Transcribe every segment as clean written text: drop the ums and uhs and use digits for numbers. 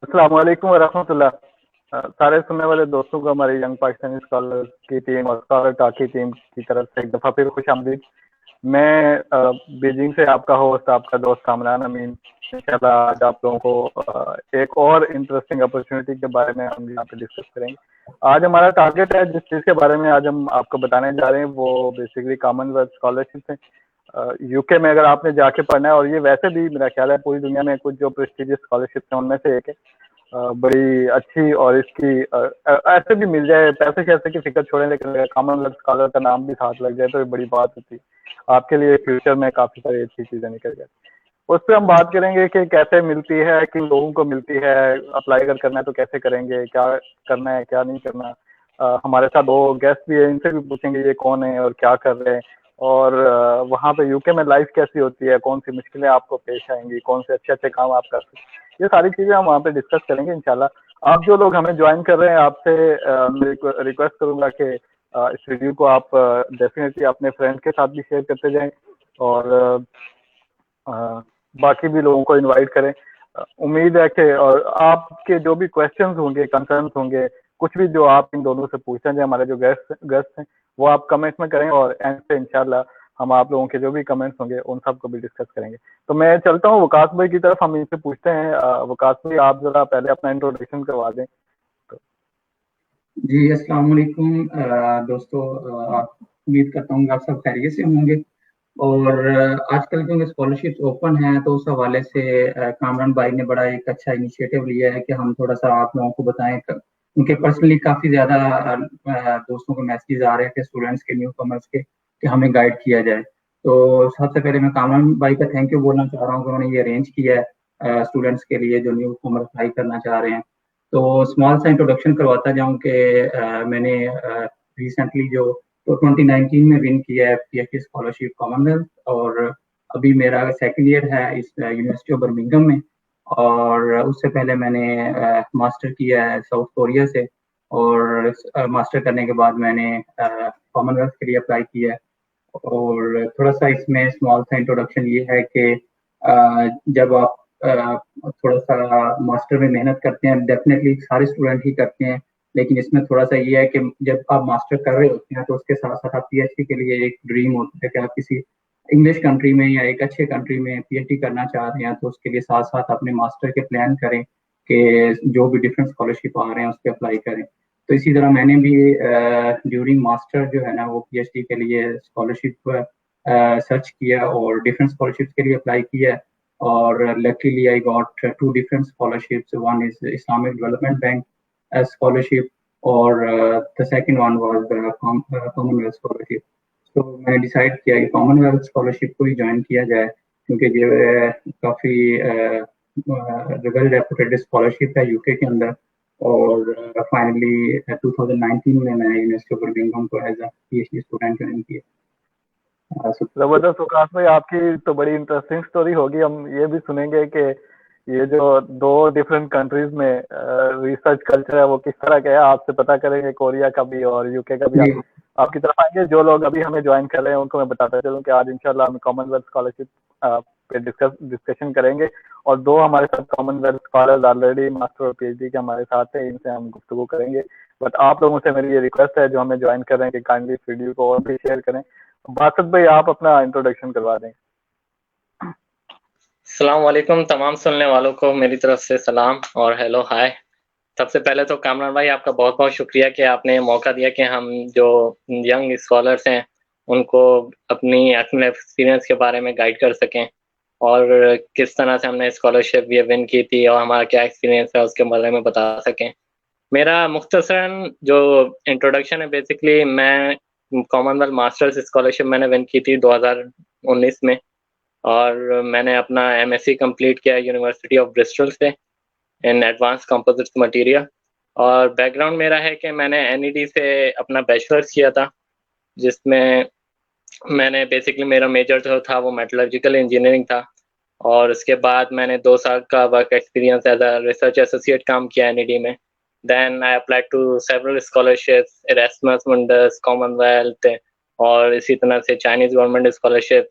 अस्सलाम वालेकुम वरहमतुल्लाह। सारे सुनने वाले दोस्तों को हमारी यंग पाकिस्तानी स्कॉलर की टीम और स्कॉलर टॉक की टीम की तरफ से एक दफ़ा फिर खुशामदीद। मैं बीजिंग से आपका होस्ट, आपका दोस्त कामरान अमीन। इंशाल्लाह आज आप लोगों को एक और इंटरेस्टिंग अपॉर्चुनिटी के बारे में हम यहाँ पे डिस्कस करेंगे। आज हमारा टारगेट है, जिस चीज़ के बारे में आज हम आपको बताने जा रहे हैं वो बेसिकली कॉमनवेल्थ स्कॉलरशिप है। यूके में अगर आपने जाके पढ़ना है, और ये वैसे भी मेरा ख्याल है पूरी दुनिया में कुछ जो प्रेस्टिजियस स्कॉलरशिप है उनमें से एक है। बड़ी अच्छी, और इसकी ऐसे भी मिल जाए, पैसे शैसे की फिक्र छोड़ें, लेकिन अगर कॉमनवेल्थ स्कॉलर का नाम भी साथ लग जाए तो ये बड़ी बात होती है। आपके लिए फ्यूचर में काफ़ी सारी अच्छी चीज़ें निकल जाए। उस पर हम बात करेंगे कि कैसे मिलती है, किन लोगों को मिलती है, अप्लाई अगर करना है तो कैसे करेंगे, क्या करना है क्या नहीं करना। हमारे साथ दो गेस्ट भी है, इनसे भी पूछेंगे ये कौन है और क्या कर रहे हैं, और वहाँ पे यूके में लाइफ कैसी होती है, कौन सी मुश्किलें आपको पेश आएंगी, कौन से अच्छे अच्छे काम आप कर सकते हैं। ये सारी चीज़ें हम वहाँ पे डिस्कस करेंगे इंशाल्लाह। आप जो लोग हमें ज्वाइन कर रहे हैं, आपसे मैं रिक्वेस्ट करूंगा कि इस वीडियो को आप डेफिनेटली अपने फ्रेंड के साथ भी शेयर करते जाएं, और अ, बाकी भी लोगों को इनवाइट करें। उम्मीद है कि और आपके जो भी क्वेश्चंस होंगे, कंसर्न्स होंगे, कुछ भी जो आप इन दोनों से पूछना चाहें, हमारे जो गेस्ट गेस्ट हैं वो आप कमेंट्स में करें, और एंड पे इंशाल्लाह हम आप लोगों के जो भी कमेंट्स होंगे उन सब को भी डिस्कस करेंगे। तो मैं चलता हूँ वकास भाई की तरफ, हम इनसे पूछते हैं। वकास भाई, आप जरा पहले अपना इंट्रोडक्शन करवा दें तो। जी अस्सलाम वालेकुम दोस्तों। आप उम्मीद करता हूँ कि आप सब खैरियत से होंगे। और आजकल क्योंकि स्कॉलरशिप ओपन है तो उस हवाले से कामरान भाई ने बड़ा एक अच्छा इनिशिएटिव लिया है कि हम थोड़ा सा आप लोगों को बताएं। उनके पर्सनली काफ़ी ज़्यादा दोस्तों को मैसेज आ रहे थे, स्टूडेंट्स के, न्यू कमर्स के, कि हमें गाइड किया जाए। तो सबसे पहले मैं कामरान भाई का थैंक यू बोलना चाह रहा हूँ कि उन्होंने ये अरेंज किया है स्टूडेंट्स के लिए जो न्यू कमर्स अप्लाई करना चाह रहे हैं। तो स्मॉल सा इंट्रोडक्शन करवाता जाऊं कि मैंने रिसेंटली जो तो 2019 में विन किया है पीएचडी स्कॉलरशिप कॉमनवेल्थ, और अभी मेरा सेकंड ईयर है इस यूनिवर्सिटी ऑफ बर्मिंघम में। और उससे पहले मैंने मास्टर किया है साउथ कोरिया से, और मास्टर करने के बाद मैंने कॉमनवेल्थ के लिए अप्लाई किया है। और थोड़ा सा इसमें स्मॉल सा इंट्रोडक्शन ये है कि जब आप थोड़ा सा मास्टर में मेहनत करते हैं, डेफिनेटली सारे स्टूडेंट ही करते हैं, लेकिन इसमें थोड़ा सा ये है कि जब आप मास्टर कर रहे होते हैं तो उसके साथ साथ आप पीएचडी के लिए एक ड्रीम होता है कि आप किसी इंग्लिश कंट्री में या एक अच्छे कंट्री में पीएचडी करना चाह रहे हैं, तो उसके लिए साथ साथ अपने मास्टर के प्लान करें कि जो भी डिफरेंट स्कॉलरशिप आ रहे हैं उस पर अप्लाई करें। तो इसी तरह मैंने भी ड्यूरिंग मास्टर जो है ना वो पीएचडी के लिए स्कॉलरशिप सर्च किया और डिफरेंट स्कॉलरशिप के लिए अप्लाई किया। और luckily I got two different scholarships. One is the Islamic Development Bank as scholarship, or the second one was the Commonwealth scholarship. तो मैंने डिसाइड किया कि कॉमनवेल्थ स्कॉलरशिप को ही ज्वाइन किया जाए, क्योंकि ये काफ़ी वेल रेपुटेड स्कॉलरशिप है यूके के अंदर। और फाइनली 2019 में मैंने यूनिवर्सिटी ऑफ बर्मिंघम को as a PhD student join किया। जबरदस्त विकास भाई, आपकी तो बड़ी इंटरेस्टिंग स्टोरी होगी। हम ये भी सुनेंगे कि ये जो दो डिफरेंट कंट्रीज में रिसर्च कल्चर है वो किस तरह का है, आपसे पता करेंगे कोरिया का भी और यूके का भी। जी आपकी तरफ आएंगे। जो लोग अभी हमें ज्वाइन कर रहे हैं उनको मैं बताता चलूँ कि आज इंशाल्लाह हम कॉमनवेल्थ स्कॉलरशिप पे डिस्कशन करेंगे, और दो हमारे साथ कॉमनवेल्थ स्कॉलर्स ऑलरेडी मास्टर और पीएचडी के हमारे साथ है, इनसे हम गुफ्तगू करेंगे। बट आप लोगों से मेरी ये रिक्वेस्ट है जो हमें ज्वाइन कर रहे हैं कि काइंडली इस वीडियो को और भी शेयर करें। बासत भाई, आप अपना इंट्रोडक्शन करवा दें। अस्सलाम वालेकुम तमाम सुनने वालों को मेरी तरफ से सलाम और हेलो हाय। सबसे पहले तो कामरान भाई आपका बहुत बहुत शुक्रिया कि आपने मौका दिया कि हम जो यंग स्कॉलर्स हैं उनको अपने एक्सपीरियंस के बारे में गाइड कर सकें, और किस तरह से हमने स्कॉलरशिप ये विन की थी और हमारा क्या एक्सपीरियंस है उसके बारे में बता सकें। मेरा मुख्तसरन जो इंट्रोडक्शन है, बेसिकली मैं कॉमनवेल्थ मास्टर्स स्कॉलरशिप मैंने विन की थी 2019 में, और मैंने अपना एमएससी कंप्लीट किया यूनिवर्सिटी ऑफ ब्रिस्टल से इन एडवांस कंपोजिट्स मटेरियल। और बैकग्राउंड मेरा है कि मैंने एनईडी से अपना बैचलर्स किया था, जिसमें मैंने बेसिकली मेरा मेजर जो था वो मेटलर्जिकल इंजीनियरिंग था। और उसके बाद मैंने 2 साल का work experience as a research associate काम किया एनईडी में। Then I applied to several scholarships, Erasmus Mundus, Commonwealth, और इसी तरह से चाइनीज गवर्नमेंट स्कॉलरशिप।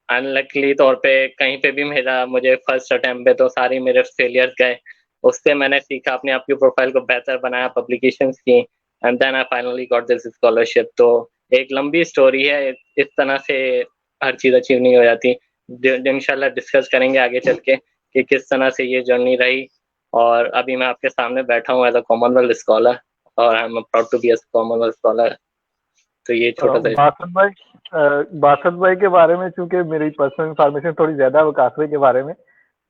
अनलकीली तौर पे कहीं पे भी मेरा मुझे फर्स्ट अटेम्प्ट पे तो सारी मेरे फेलियर्स गए, उससे मैंने सीखा, अपने आप की प्रोफाइल को बेहतर बनाया, पब्लिकेशंस की, and then I finally got this scholarship. तो एक लंबी स्टोरी है, इस तरह से हर चीज अचीव नहीं हो जाती। इंशाल्लाह डिस्कस करेंगे आगे चल के कि किस तरह से ये जर्नी रही। और अभी मैं आपके सामने बैठा हूँ एज अ कॉमनवेल्थ स्कॉलर, और I am proud to be a Commonwealth scholar. तो ये छोटा सा बासत भाई के बारे में, चूंकि मेरी पर्सनल इंफॉर्मेशन थोड़ी ज्यादा है विकास भाई के बारे में,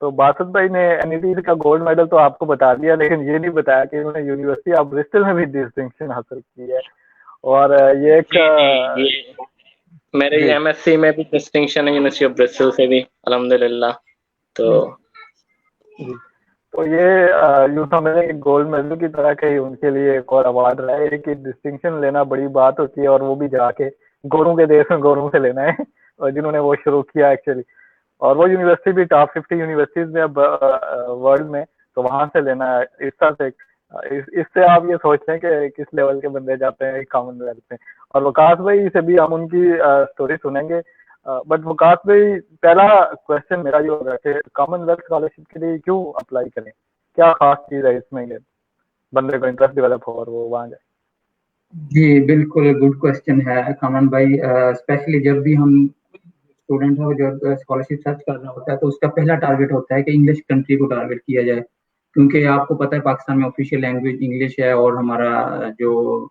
तो बासत भाई ने एनईटी का गोल्ड मेडल तो आपको बता दिया, लेकिन ये नहीं बताया कि उन्होंने यूनिवर्सिटी ऑफ ब्रिस्टल में भी डिस्टिंक्शन हासिल की है। और ये एक ये मेरे जी एमएससी में भी डिस्टिंक्शन है यूनिवर्सिटी ऑफ ब्रिस्टल से भी, अल्हम्दुलिल्लाह। तो जी, तो ये यूँ समझें कि गोल्ड मेडल की तरह कहीं उनके लिए एक और अवार्ड रहा है कि डिस्टिंक्शन लेना बड़ी बात होती है, और वो भी जाके गोरों के देश में गोरों से लेना है, और जिन्होंने वो शुरू किया एक्चुअली। और वो यूनिवर्सिटी भी टॉप 50 यूनिवर्सिटीज में अब वर्ल्ड में, तो वहां से लेना है। इस तरह से इससे आप ये सोचते हैं कि किस लेवल के बंदे जाते हैं कॉमनवेल्थ में। और वकास भाई से भी हम उनकी स्टोरी सुनेंगे। बट वकास भाई, पहला क्वेश्चन मेरा ये होगा कि कॉमनवेल्थ स्कॉलरशिप के लिए क्यों अप्लाई करें, क्या खास चीज है इसमें कि बंदे को इंटरेस्ट डेवलप हो और वो वहां जाए? जी बिल्कुल, गुड क्वेश्चन है कामन भाई। स्पेशली जब भी हम स्टूडेंट हो जब स्कॉलरशिप सर्च कर रहा होता है तो उसका पहला टारगेट होता है कि इंग्लिश कंट्री को टारगेट किया जाए, क्योंकि आपको पता है पाकिस्तान में ऑफिशियल लैंग्वेज इंग्लिश है, और हमारा जो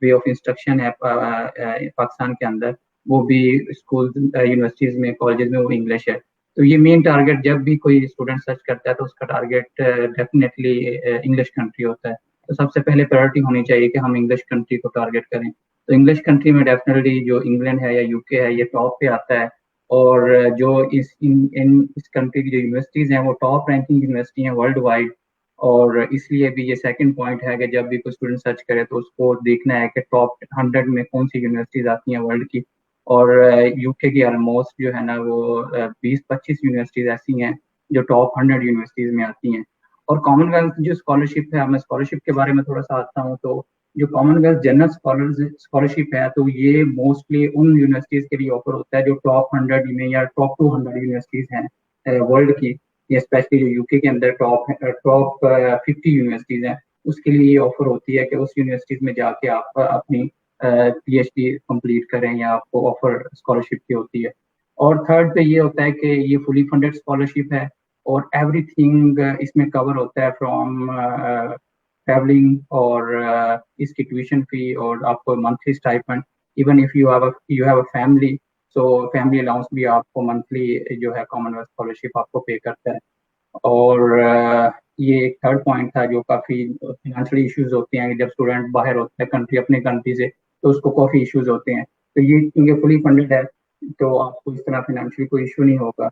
वे ऑफ इंस्ट्रक्शन है पाकिस्तान के अंदर, वो भी स्कूल यूनिवर्सिटीज में कॉलेजेस में वो इंग्लिश है। तो ये मेन टारगेट जब भी कोई स्टूडेंट सर्च करता है तो उसका टारगेट डेफिनेटली इंग्लिश कंट्री होता है। तो सबसे पहले प्रायोरिटी होनी चाहिए कि हम इंग्लिश कंट्री को टारगेट करें। तो इंग्लिश कंट्री में डेफिनेटली जो इंग्लैंड है या यूके है ये टॉप पे आता है। और जो इस कंट्री की जो यूनिवर्सिटीज हैं वो टॉप रैंकिंग यूनिवर्सिटी हैं वर्ल्ड वाइड। और इसलिए भी ये सेकंड पॉइंट है कि जब भी कोई स्टूडेंट सर्च करे तो उसको देखना है कि टॉप 100 में कौन सी यूनिवर्सिटीज आती हैं वर्ल्ड की। और यूके की ऑलमोस्ट जो है ना वो 20-25 यूनिवर्सिटीज ऐसी हैं जो टॉप 100 यूनिवर्सिटीज में आती हैं। और कॉमनवेल्थ जो स्कॉलरशिप है, मैं स्कॉलरशिप के बारे में थोड़ा सा आता हूँ, तो जो कॉमनवेल्थ जनरल स्कॉलरशिप है तो ये मोस्टली उन यूनिवर्सिटीज के लिए ऑफर होता है जो टॉप 100 में या टॉप 200 यूनिवर्सिटीज हैं वर्ल्ड की, या स्पेशली जो यूके के अंदर टॉप 50 यूनिवर्सिटीज हैं, उसके लिए ये ऑफर होती है कि उस यूनिवर्सिटीज में जाके आप अपनी पीएचडी कंप्लीट करें, या आपको ऑफर स्कॉलरशिप की होती है। और थर्ड पे ये होता है कि ये फुली फंडेड स्कॉलरशिप है, और एवरीथिंग इसमें कवर होता है, फ्रॉम ट्रैवलिंग और इसकी ट्यूशन फी और आपको monthly stipend. Even if you have a family, so family allowance भी आपको मंथली जो है कॉमनवेल्थ स्कॉलरशिप आपको पे करता है। और ये एक थर्ड पॉइंट था जो काफ़ी फिनेंशियली इश्यूज होते हैं जब स्टूडेंट बाहर होता है कंट्री, अपने कंट्री से, तो उसको काफ़ी इश्यूज होते हैं। तो ये क्योंकि फुली फंडेड है तो आपको इस तरह फिनेंशियली कोई इशू नहीं होगा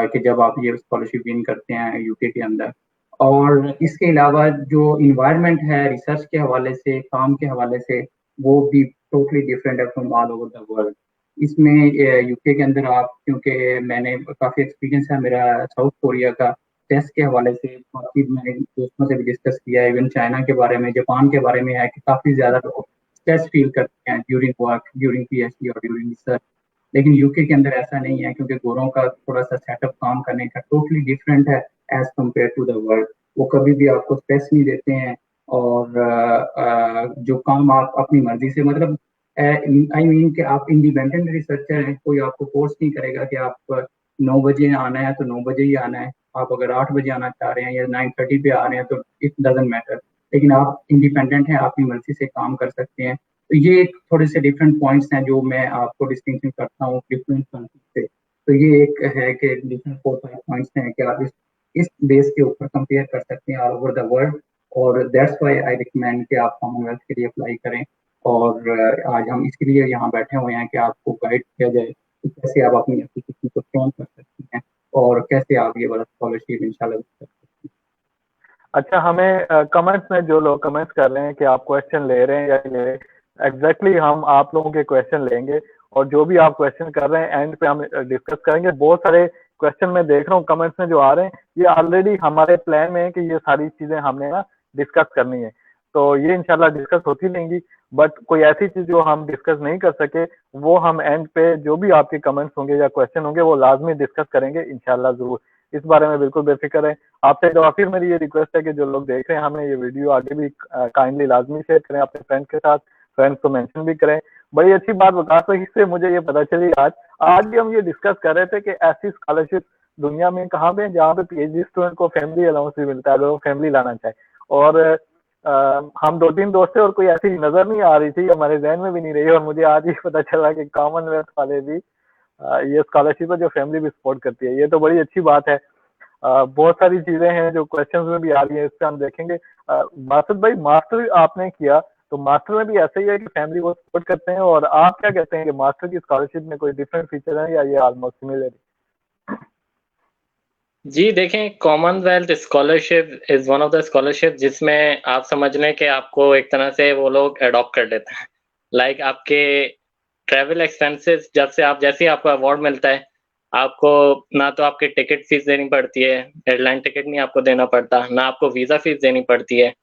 कि जब आप ये स्कॉलरशिप विन करते हैं यूके के अंदर। और इसके अलावा जो इन्वायरमेंट है रिसर्च के हवाले से, काम के हवाले से, वो भी टोटली डिफरेंट है from all over the world. इसमें यूके के अंदर आप, क्योंकि मैंने काफ़ी एक्सपीरियंस है मेरा साउथ कोरिया का, टेस्ट के हवाले से काफ़ी मैंने दोस्तों से भी डिस्कस किया है, इवन चाइना के बारे में, जापान के बारे में है कि काफ़ी ज़्यादा लोग स्ट्रेस फील करते हैं ड्यूरिंग वर्क, ड्यूरिंग पीएचडी और ड्यूरिंग रिसर्च। लेकिन यूके के अंदर ऐसा नहीं है, क्योंकि गोरों का थोड़ा सा सेटअप काम करने का टोटली डिफरेंट है as compare to the world. वो कभी भी आपको स्ट्रेस नहीं देते हैं, और जो काम आप अपनी मर्जी से, मतलब आई मीन कि आप इंडिपेंडेंट रिसर्चर हैं, कोई आपको फोर्स नहीं करेगा कि आप 9 बजे आना है तो 9 बजे ही आना है। आप अगर 8 बजे आना चाह रहे हैं या 9:30 पे आ रहे हैं तो इट डजेंट मैटर, लेकिन आप इंडिपेंडेंट हैं, अपनी मर्जी से काम कर सकते हैं। तो ये थोड़े से डिफरेंट पॉइंट्स हैं जो मैं आपको डिस्टिंक्शन करता हूँ डिफरेंट कंट्रीज से। तो ये एक है कि डिफरेंट 4-5 पॉइंट्स हैं कि आप इस बेस के ऊपर कंपेयर कर सकते हैं ऑल ओवर द वर्ल्ड। और दैट्स व्हाई आई रिकमेंड कि आप कॉमनवेल्थ के लिए अप्लाई करें। और आज हम इसके लिए यहाँ बैठे हुए हैं कि आपको गाइड किया जाए कि कैसे आप अपनी एप्लीकेशन को स्ट्रॉन्ग कर सकते हैं और कैसे आप ये वाला स्कॉलरशिप इंशाल्लाह कर सकते हैं। अच्छा, हमें कमेंट्स में जो लोग कमेंट्स कर रहे हैं कि आप क्वेश्चन ले रहे हैं या नहीं ले रहे, एग्जैक्टली हम आप लोगों के क्वेश्चन लेंगे, और जो भी आप क्वेश्चन कर रहे हैं एंड पे हम डिस्कस करेंगे। बहुत सारे क्वेश्चन मैं देख रहा हूँ कमेंट्स में जो आ रहे हैं, ये ऑलरेडी हमारे प्लान में है कि ये सारी चीजें हमने ना डिस्कस करनी है, तो ये इंशाल्लाह डिस्कस होती रहेंगी। बट कोई ऐसी चीज जो हम डिस्कस नहीं कर सके, वो हम एंड पे जो भी आपके कमेंट्स होंगे या क्वेश्चन होंगे वो लाजमी डिस्कस करेंगे इंशाल्लाह जरूर। इस बारे में बिल्कुल बेफिक्र है। आपसे एक बार फिर मेरी ये रिक्वेस्ट है कि जो लोग देख रहे हैं हमें ये वीडियो आगे भी काइंडली लाजमी शेयर करें अपने फ्रेंड्स के साथ, फ्रेंड्स को मेंशन भी करें। बड़ी अच्छी बात वकास भाई से मुझे ये पता चली आज भी हम ये डिस्कस कर रहे थे कि ऐसी स्कॉलरशिप दुनिया में कहाँ पे जहाँ पे पीएचडी स्टूडेंट को फैमिली अलाउंस भी मिलता है अगर वो फैमिली लाना चाहे। और हम 2-3 दोस्त थे और कोई ऐसी नजर नहीं आ रही थी, हमारे जहन में भी नहीं रही, और मुझे आज ही पता चला कि कॉमनवेल्थ वाले भी ये स्कॉलरशिप है जो फैमिली भी सपोर्ट करती है। ये तो बड़ी अच्छी बात है। बहुत सारी चीजें हैं जो क्वेश्चंस में भी आ रही है, इस पे हम देखेंगे। बासत भाई, मास्टर आपने किया तो मास्टर में भी ऐसा ही है कि फैमिली को सपोर्ट करते हैं, और आप क्या कहते हैं कि मास्टर की स्कॉलरशिप में कोई डिफरेंट फीचर है या ये ऑलमोस्ट सिमिलर है? जी देखें, Commonwealth scholarship is one of the scholarship जिसमें आप समझ लें कि आपको एक तरह से वो लोग एडॉप्ट कर लेते हैं। लाइक आपके ट्रैवल एक्सपेंसेस जैसे ही आपको अवार्ड मिलता है, आपको ना तो आपकी टिकट फीस देनी पड़ती है, एयरलाइन टिकट नहीं आपको देना पड़ता, ना आपको वीज़ा फीस देनी पड़ती है।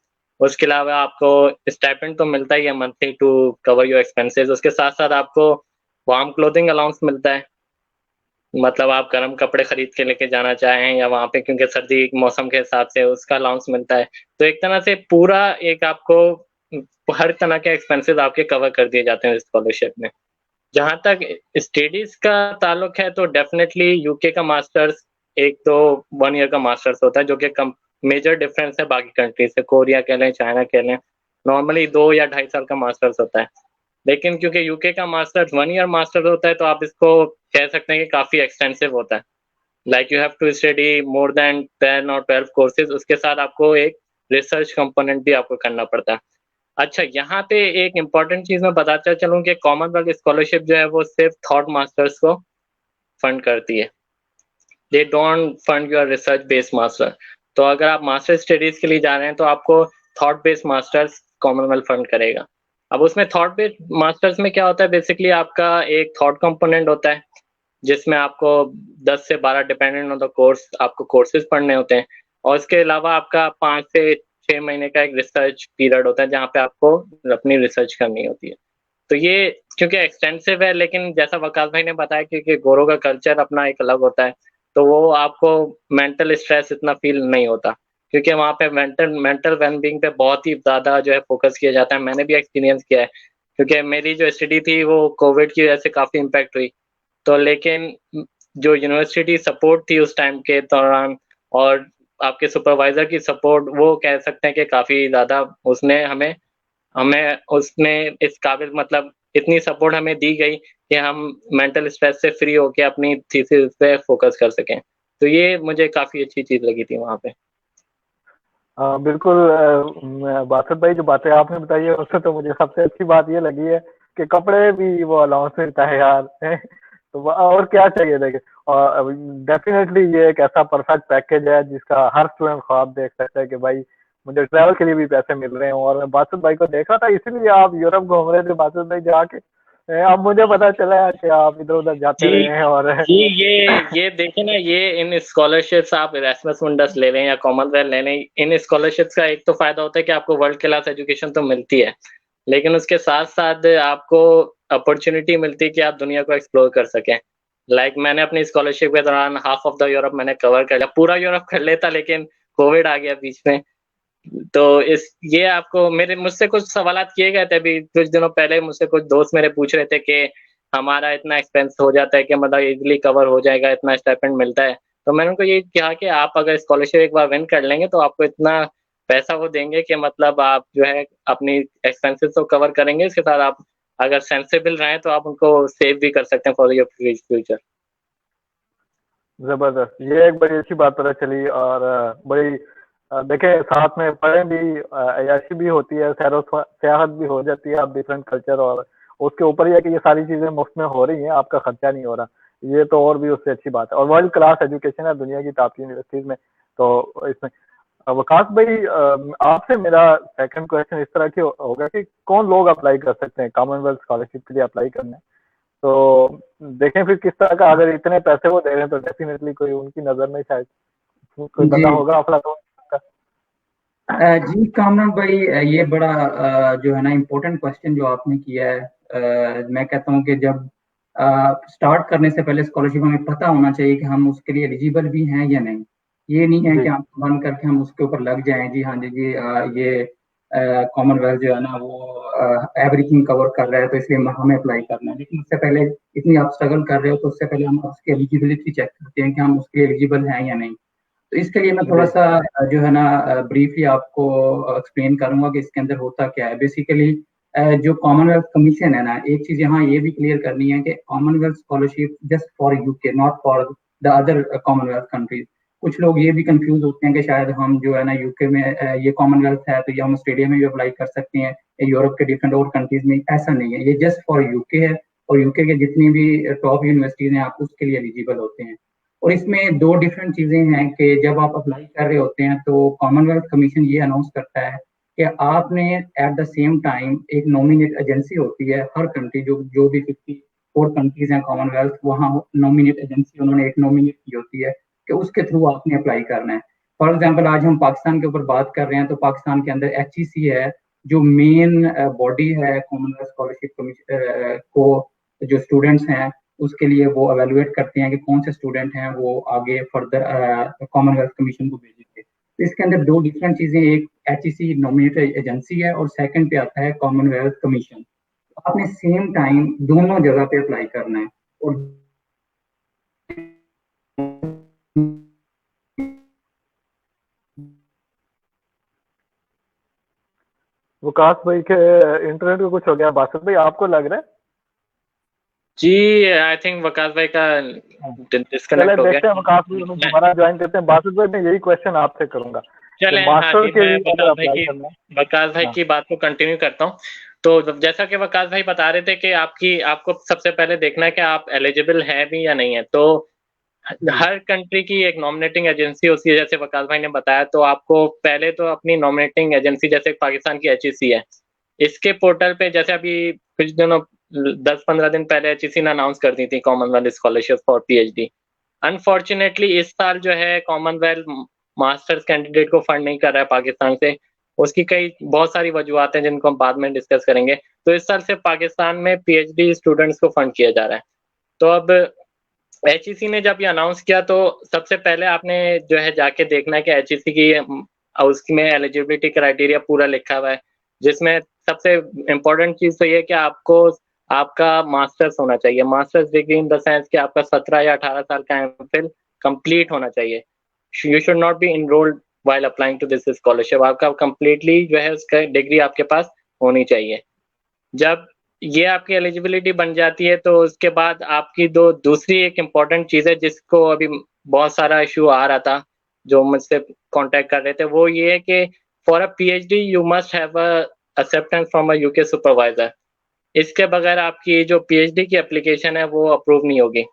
उसके अलावा आपको स्टाइपेंड तो मिलता ही है monthly to cover your expenses. उसके साथ साथ आपको वार्म क्लोथिंग अलाउंस मिलता है, मतलब आप गर्म कपड़े खरीद के लेके जाना चाहें या वहाँ पे क्योंकि सर्दी मौसम के हिसाब से उसका अलाउंस मिलता है। तो एक तरह से पूरा एक आपको हर तरह के एक्सपेंसेस आपके कवर कर दिए जाते हैं स्कॉलरशिप में। जहाँ तक स्टडीज का ताल्लुक है तो डेफिनेटली यूके का मास्टर्स एक तो 1 ईयर का मास्टर्स होता है, जो कि मेजर डिफरेंस है बाकी कंट्री से। कोरिया कह लें, चाइना कह लें, नॉर्मली 2 या 2.5 साल का मास्टर्स होता है। लेकिन क्योंकि यूके का मास्टर्स 1 ईयर मास्टर्स होता है तो आप इसको कह सकते हैं कि काफी एक्सटेंसिव होता है। Like you have to study more than 10 और 12 कोर्सेज। उसके साथ आपको एक रिसर्च कंपोनेंट भी आपको करना पड़ता है। अच्छा, यहाँ पे एक इम्पॉर्टेंट चीज मैं बताता चलूँ कि कॉमनवेल्थ स्कॉलरशिप जो है वो सिर्फ थॉट मास्टर्स को फंड करती है। They don't fund your research based master. तो अगर आप मास्टर स्टडीज के लिए जा रहे हैं तो आपको thought based masters Commonwealth fund करेगा। अब उसमें थॉट बेस्ड मास्टर्स में क्या होता है, बेसिकली आपका एक थॉट कंपोनेंट होता है जिसमें आपको 10 से 12 डिपेंडेंट ऑन द कोर्स आपको कोर्सेज पढ़ने होते हैं, और इसके अलावा आपका 5 से 6 महीने का एक रिसर्च पीरियड होता है जहाँ पे आपको अपनी रिसर्च करनी होती है। तो ये क्योंकि एक्सटेंसिव है, लेकिन जैसा वकास भाई ने बताया क्योंकि गोरों का कल्चर अपना एक अलग होता है, तो वो आपको मेंटल स्ट्रेस इतना फील नहीं होता, क्योंकि वहाँ पे मेंटल वेलबींग पे बहुत ही ज़्यादा जो है फोकस किया जाता है। मैंने भी एक्सपीरियंस किया है, क्योंकि मेरी जो स्टडी थी वो कोविड की वजह से काफ़ी इम्पैक्ट हुई। तो लेकिन जो यूनिवर्सिटी सपोर्ट थी उस टाइम के दौरान और आपके सुपरवाइजर की सपोर्ट, वो कह सकते हैं कि काफ़ी ज़्यादा उसने हमें हमें उसने इस काबिल मतलब इतनी सपोर्ट हमें दी गई कि हम मेंटल स्ट्रेस से फ्री होके अपनी थीसिस पे फोकस कर सकें। तो ये मुझे काफ़ी अच्छी चीज़ लगी थी वहाँ पे। बिल्कुल। बासत भाई, जो बातें आपने बताई है उससे तो मुझे सबसे अच्छी बात ये लगी है कि कपड़े भी वो अलाउंस मिलता है यार। तो और क्या चाहिए देखे। और डेफिनेटली ये एक ऐसा परफेक्ट पैकेज है जिसका हर स्टूडेंट ख्वाब देख सकता है कि भाई मुझे ट्रैवल के लिए भी पैसे मिल रहे हैं। और मैं बासत भाई को देखा था, इसीलिए आप यूरोप घूम रहे थे बासत भाई जाके। अब मुझे पता चला है कि आप इधर उधर जाते जी रहे हैं। और जी, ये देखें ना, ये इन स्कॉलरशिप्स आप इरेस्मस मुंडस ले लें या कॉमनवेल्थ ले लें, इन स्कॉलरशिप्स का एक तो फायदा होता है कि आपको वर्ल्ड क्लास एजुकेशन तो मिलती है, लेकिन उसके साथ साथ आपको अपॉर्चुनिटी मिलती है कि आप दुनिया को एक्सप्लोर कर सकें। लाइक मैंने अपनी स्कॉलरशिप के दौरान हाफ ऑफ द यूरोप मैंने कवर कर लिया, पूरा यूरोप कर लेता लेकिन कोविड आ गया बीच में। तो इस ये आपको मेरे मुझसे कुछ सवालात किए गए थे अभी कुछ दिनों पहले, मुझसे कुछ दोस्त मेरे पूछ रहे थे कि हमारा इतना एक्सपेंस हो जाता है कि मतलब इजीली कवर हो जाएगा, इतना स्टाइपेंड मिलता है। तो मैंने उनको ये कहा कि आप अगर स्कॉलरशिप एक बार विन कर लेंगे तो आपको इतना पैसा वो देंगे कि मतलब आप जो है अपनी एक्सपेंसेस तो कवर करेंगे, इसके साथ आप अगर सेंसेबल रहें तो आप उनको सेव भी कर सकते हैं फॉर योर फ्यूचर। जबरदस्त, ये एक बड़ी अच्छी बात पता चली। और बड़ी देखें, साथ में पढ़े भी, अय्याशी भी होती है, सैरो सियाहत भी हो जाती है, आप डिफरेंट कल्चर। और उसके ऊपर ही है कि ये सारी चीजें मुफ्त में हो रही हैं, आपका खर्चा नहीं हो रहा। ये तो और भी उससे अच्छी बात है। और वर्ल्ड क्लास एजुकेशन है दुनिया की टॉप यूनिवर्सिटीज में। तो इसमें वकास भाई, आपसे मेरा सेकंड क्वेश्चन इस तरह की होगा कि कौन लोग अप्लाई कर सकते हैं कॉमनवेल्थ स्कॉलरशिप के लिए अप्लाई करना है? तो देखें फिर किस तरह का, अगर इतने पैसे वो दे रहे हैं तो डेफिनेटली कोई उनकी नजर में शायद कोई जी बंदा होगा अफलातून का। जी कामरान भाई, ये बड़ा जो है ना इम्पोर्टेंट क्वेश्चन जो आपने किया है। मैं कहता हूँ कि जब स्टार्ट करने से पहले स्कॉलरशिप हमें पता होना चाहिए कि हम उसके लिए एलिजिबल भी हैं या नहीं। ये नहीं है कि हम बन करके हम उसके ऊपर लग जाएं, जी हाँ जी ये कॉमनवेल्थ जो है ना वो एवरीथिंग कवर कर रहा है तो इसलिए हमें अप्लाई करना है। लेकिन उससे पहले इतनी आप स्ट्रगल कर रहे हो तो उससे पहले हम उसकी एलिजिबिलिटी चेक करते हैं कि हम उसके लिए एलिजिबल हैं या नहीं। तो इसके लिए मैं थोड़ा सा जो है ना ब्रीफली आपको एक्सप्लेन करूंगा कि इसके अंदर होता क्या है। बेसिकली जो कॉमनवेल्थ कमीशन है ना, एक चीज यहाँ ये भी क्लियर करनी है कि Commonwealth scholarship just for UK, not for the other Commonwealth countries. कुछ लोग ये भी कंफ्यूज होते हैं कि शायद हम जो है ना यूके में ये कॉमनवेल्थ है तो ये हम ऑस्ट्रेलिया में भी अप्लाई कर सकते हैं, यूरोप के डिफरेंट और कंट्रीज में। ऐसा नहीं है, ये जस्ट फॉर यूके है और यूके के जितनी भी टॉप यूनिवर्सिटीज हैं आप उसके लिए एलिजिबल होते हैं। और इसमें दो डिफरेंट चीजें हैं कि जब आप अप्लाई कर रहे होते हैं तो कॉमनवेल्थ कमीशन ये अनाउंस करता है कि आपने एट द सेम टाइम एक नॉमिनेट एजेंसी होती है हर कंट्री, जो भी 54 कंट्रीज हैं कॉमनवेल्थ, वहाँ नॉमिनेट एजेंसी उन्होंने एक नॉमिनेट की होती है कि उसके थ्रू आपने अप्लाई करना है। फॉर एग्जाम्पल आज हम पाकिस्तान के ऊपर बात कर रहे हैं तो पाकिस्तान के अंदर HEC है जो मेन बॉडी है कॉमनवेल्थ स्कॉलरशिप कमीशन को जो स्टूडेंट्स हैं उसके लिए वो एवेलुएट करते हैं कि कौन से स्टूडेंट हैं वो आगे फर्दर कॉमनवेल्थ कमीशन को भेजेंगे। तो इसके अंदर दो डिफरेंट चीजें, एक HEC नॉमिनेट एजेंसी है और सेकंड पे आता है कॉमनवेल्थ कमीशन। आपने सेम टाइम दोनों जगह पे अप्लाई करना है। और विकास भाई के इंटरनेट को कुछ हो गया। बासुत भाई आपको लग रहा है? जी आई थिंक विकास भाई का डिस्कनेक्ट हो देखते हैं गया। विकास भाई दोबारा ज्वाइन करते हैं। बासुत भाई मैं यही क्वेश्चन आपसे करूंगा। चलें, मास्टर के लिए विकास भाई की बात को कंटिन्यू करता हूँ। तो जैसा कि विकास भाई बता रहे थे कि आपको सबसे पहले देखना है कि आप एलिजिबल हैं भी या नहीं है। तो हर कंट्री की एक नॉमिनेटिंग एजेंसी होती है, जैसे विकास भाई ने बताया। तो आपको पहले तो अपनी नॉमिनेटिंग एजेंसी, जैसे पाकिस्तान की HEC है, इसके पोर्टल पे जैसे अभी कुछ दिनों 10-15 दिन पहले HEC ने अनाउंस कर दी थी Commonwealth scholarship for PhD। Unfortunately इस साल जो है कॉमनवेल्थ मास्टर्स कैंडिडेट को फंड नहीं कर रहा है पाकिस्तान से। उसकी बहुत सारी वजूहत हैं जिनको हम बाद में डिस्कस करेंगे। तो इस साल से पाकिस्तान में PhD स्टूडेंट्स को फंड किया जा रहा है। तो अब HEC ने जब ये अनाउंस किया तो सबसे पहले आपने जो है जाके देखना है कि HEC की उसमें एलिजिबिलिटी क्राइटेरिया पूरा लिखा हुआ है, जिसमें सबसे इम्पोर्टेंट चीज तो ये है कि आपका मास्टर्स होना चाहिए। Masters degree in the sense कि आपका 17 या 18 साल का MPhil कंप्लीट होना चाहिए। You should not be enrolled while applying to this scholarship. आपका कंप्लीटली जो है उसका डिग्री आपके पास होनी चाहिए। जब ये आपकी एलिजिबिलिटी बन जाती है तो उसके बाद आपकी दूसरी एक इम्पॉर्टेंट चीज है जिसको अभी बहुत सारा इशू आ रहा था, जो मुझसे कांटेक्ट कर रहे थे, वो ये है कि for a PhD you must have a acceptance from a UK supervisor. इसके बगैर आपकी जो PhD की एप्लीकेशन है वो अप्रूव नहीं होगी।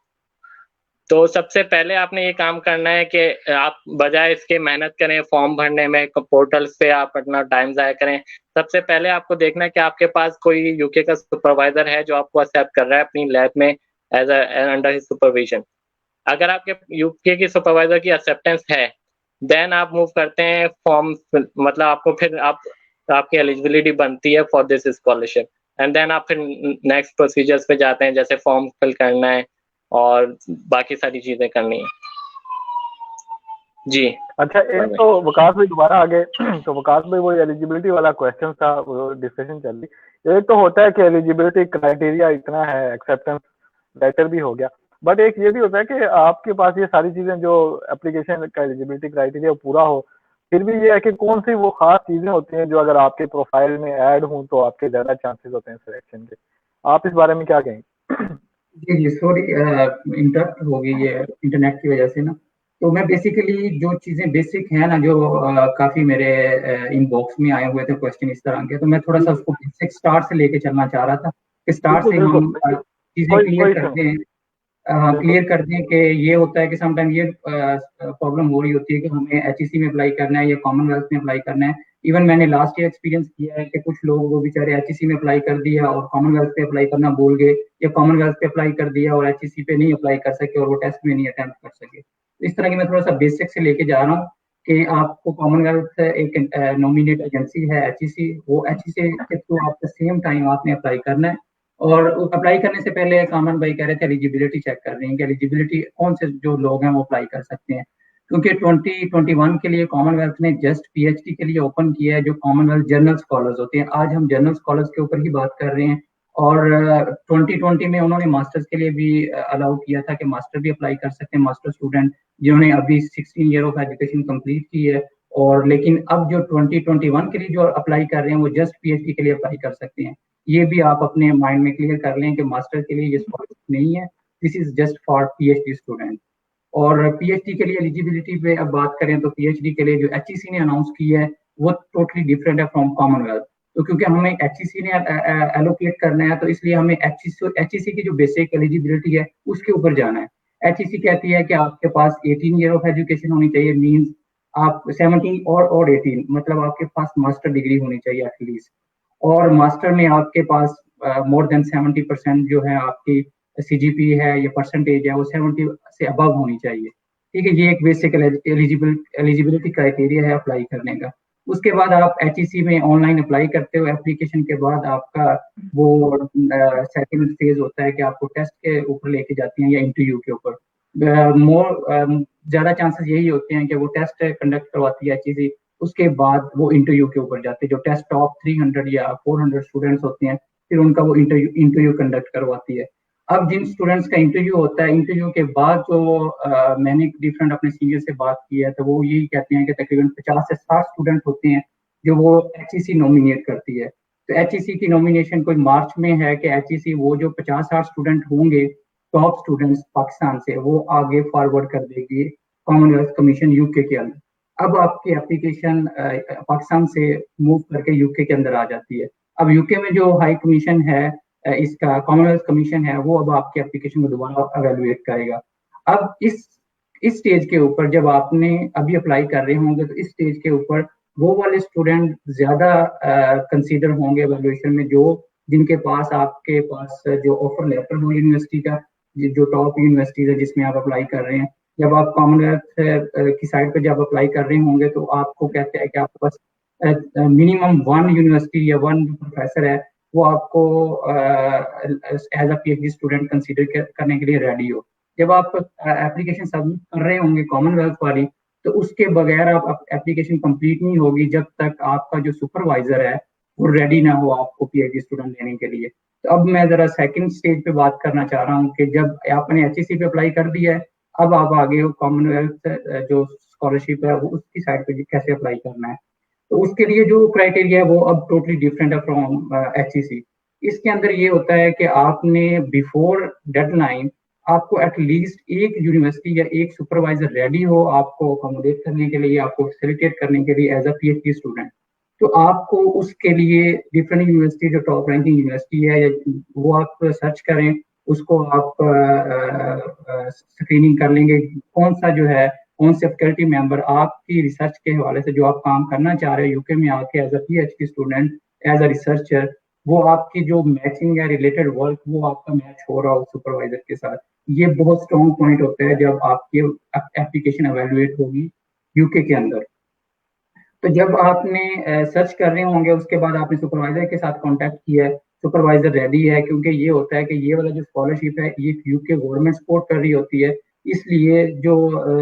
तो सबसे पहले आपने ये काम करना है कि आप बजाय इसके मेहनत करें फॉर्म भरने में, पोर्टल से आप अपना टाइम ज़ाया करें। सबसे पहले आपको देखना है कि आपके पास कोई UK का सुपरवाइजर है जो आपको एक्सेप्ट कर रहा है अपनी लैब में एज अंडर हिज सुपरविजन। अगर आपके UK की सुपरवाइजर की एक्सेप्टेंस है, देन आप मूव करते हैं फॉर्म, मतलब आपको फिर आपकी एलिजिबिलिटी बनती है for this scholarship. And then आप फिर नेक्स्ट प्रोसीजर्स पे जाते हैं, जैसे फॉर्म फिल करना है और बाकी सारी चीजें करनी है। जी अच्छा, एक तो विकास भाई दोबारा आ गए। तो विकास भाई वो एलिजिबिलिटी वाला क्वेश्चन था, वो डिस्कशन चल रही। एक तो होता है कि एलिजिबिलिटी क्राइटेरिया इतना है, एक्सेप्टेंस लेटर भी हो गया, बट एक ये भी होता है कि आपके पास ये सारी चीजें जो एप्लीकेशन का एलिजिबिलिटी क्राइटेरिया पूरा हो, फिर भी ये है कि कौन सी वो खास चीजें होती हैं जो अगर आपके प्रोफाइल में ऐड हों तो आपके ज्यादा चांसेस होते हैं सिलेक्शन के। आप इस बारे में क्या कहेंगे? जी सॉरी इंटरप्ट हो गई है इंटरनेट की वजह से ना। तो मैं बेसिकली जो चीजें बेसिक है ना, जो काफी मेरे इनबॉक्स में आए हुए थे क्वेश्चन इस तरह के, तो मैं थोड़ा सा उसको बेसिक स्टार्ट से लेके चलना चाह रहा था कि स्टार्ट से हम चीजें क्लियर करते हैं। क्लियर कर दें कि ये होता है कि समटाइम ये प्रॉब्लम हो रही होती है कि हमें HEC में अप्लाई करना है या कॉमनवेल्थ में अप्लाई करना है। इवन मैंने लास्ट ईयर एक्सपीरियंस किया है कि कुछ लोग वो बेचारे HEC में अप्लाई कर दिया और कॉमनवेल्थ पे अप्लाई करना भूल गए, या कॉमनवेल्थ पे अप्लाई कर दिया और HEC पे नहीं अप्लाई कर सके और वो टेस्ट में नहीं अटेम्प्ट कर सके। इस तरह की मैं थोड़ा सा बेसिक से लेके जा रहा हूँ कि आपको कॉमनवेल्थ एक नॉमिनेट एजेंसी है HEC, वो HEC के थ्रू आपके सेम टाइम आपने अप्लाई करना है और अप्लाई करने से पहले कामरान भाई कह रहे थे एलिजिबिलिटी चेक कर रहे हैं कि एलिजिबिलिटी कौन से जो लोग हैं वो अप्लाई कर सकते हैं, क्योंकि 2021 के लिए कॉमनवेल्थ ने जस्ट पीएचडी के लिए ओपन किया है जो कॉमनवेल्थ जनरल स्कॉलर्स होते हैं। आज हम जनरल स्कॉलर्स के ऊपर ही बात कर रहे हैं। और 2020 में उन्होंने मास्टर्स के लिए भी अलाउ किया था कि मास्टर भी अप्लाई कर सकते हैं, मास्टर स्टूडेंट जिन्होंने अभी 16 ईयर ऑफ एजुकेशन कंप्लीट की है। और लेकिन अब जो 2021 के लिए जो अप्लाई कर रहे हैं वो जस्ट पीएचडी के लिए अप्लाई कर सकते हैं। ये भी आप अपने माइंड में क्लियर कर लें कि मास्टर के लिए ये स्कॉलरशिप नहीं है, this is just for PhD student. और पीएचडी के लिए एलिजिबिलिटी पे अब बात करें तो पीएचडी के लिए जो एचईसी ने अनाउंस की है वो टोटली डिफरेंट है फ्रॉम कॉमनवेल्थ। तो क्योंकि हमें एचईसी ने एलोकेट करना है तो इसलिए हमें एचईसी की जो बेसिक एलिजिबिलिटी है उसके ऊपर जाना है। एचईसी कहती है कि आपके पास 18 ईयर ऑफ एजुकेशन होनी चाहिए, मींस आप 17 और 18, मतलब आपके पास मास्टर डिग्री होनी चाहिए एटलीस्ट। और मास्टर में आपके पास मोर देन 70% जो है आपकी सीजीपी है या परसेंटेज है वो 70 से अबव होनी चाहिए। ठीक है, ये एक बेसिक एलिजिबिलिटी क्राइटेरिया है अप्लाई करने का। उसके बाद आप एचईसी में ऑनलाइन अप्लाई करते हो। एप्लीकेशन के बाद आपका वो सेकंड फेज होता है कि आपको टेस्ट के ऊपर लेके जाती हैं या इंटरव्यू के ऊपर। ज्यादा चांसेस यही होते हैं कि वो टेस्ट कंडक्ट करवाती है एचईसी, उसके बाद वो इंटरव्यू के ऊपर जाते हैं। जो टेस्ट टॉप 300 या 400 स्टूडेंट्स होते हैं फिर उनका वो इंटरव्यू कंडक्ट करवाती है। अब जिन स्टूडेंट्स का इंटरव्यू होता है, इंटरव्यू के बाद जो मैंने डिफरेंट अपने सीनियर से बात की है तो वो यही कहते हैं कि तकरीबन 50 से 60 स्टूडेंट होते हैं जो वो एचईसी नॉमिनेट करती है। तो एचईसी की नॉमिनेशन कोई मार्च में है कि एचईसी वो जो 50-60 स्टूडेंट होंगे टॉप स्टूडेंट्स पाकिस्तान से वो आगे फॉरवर्ड कर देगी कॉमनवेल्थ कमीशन यूके के अंदर। अब आपकी एप्लीकेशन पाकिस्तान से मूव करके यूके के अंदर आ जाती है। अब यूके में जो हाई कमीशन है इसका कॉमनवेल्थ कमीशन है वो अब आपकी एप्लीकेशन को दोबारा एवेलुएट करेगा। अब इस स्टेज के ऊपर जब आपने अभी अप्लाई कर रहे होंगे तो इस स्टेज के ऊपर वो वाले स्टूडेंट ज्यादा कंसीडर होंगे एवेलुएशन में जो जिनके पास आपके पास जो ऑफर लेटर हो यूनिवर्सिटी का, जो टॉप यूनिवर्सिटीज है जिसमें आप अप्लाई कर रहे हैं। जब आप कॉमनवेल्थ की साइड पे जब अप्लाई कर रहे होंगे तो आपको कहते हैं कि आपके पास मिनिमम 1 यूनिवर्सिटी या 1 प्रोफेसर है वो आपको as a PhD student consider करने के लिए रेडी हो। जब आप एप्लीकेशन सबमिट कर रहे होंगे कॉमनवेल्थ वाली तो उसके बगैर आप एप्लीकेशन कंप्लीट नहीं होगी जब तक आपका जो सुपरवाइजर है वो रेडी ना हो आपको पीएचडी स्टूडेंट लेने के लिए। तो अब मैं जरा सेकंड स्टेज पे बात करना चाह रहा हूँ कि जब आपने एचईसी पे अप्लाई कर दिया है अब आप आगे कॉमनवेल्थ जो स्कॉलरशिप है वो उसकी साइड पे कैसे अप्लाई करना है। तो उसके लिए जो क्राइटेरिया है वो अब टोटली डिफरेंट है फ्रॉम एचईसी। इसके अंदर ये होता है कि आपने बिफोर डेडलाइन आपको एटलीस्ट एक यूनिवर्सिटी या एक सुपरवाइजर रेडी हो आपको अकोमोडेट करने के लिए, आपको फैसिलिटेट करने के लिए एज अ पीएचडी स्टूडेंट। तो आपको उसके लिए डिफरेंट यूनिवर्सिटी जो टॉप रैंकिंग यूनिवर्सिटी है वो आप सर्च करें, उसको आप स्क्रीनिंग कर लेंगे कौन सा जो है कौन से फैकल्टी मेंबर आपकी रिसर्च के हवाले से जो आप काम करना चाह रहे हो यूके में आके as a PhD student as a researcher, वो आपकी जो मैचिंग है रिलेटेड वर्क वो आपका मैच हो रहा हो सुपरवाइजर के साथ। ये बहुत स्ट्रॉन्ग पॉइंट होता है जब आपकी एप्लीकेशन एवेलुएट होगी यूके के अंदर। तो जब आपने सर्च कर रहे होंगे उसके बाद आपने सुपरवाइजर के साथ कांटेक्ट किया है, सुपरवाइजर रेडी है, क्योंकि ये होता है कि ये वाला जो स्कॉलरशिप है ये यूके गवर्नमेंट सपोर्ट कर रही होती है, इसलिए जो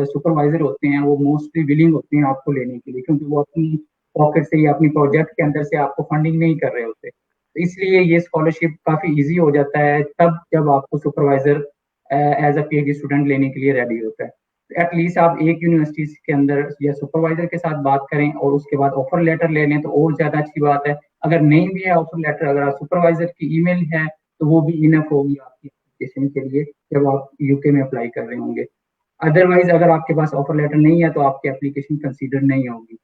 सुपरवाइजर होते हैं वो मोस्टली विलिंग होते हैं आपको लेने के लिए, क्योंकि वो अपनी पॉकेट से या अपनी प्रोजेक्ट के अंदर से आपको फंडिंग नहीं कर रहे होते। तो इसलिए ये स्कॉलरशिप काफी ईजी हो जाता है तब जब आपको supervisor as a PhD student लेने के लिए रेडी होता है। एटलीस्ट आप एक यूनिवर्सिटी के अंदर या सुपरवाइजर के साथ बात करें और उसके बाद ऑफर लेटर ले लें तो और ज्यादा अच्छी बात है। अगर नहीं भी है ऑफर लेटर, अगर आप सुपरवाइजर की ईमेल है तो वो भी इनफ होगी आपकी एप्लीकेशन के लिए जब आप यूके में अप्लाई कर रहे होंगे। अदरवाइज अगर आपके पास ऑफर लेटर नहीं है तो आपकी एप्लीकेशन कंसीडर नहीं होगी।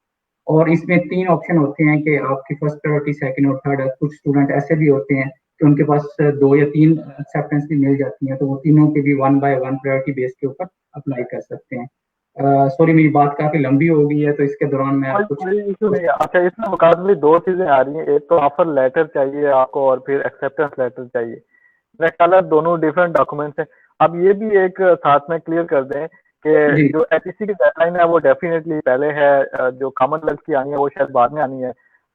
और इसमें 3 ऑप्शन होते हैं कि आपकी फर्स्ट प्रायोरिटी, सेकंड और थर्ड। कुछ स्टूडेंट ऐसे भी होते हैं कि उनके पास 2 या 3 एक्सेप्टेंस भी मिल जाती हैं तो वो तीनों के भी 1 बाय 1 प्रायोरिटी बेस के ऊपर अप्लाई कर सकते हैं। सॉरी मेरी बात काफी लंबी हो गई है तो इसके दौरान मैं कुछ अच्छा इसमें मुकाबले 2 चीजें आ रही हैं, एक तो ऑफर लेटर चाहिए आपको और फिर एक्सेप्टेंस लेटर चाहिए। मेरा ख्याल है दोनों डिफरेंट डॉक्यूमेंट्स हैं। अब ये भी एक साथ में क्लियर कर दें कि जो एचईसी की डेडलाइन है वो डेफिनेटली पहले है, जो कॉमनवेल्थ की आनी है वो शायद बाद में आनी है।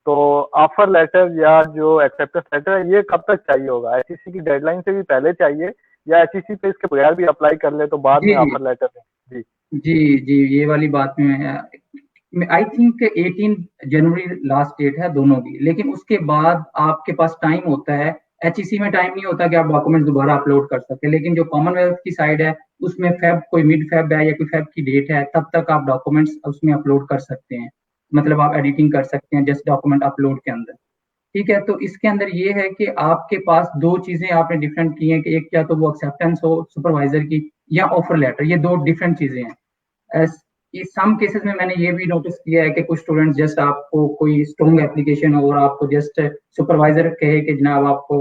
तो ऑफर लेटर या जो एक्सेप्टेंस लेटर है ये कब तक चाहिए होगा? एचईसी की डेडलाइन से भी पहले चाहिए या एचईसी पे इसके बगैर भी अप्लाई कर ले तो बाद जी में ऑफर लेटर दें? जी जी जी, ये वाली बात में आई थिंक 18 जनवरी लास्ट डेट है दोनों की, लेकिन उसके बाद आपके पास टाइम होता है। एचईसी में टाइम नहीं होता कि आप डॉक्यूमेंट दोबारा अपलोड कर सके, लेकिन जो कॉमनवेल्थ की साइड है उसमें फेब, कोई मिड फेब है या कोई फेब की डेट है, तब तक आप डॉक्यूमेंट्स उसमें अपलोड कर सकते हैं। मतलब आप एडिटिंग कर सकते हैं जस्ट डॉक्यूमेंट अपलोड के अंदर। ठीक है, तो इसके अंदर ये है कि आपके पास दो चीजें आपने डिफरेंट की हैं कि एक या तो वो एक्सेप्टेंस हो सुपरवाइजर की या ऑफर लेटर, ये दो डिफरेंट चीजें हैं। इस सम केसेस में मैंने ये भी नोटिस किया है कि कुछ स्टूडेंट्स जस्ट आपको कोई स्ट्रॉन्ग एप्लीकेशन हो और आपको जस्ट सुपरवाइजर कहे कि जनाब आपको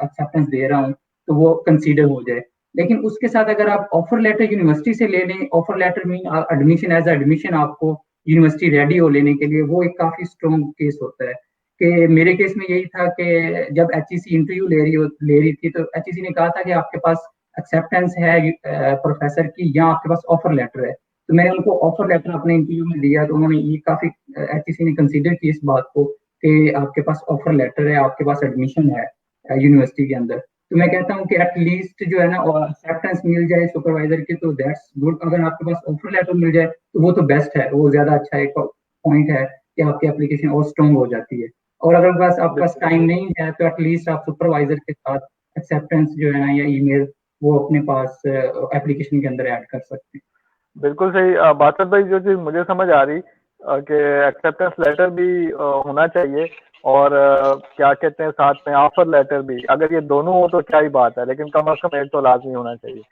एक्सेप्टेंस दे रहा हूँ, तो वो कंसीडर हो जाए। लेकिन उसके साथ अगर आप ऑफर लेटर यूनिवर्सिटी से ले लें, offer letter mean admission, as admission आपको यूनिवर्सिटी रेडी हो लेने के लिए, वो एक काफी स्ट्रॉन्ग केस होता है। कि मेरे केस में यही था कि जब एचईसी इंटरव्यू ले रही थी तो एचईसी ने कहा था कि आपके पास एक्सेप्टेंस है प्रोफेसर की या आपके पास ऑफर लेटर है। तो मैंने उनको ऑफर लेटर अपने इंटरव्यू में दिया, तो उन्होंने ये काफी एचईसी ने कंसीडर की इस बात को कि आपके पास ऑफर लेटर है, आपके पास एडमिशन है यूनिवर्सिटी के अंदर। तो मैं कहता हूँ कि एटलीस्ट जो है ना एक्सेप्टेंस मिल जाए सुपरवाइजर की तो दैट्स गुड। अगर आपके पास ऑफर लेटर मिल जाए तो वो तो बेस्ट है, वो ज्यादा अच्छा एक पॉइंट है कि आपकी एप्लीकेशन और स्ट्रॉन्ग हो जाती है। और अगर बस आपके पास टाइम नहीं है तो एटलीस्ट आप सुपरवाइजर के साथ एक्सेप्टेंस जो है ना या ईमेल वो अपने पास एप्लीकेशन के अंदर ऐड कर सकते हैं। बिल्कुल सही बादशाह भाई, जो चीज मुझे समझ आ रही कि एक्सेप्टेंस लेटर भी होना चाहिए और क्या कहते हैं साथ में ऑफर लेटर भी। अगर ये दोनों हो तो क्या ही बात है, लेकिन कम से कम एक तो लाजमी होना चाहिए।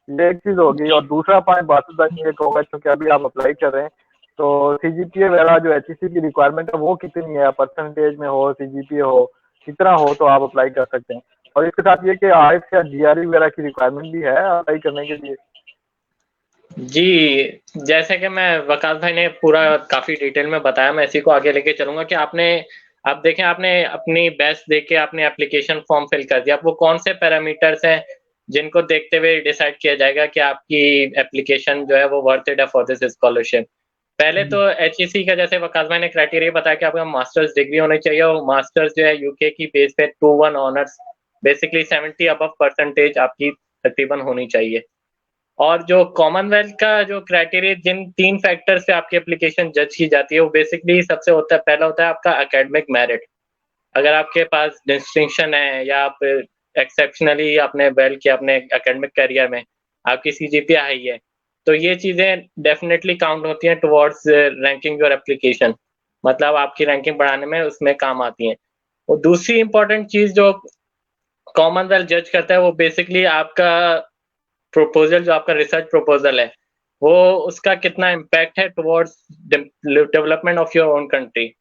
ये एक चीज होगी। और दूसरा पॉइंट बादशाह भाई ये कहूंगा, क्योंकि अभी आप अप्लाई कर रहे हैं तो सीजीपीए वगैरह जो एचईसी की रिक्वायरमेंट है वो कितनी है, परसेंटेज में हो, सीजीपीए हो, कितना हो तो आप अप्लाई कर सकते हैं। और इसके साथ ये कि आईएलटीएस या जीआरई वगैरह की रिक्वायरमेंट भी है अप्लाई करने के लिए? जी, जैसे कि मैं वकास भाई ने पूरा काफ़ी डिटेल में बताया, मैं इसी को आगे लेके चलूँगा कि आप देखें आपने अपनी बेस्ट देख के आपने एप्लीकेशन फॉर्म फिल कर दिया। अब वो कौन से पैरामीटर्स हैं, जिनको देखते हुए डिसाइड किया जाएगा कि आपकी एप्लीकेशन जो है वो वर्थ इट है फॉर दिस स्कॉलरशिप। पहले तो एचईसी का जैसे वकास भाई ने क्राइटेरिया बताया कि आपका मास्टर्स डिग्री होनी चाहिए और मास्टर्स जो है यूके की बेस पे 2-1 ऑनर्स, बेसिकली 70 अबव परसेंटेज आपकी तकरीबन होनी चाहिए। और जो कॉमनवेल्थ का जो क्राइटेरिया जिन 3 फैक्टर से आपकी एप्लीकेशन जज की जाती है, वो बेसिकली सबसे होता है, पहला होता है आपका एकेडमिक मेरिट। अगर आपके पास डिस्टिंक्शन है या आप एक्सेप्शनली आपने वेल किया अपने एकेडमिक करियर में, आपकी सीजीपीए हाई है, तो ये चीज़ें डेफिनिटली काउंट होती हैं टुवर्ड्स रैंकिंग योर एप्लीकेशन। मतलब आपकी रैंकिंग बढ़ाने में उसमें काम आती हैं। और दूसरी इम्पोर्टेंट चीज़ जो कॉमनवेल्थ जज करता है, वो बेसिकली आपका प्रपोजल, जो आपका रिसर्च प्रपोजल है, वो उसका कितना इम्पैक्ट है towards development of your own country.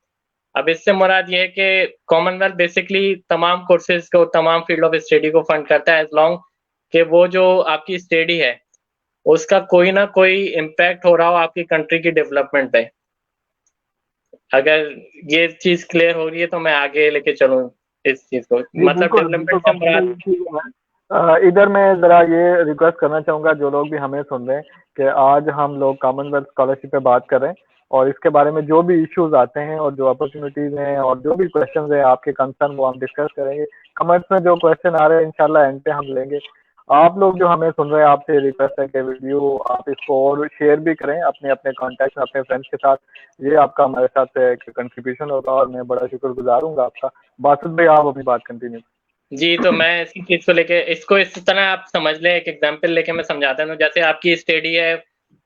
अब इससे मुराद ये है कि कॉमनवेल्थ बेसिकली तमाम कोर्सेज को, तमाम फील्ड ऑफ स्टडी को फंड करता है, एज लॉन्ग कि वो जो आपकी स्टडी है उसका कोई ना कोई इम्पैक्ट हो रहा हो आपकी कंट्री की डेवलपमेंट पे। अगर ये चीज क्लियर हो रही है तो मैं आगे लेके चलूँ इस चीज को। मतलब डेवलपमेंट से मुराद इधर मैं जरा ये रिक्वेस्ट करना चाहूंगा जो लोग भी हमें सुन रहे हैं कि आज हम लोग कॉमनवेल्थ स्कॉलरशिप पे बात कर रहे हैं और इसके बारे में जो भी इश्यूज आते हैं और जो अपॉर्चुनिटीज हैं और जो भी क्वेश्चंस हैं आपके कंसर्न, वो हम डिस्कस करेंगे। कमेंट्स में जो क्वेश्चन आ रहे हैं इंशाल्लाह एंड पे हम लेंगे। आप लोग जो हमें सुन रहे हैं, आपसे रिक्वेस्ट है कि वीडियो आप इसको और शेयर भी करें अपने अपने कॉन्टैक्ट, अपने फ्रेंड्स के साथ। ये आपका हमारे साथ एक कंट्रीब्यूशन होगा और मैं बड़ा शुक्रगुजार हूँ आपका। बासुद भाई, आप अपनी बात कंटिन्यू। जी, तो मैं इसी चीज को लेके, इसको इस तरह आप समझ लें, एक एग्जांपल लेके मैं समझाता हूँ। जैसे आपकी स्टडी है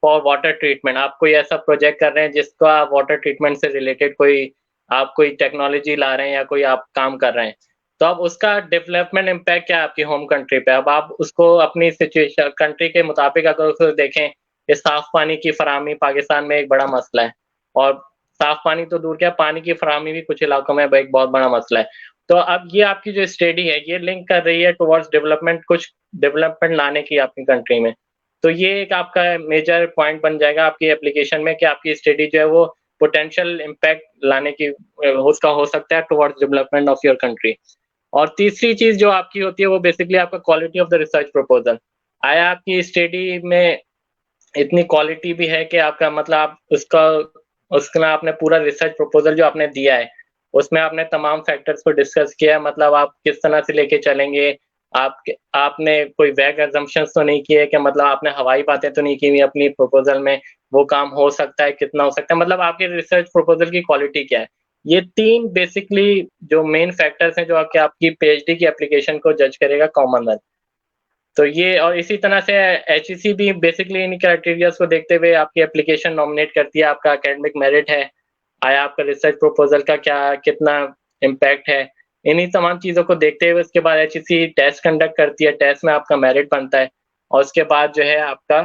फॉर वाटर ट्रीटमेंट, आप कोई ऐसा प्रोजेक्ट कर रहे हैं जिसका आप वाटर ट्रीटमेंट से रिलेटेड आप कोई टेक्नोलॉजी ला रहे हैं या कोई आप काम कर रहे हैं, तो अब उसका डेवलपमेंट इम्पैक्ट क्या है आपकी होम कंट्री पे। अब आप उसको अपनी सिचुएशन कंट्री के मुताबिक अगर उसको देखें कि साफ पानी की फराहमी पाकिस्तान में एक बड़ा मसला है, और साफ पानी तो दूर क्या, पानी की फराहमी भी कुछ इलाकों में एक बहुत बड़ा मसला है। तो अब ये आपकी जो स्टडी है ये लिंक कर रही है टुवर्ड्स डेवलपमेंट, कुछ डेवलपमेंट लाने की आपकी कंट्री में। तो ये एक आपका मेजर पॉइंट बन जाएगा आपकी एप्लीकेशन में कि आपकी स्टडी जो है वो पोटेंशियल इम्पैक्ट लाने की उसका हो सकता है towards development of your country. और तीसरी चीज जो आपकी होती है वो बेसिकली आपका quality of the research proposal. आया आपकी स्टडी में इतनी क्वालिटी भी है कि आपका मतलब आप उसका आपने पूरा रिसर्च प्रपोजल जो आपने दिया है उसमें आपने तमाम फैक्टर्स को डिस्कस किया है, मतलब आप किस तरह से लेके चलेंगे, आपने कोई वैग असम्पशंस तो नहीं किए कि मतलब आपने हवाई बातें तो नहीं की हुई अपनी प्रपोजल में, वो काम हो सकता है, कितना हो सकता है, मतलब आपके रिसर्च प्रपोजल की क्वालिटी क्या है। ये 3 बेसिकली जो मेन फैक्टर्स हैं जो आपकी पीएचडी की एप्लीकेशन को जज करेगा कॉमनवेल्थ। तो ये और इसी तरह से एचईसी भी बेसिकली इन क्राइटेरियाज को देखते हुए आपकी एप्लीकेशन नॉमिनेट करती है, आपका एकेडमिक मेरिट है, आया आपका रिसर्च प्रपोजल का कितना इम्पैक्ट है, इन्हीं तमाम चीज़ों को देखते हुए उसके बाद एचईसी टेस्ट कंडक्ट करती है, टेस्ट में आपका मेरिट बनता है और उसके बाद जो है आपका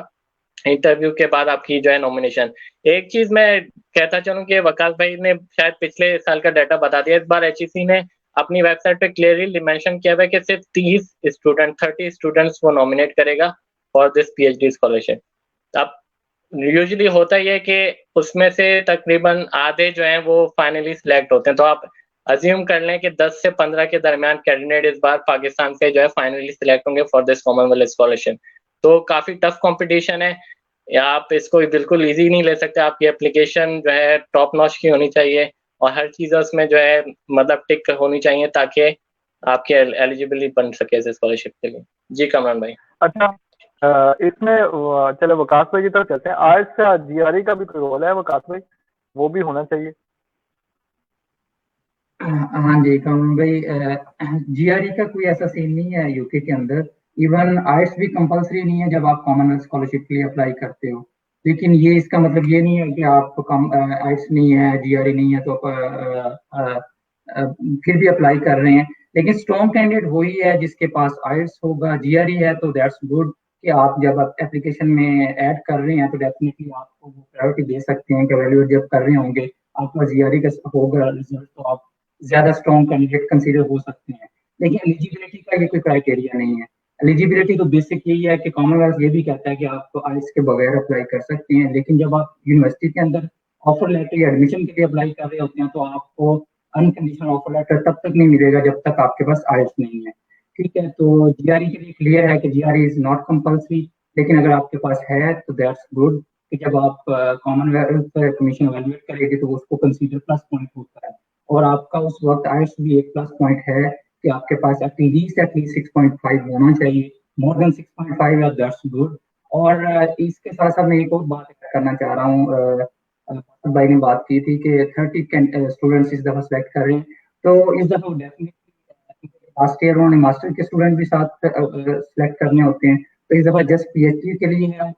इंटरव्यू के बाद आपकी जो है नॉमिनेशन। एक चीज़ मैं कहता चलूँ कि वकास भाई ने शायद पिछले साल का डाटा बता दिया, इस बार एचईसी ने अपनी वेबसाइट पे क्लियरली मेंशन किया हुआ है कि सिर्फ 30 स्टूडेंट्स वो नॉमिनेट करेगा फॉर दिस पीएचडी स्कॉलरशिप। अब यूजुअली होता ये है कि उसमें से तकरीबन आधे जो हैं वो फाइनली सिलेक्ट होते हैं, तो आप अज्यूम कर लें कि 10 से 15 के दरमियान कैंडिडेट इस बार पाकिस्तान से जो है फाइनली सिलेक्ट होंगे फॉर दिस कॉमनवेल्थ स्कॉलरशिप। तो काफ़ी टफ कॉम्पिटिशन है, या आप इसको बिल्कुल ईज़ी नहीं ले सकते, आपकी एप्लीकेशन जो है टॉप नॉच की होनी चाहिए और हर चीज़ उसमें जो है मतलब टिक होनी चाहिए ताकि आपकी एलिजिबिलिटी बन सके इस स्कॉलरशिप के लिए। जी कमरान भाई। अच्छा, इसमें चलो वकास भाई की तरफ चलते हैं। आर्ट्स या जीआरई का भी कोई रोल है वकास भाई, वो भी होना चाहिए? हाँ जी कमल भाई, जीआरई का कोई ऐसा सीन नहीं है यूके के अंदर। इवन आर्ट्स भी कंपलसरी नहीं है जब आप कॉमनवेल्थ स्कॉलरशिप के लिए अप्लाई करते हो। लेकिन ये इसका मतलब ये नहीं है कि आप आर्ट्स नहीं है, जीआरई नहीं है तो आप फिर भी अप्लाई कर रहे हैं। लेकिन स्ट्रॉन्ग कैंडिडेट वही है जिसके पास आर्ट्स होगा। जीआरई है तो दैट्स गुड कि आप जब आप एप्लीकेशन में ऐड कर रहे हैं तो डेफिनेटली आपको वो प्रायोरिटी दे सकते हैं कि वैल्यूएट जब कर रहे होंगे आपका जीआरई का होगा रिजल्ट तो आप ज्यादा स्ट्रॉन्ग कैंडिडेट कंसीडर हो सकते हैं। लेकिन एलिजिबिलिटी का ये कोई क्राइटेरिया नहीं है। एलिजिबिलिटी तो बेसिक यही है कि कॉमनवेल्थ ये भी कहता है कि आप तो आइल्स के बगैर अप्लाई कर सकते हैं। लेकिन जब आप यूनिवर्सिटी के अंदर ऑफर लेटर या एडमिशन के लिए अप्लाई कर रहे होते हैं तो आपको अनकंडीशनल ऑफर लेटर तब तक नहीं मिलेगा जब तक आपके पास आइल्स नहीं है। ठीक है, तो जीआरई के लिए क्लियर है कि जीआरई इज नॉट कंपल्सरी। लेकिन अगर आपके पास है तो दैट्स गुड कि जब आप कॉमनवेल्थ कमीशन एवेलुएट करेगी तो उसको कंसीडर प्लस पॉइंट होता है। और आपका उस वक्त आइल्स भी एक प्लस पॉइंट है कि आपके पास एटलीस्ट 6.5 होना चाहिए। मोर देन 6.5 या दैट्स गुड। और इसके साथ साथ मैं एक और बात करना चाह रहा हूँ। भाई ने बात की थी कि 30 स्टूडेंट्स इस दफा सेलेक्ट कर रहे हैं, तो इस दफा डेफिनेटली लास्ट ईयर उन्होंने मास्टर के स्टूडेंट भी साथ सेलेक्ट करने होते हैं। तो इस दफा जस्ट पीएचडी के लिए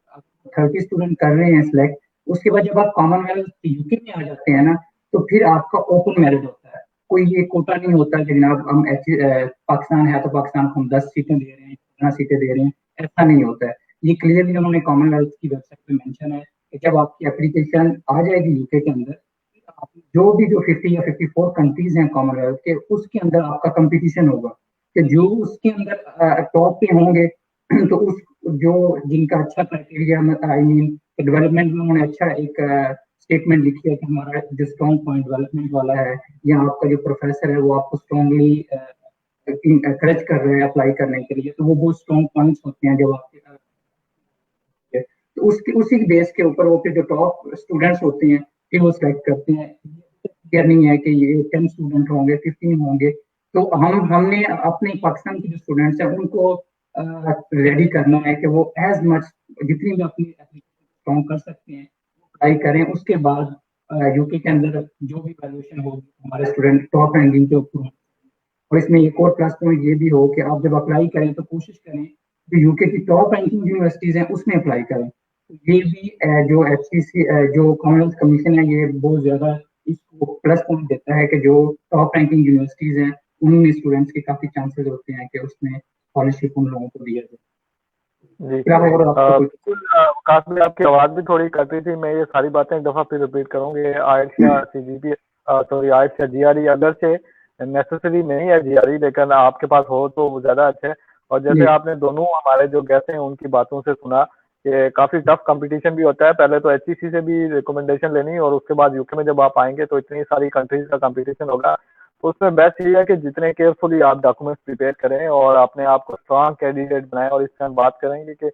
30 स्टूडेंट कर रहे हैं सिलेक्ट। उसके बाद जब आप कॉमनवेल्थ यूके में आ जाते हैं ना तो फिर आपका ओपन मेरिट होता है, कोई ये कोटा नहीं होता कि जनाब हम पाकिस्तान है तो पाकिस्तान को हम 10 सीटें दे रहे हैं, 15 सीटें दे रहे हैं, ऐसा नहीं होता है। ये क्लियरली उन्होंने कॉमनवेल्थ की वेबसाइट पे मेंशन है कि जब आपकी एप्लीकेशन आ जाएगी यूके के अंदर, जो भी जो 50 या 54 कंट्रीज हैं कॉमनवेल्थ के, उसके अंदर आपका कंपटीशन होगा कि जो उसके अंदर टॉप पे होंगे तो उस जो जिनका अच्छा क्राइटेरिया आई मीन डेवलपमेंट में उन्होंने अच्छा एक स्टेटमेंट लिखी है कि हमारा जो स्ट्रॉन्ग पॉइंट डेवलपमेंट वाला है या आपका जो प्रोफेसर है वो आपको स्ट्रॉन्गली एनकरेज कर रहे हैं अप्लाई करने के लिए, तो वो बहुत स्ट्रॉन्ग पॉइंट्स होते हैं जब आपके तो उसके उसी बेस के ऊपर वो फिर जो टॉप स्टूडेंट्स होते हैं फिर वो सिलेक्ट करते हैं। क्लियर नहीं है कि ये 10 स्टूडेंट होंगे, 15 होंगे। तो हमने अपने पाकिस्तान के जो स्टूडेंट्स हैं उनको रेडी करना है कि वो एज मच जितनी भी अपनी स्ट्रॉन्ग कर सकते हैं ट्राई करें। उसके बाद यूके के अंदर जो भी वैल्यूएशन होगी हमारे स्टूडेंट टॉप रैंकिंग के ऊपर। और इसमें एक और प्लस पॉइंट ये भी हो कि आप जब अप्लाई करें तो कोशिश करें जो यूके की टॉप रैंकिंग यूनिवर्सिटीज हैं उसमें अप्लाई करें। ये भी जो एचसीसी जो कॉमनवेल्थ कमीशन है ये बहुत ज्यादा इसको प्लस पॉइंट देता है कि जो टॉप रैंकिंग यूनिवर्सिटीज हैं उनमें स्टूडेंट्स के काफी चांसेस होते हैं कि उसमें स्कॉलरशिप उन लोगों को दिया जाए। जी बिल्कुल। वकास भाई आपकी आवाज भी थोड़ी कट रही थी, मैं ये सारी बातें एक दफा फिर रिपीट करूंगी। आइल्स या सीजीपी सॉरी आइल्स या जीआरई अगर से नेसेसरी नहीं है जीआरई, लेकिन आपके पास हो तो वो ज्यादा अच्छा है। और जैसे आपने दोनों हमारे जो गेस्ट हैं उनकी बातों से सुना कि काफी टफ कंपटीशन भी होता है, पहले तो एचईसी से भी रिकमेंडेशन लेनी और उसके बाद यूके में जब आप आएंगे तो इतनी सारी कंट्रीज का कंपटीशन होगा। तो उसमें बेस्ट ये है कि जितने केयरफुली आप डॉक्यूमेंट्स प्रिपेयर करें और अपने आप को स्ट्रॉन्ग कैंडिडेट बनाएं। और इसमें हम बात करेंगे कि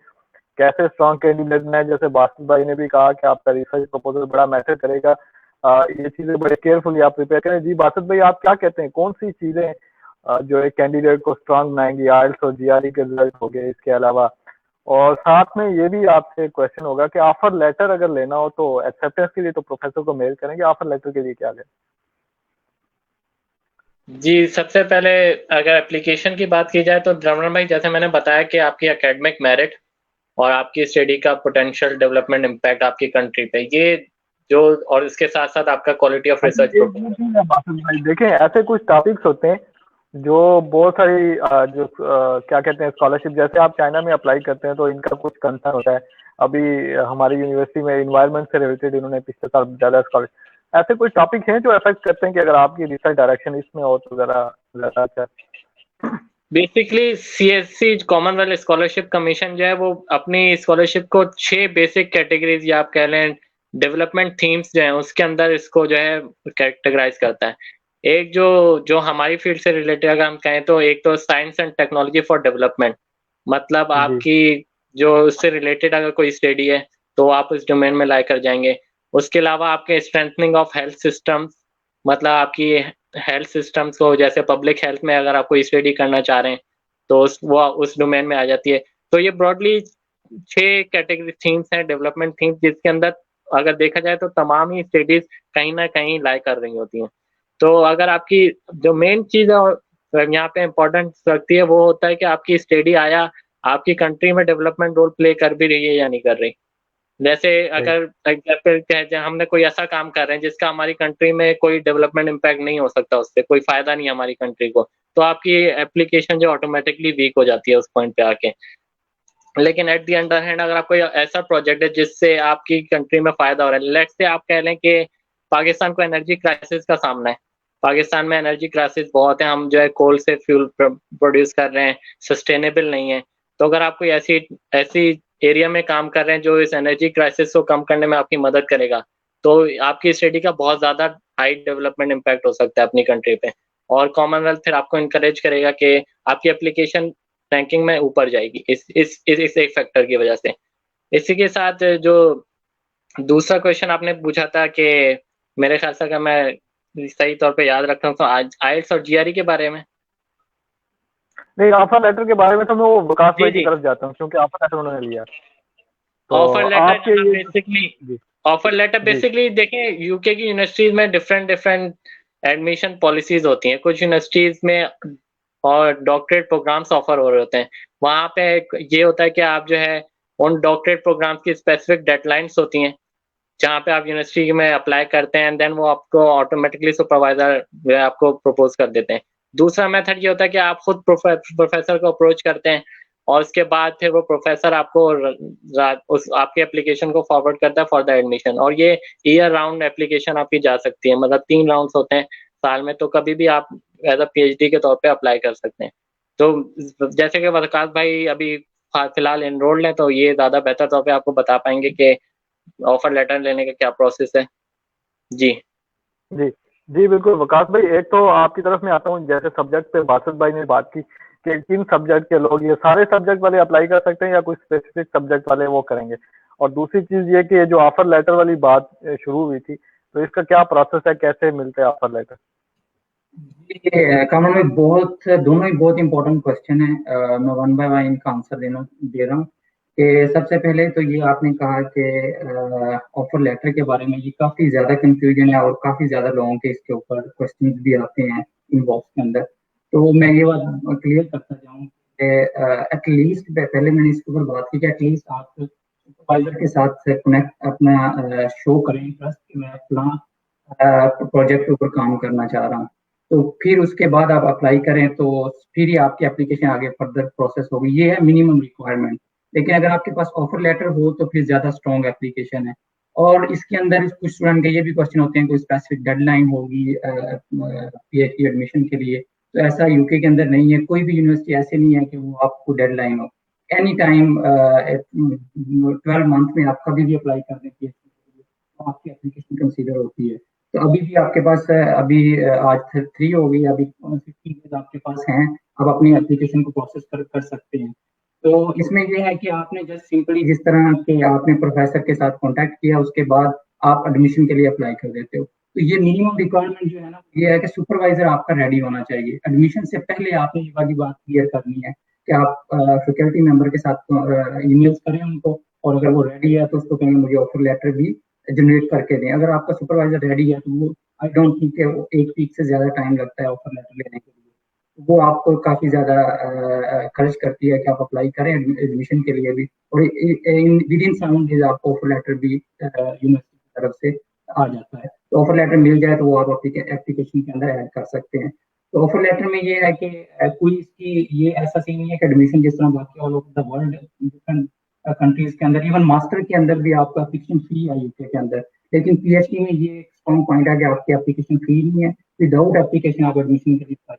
कैसे स्ट्रॉन्ग कैंडिडेट बनाए। जैसे बासित भाई ने भी कहा कि आपका रिसर्च प्रपोजल बड़ा मैटर करेगा, ये चीजें बड़े केयरफुली आप प्रिपेयर करें। जी बासत भाई, आप क्या कहते हैं, कौन सी चीजें जो एक कैंडिडेट को स्ट्रांग बनाएंगी? आइल्स और जीआरई के रिजल्ट हो गए, इसके अलावा और साथ में ये भी आपसे क्वेश्चन होगा कि ऑफर लेटर अगर लेना हो तो एक्सेप्टेंस के लिए तो प्रोफेसर को मेल करेंगे, ऑफर लेटर के लिए क्या लें? जी, सबसे पहले अगर एप्लीकेशन की बात की जाए तो रमन भाई, जैसे मैंने बताया कि आपकी एकेडमिक मेरिट और आपकी स्टडी का पोटेंशियल डेवलपमेंट इम्पैक्ट आपकी कंट्री पे, ये जो, और इसके साथ साथ आपका क्वालिटी ऑफ रिसर्च भाई देखें, ऐसे कुछ टॉपिक्स होते हैं जो बहुत सारी जो क्या कहते हैं स्कॉलरशिप, जैसे आप चाइना में अप्लाई करते हैं तो इनका कुछ कंसर्न होता है। अभी हमारी यूनिवर्सिटी में इन्वायरमेंट से रिलेटेड इन्होंने पिछले साल ज्यादा स्कॉलरशिप, ऐसे कुछ टॉपिक हैं जो अफेक्ट करते हैं कि अगर आपकी रिसर्च डायरेक्शन इसमें हो तो जरा ज्यादा अच्छा। Basically CSC Commonwealth scholarship commission जो है वो अपनी स्कॉलरशिप को 6 बेसिक कैटेगरीज या आप कह लें डेवलपमेंट थीम्स जो है उसके अंदर इसको जो है कैटेगराइज करता है। एक जो हमारी फील्ड से रिलेटेड अगर हम कहें तो एक तो science and technology for development, मतलब आपकी जो उससे रिलेटेड अगर कोई स्टडी है तो आप उस डोमेन में लाई कर जाएंगे। उसके अलावा आपके स्ट्रेंथनिंग ऑफ हेल्थ सिस्टम्स, मतलब आपकी हेल्थ सिस्टम्स को, जैसे पब्लिक हेल्थ में अगर आप कोई स्टडी करना चाह रहे हैं तो उस डोमेन में आ जाती है। तो ये ब्रॉडली 6 कैटेगरी थीम्स हैं, डेवलपमेंट थीम्स, जिसके अंदर अगर देखा जाए तो तमाम ही स्टडीज कहीं ना कहीं लाई कर रही होती हैं। तो अगर आपकी जो मेन चीज यहाँ पे इम्पोर्टेंट रखती है वो होता है कि आपकी स्टडी आया आपकी कंट्री में डेवलपमेंट रोल प्ले कर भी रही है या नहीं कर रही। जैसे अगर एग्जाम्पल कहें हमने कोई ऐसा काम कर रहे हैं जिसका हमारी कंट्री में कोई डेवलपमेंट इम्पैक्ट नहीं हो सकता, उससे कोई फायदा नहीं है हमारी कंट्री को, तो आपकी एप्लीकेशन जो ऑटोमेटिकली वीक हो जाती है उस पॉइंट पे आके। लेकिन एट दी अदर हैंड अगर आपको ऐसा प्रोजेक्ट है जिससे आपकी कंट्री में फायदा हो रहा है, लेट्स से आप कह लें कि पाकिस्तान को एनर्जी क्राइसिस का सामना है, पाकिस्तान में एनर्जी क्राइसिस बहुत है, हम जो है कोल से फ्यूल प्रोड्यूस कर रहे हैं, सस्टेनेबल नहीं है। तो अगर आप कोई ऐसी एरिया में काम कर रहे हैं जो इस एनर्जी क्राइसिस को कम करने में आपकी मदद करेगा, तो आपकी स्टडी का बहुत ज्यादा हाई डेवलपमेंट इम्पैक्ट हो सकता है अपनी कंट्री पे। और कॉमनवेल्थ फिर आपको इनकरेज करेगा कि आपकी एप्लीकेशन रैंकिंग में ऊपर जाएगी इस एक फैक्टर की वजह से। इसी के साथ जो दूसरा क्वेश्चन आपने पूछा था कि मेरे ख्याल से अगर मैं सही तौर पे याद रख रहा हूँ तो आज आइल्स और जीआरई के बारे में नहीं, ऑफर लेटर के बारे में तो मैं वो विकास भाई की तरफ जाता हूँ क्योंकि ऑफर लेटर उन्होंने लिया। तो ऑफर लेटर बेसिकली देखें, यूके की यूनिवर्सिटीज में डिफरेंट एडमिशन पॉलिसीज होती हैं। कुछ यूनिवर्सिटीज में और डॉक्टरेट प्रोग्राम्स ऑफर हो रहे होते हैं, वहाँ पे ये होता है कि आप जो है उन डॉक्टरेट प्रोग्राम्स की स्पेसिफिक डेडलाइंस होती हैं जहाँ पे आप यूनिवर्सिटी में अप्लाई करते हैं एंड देन वो आपको ऑटोमेटिकली सुपरवाइजर जो है आपको प्रपोज कर देते हैं। दूसरा मेथड ये होता है कि आप खुद प्रोफेसर को अप्रोच करते हैं और उसके बाद फिर वो प्रोफेसर आपको उस आपके एप्लीकेशन को फॉरवर्ड करता है फॉर द एडमिशन। और ये ईयर राउंड एप्लीकेशन आपकी जा सकती है, मतलब 3 राउंड्स होते हैं साल में, तो कभी भी आप एज अ पीएचडी के तौर पे अप्लाई कर सकते हैं। तो जैसे कि वकास भाई अभी फिलहाल एनरोल्ड है तो ये ज्यादा बेहतर तौर पे आपको बता पाएंगे कि ऑफर लेटर लेने का क्या प्रोसेस है। जी जी जी बिल्कुल वकास भाई, एक तो आपकी तरफ में आता हूँ, जैसे सब्जेक्ट पे बासत भाई ने बात की कि किन सब्जेक्ट के लोग, ये सारे सब्जेक्ट वाले अप्लाई कर सकते हैं या कुछ स्पेसिफिक सब्जेक्ट वाले वो करेंगे? और दूसरी चीज ये कि जो ऑफर लेटर वाली बात शुरू हुई थी, तो इसका क्या प्रोसेस है, कैसे मिलते हैं ऑफर लेटर? कामरान में दोनों ही बहुत इंपॉर्टेंट क्वेश्चन है। मैं वन बाय वन इनका आंसर दे रहा हूँ कि सबसे पहले तो ये आपने कहा कि ऑफर लेटर के बारे में ये काफी ज्यादा कंफ्यूजन है और काफी ज्यादा लोगों के इसके ऊपर क्वेश्चन भी आते हैं इनबॉक्स के अंदर। तो मैं ये बात क्लियर करता जाऊँ कि एटलीस्ट पहले मैंने इसके ऊपर बात की कि एटलीस्ट आप सुपरवाइजर के साथ कनेक्ट अपना शो करें इंटरेस्ट कि मैं अपना प्रोजेक्ट के ऊपर काम करना चाह रहा हूँ। तो फिर उसके बाद आप अप्लाई करें तो फिर ही आपकी एप्लीकेशन आगे फर्दर प्रोसेस होगी। ये है मिनिमम रिक्वायरमेंट। लेकिन अगर आपके पास ऑफर लेटर हो तो फिर ज्यादा स्ट्रॉन्ग एप्लीकेशन है। और इसके अंदर कुछ स्टूडेंट के ये भी क्वेश्चन होते हैं कोई स्पेसिफिक डेडलाइन होगी पीएचडी एडमिशन के लिए, तो ऐसा यूके के अंदर नहीं है। कोई भी यूनिवर्सिटी ऐसे नहीं है कि वो आपको डेडलाइन हो। एनी टाइम 12 मंथ में आप कभी भी अप्लाई कर दें पीएचडी के लिए, तो आपकी एप्लीकेशन कंसीडर होती है। तो अभी भी आपके पास अभी आज 3 हो गई, अभी 15 डेज आपके पास हैं, आप अपनी एप्लीकेशन को प्रोसेस कर सकते हैं। तो इसमें ये है कि आपने जस्ट सिंपली जिस तरह के आपने प्रोफेसर के साथ कांटेक्ट किया, उसके बाद आप एडमिशन के लिए अप्लाई कर देते हो। तो ये मिनिमम रिक्वायरमेंट जो है ना, ये है कि सुपरवाइजर आपका रेडी होना चाहिए। एडमिशन से पहले आपने ये वाली बात क्लियर करनी है कि आप फैकल्टी मेंबर के साथ ईमेल्स करें उनको, और अगर वो रेडी है तो उसको कहेंगे मुझे ऑफर लेटर भी जनरेट करके दें। अगर आपका सुपरवाइजर रेडी है तो वो आई डोंट थिंक वो 1 वीक से ज्यादा टाइम लगता है ऑफर लेटर लेने के लिए। वो आपको काफी ज्यादा खर्च करती है कि आप अप्लाई करें एडमिशन के लिए भी, और विद इन 7 डेज आपको ऑफर लेटर भी यूनिवर्सिटी की तरफ से आ जाता है। तो ऑफर लेटर मिल जाए तो वो आप एप्लीकेशन के अंदर ऐड कर सकते हैं। तो ऑफर लेटर में ये है कि कोई इसकी ये ऐसा सीन नहीं है कि एडमिशन जिस तरह बाकी all over the world different countries के अंदर, इवन मास्टर के अंदर भी आपका एप्लीकेशन फी है यूके के अंदर, लेकिन पीएचडी में ये एक स्ट्रॉन्ग पॉइंट है कि आपकी एप्लीकेशन फी नहीं है। विदाउट एप्लीकेशन आप एडमिशन के लिए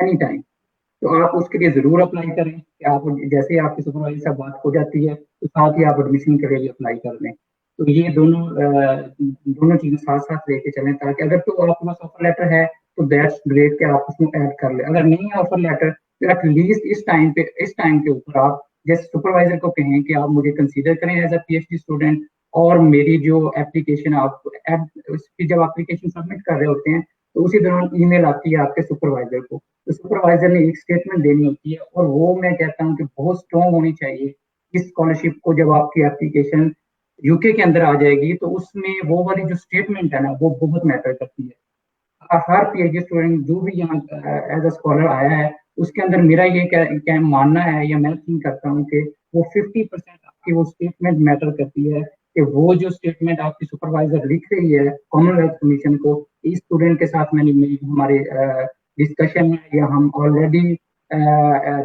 एनी टाइम। तो आप उसके लिए जरूर अप्लाई करें कि आप जैसे ही आपकी सुपरवाइजर से बात हो जाती है तो साथ ही आप एडमिशन के लिए भी अप्लाई कर लें। तो ये दोनों चीजें साथ साथ लेके चलें, ताकि अगर तो आपके पास ऑफर लेटर है तो दैट्स ग्रेट कि आप उसमें ऐड कर ले। अगर नहीं है ऑफर लेटर तो एटलीस्ट इस टाइम के ऊपर आप जैसे सुपरवाइजर को कहें कि आप मुझे कंसीडर करें एज अ पीएचडी स्टूडेंट, और मेरी जो एप्लीकेशन आप जब एप्लीकेशन सबमिट कर रहे होते हैं तो उसी दौरान ईमेल आती है आपके सुपरवाइजर को। तो सुपरवाइजर ने एक स्टेटमेंट देनी होती है, और वो मैं कहता हूँ कि बहुत स्ट्रॉन्ग होनी चाहिए इस स्कॉलरशिप को। जब आपकी एप्लीकेशन यूके के अंदर आ जाएगी तो उसमें वो वाली जो स्टेटमेंट है ना वो बहुत मैटर करती है। हर पीएचडी स्टूडेंट जो भी यहाँ एज अ स्कॉलर आया है उसके अंदर मेरा ये क्या मानना है या मैं थिंक करता हूँ कि वो 50% आपकी वो स्टेटमेंट मैटर करती है, कि वो जो स्टेटमेंट आपकी सुपरवाइजर लिख रही है कॉमनवेल्थ कमीशन को, इस स्टूडेंट के साथ मेरी हमारे डिस्कशन है या हम ऑलरेडी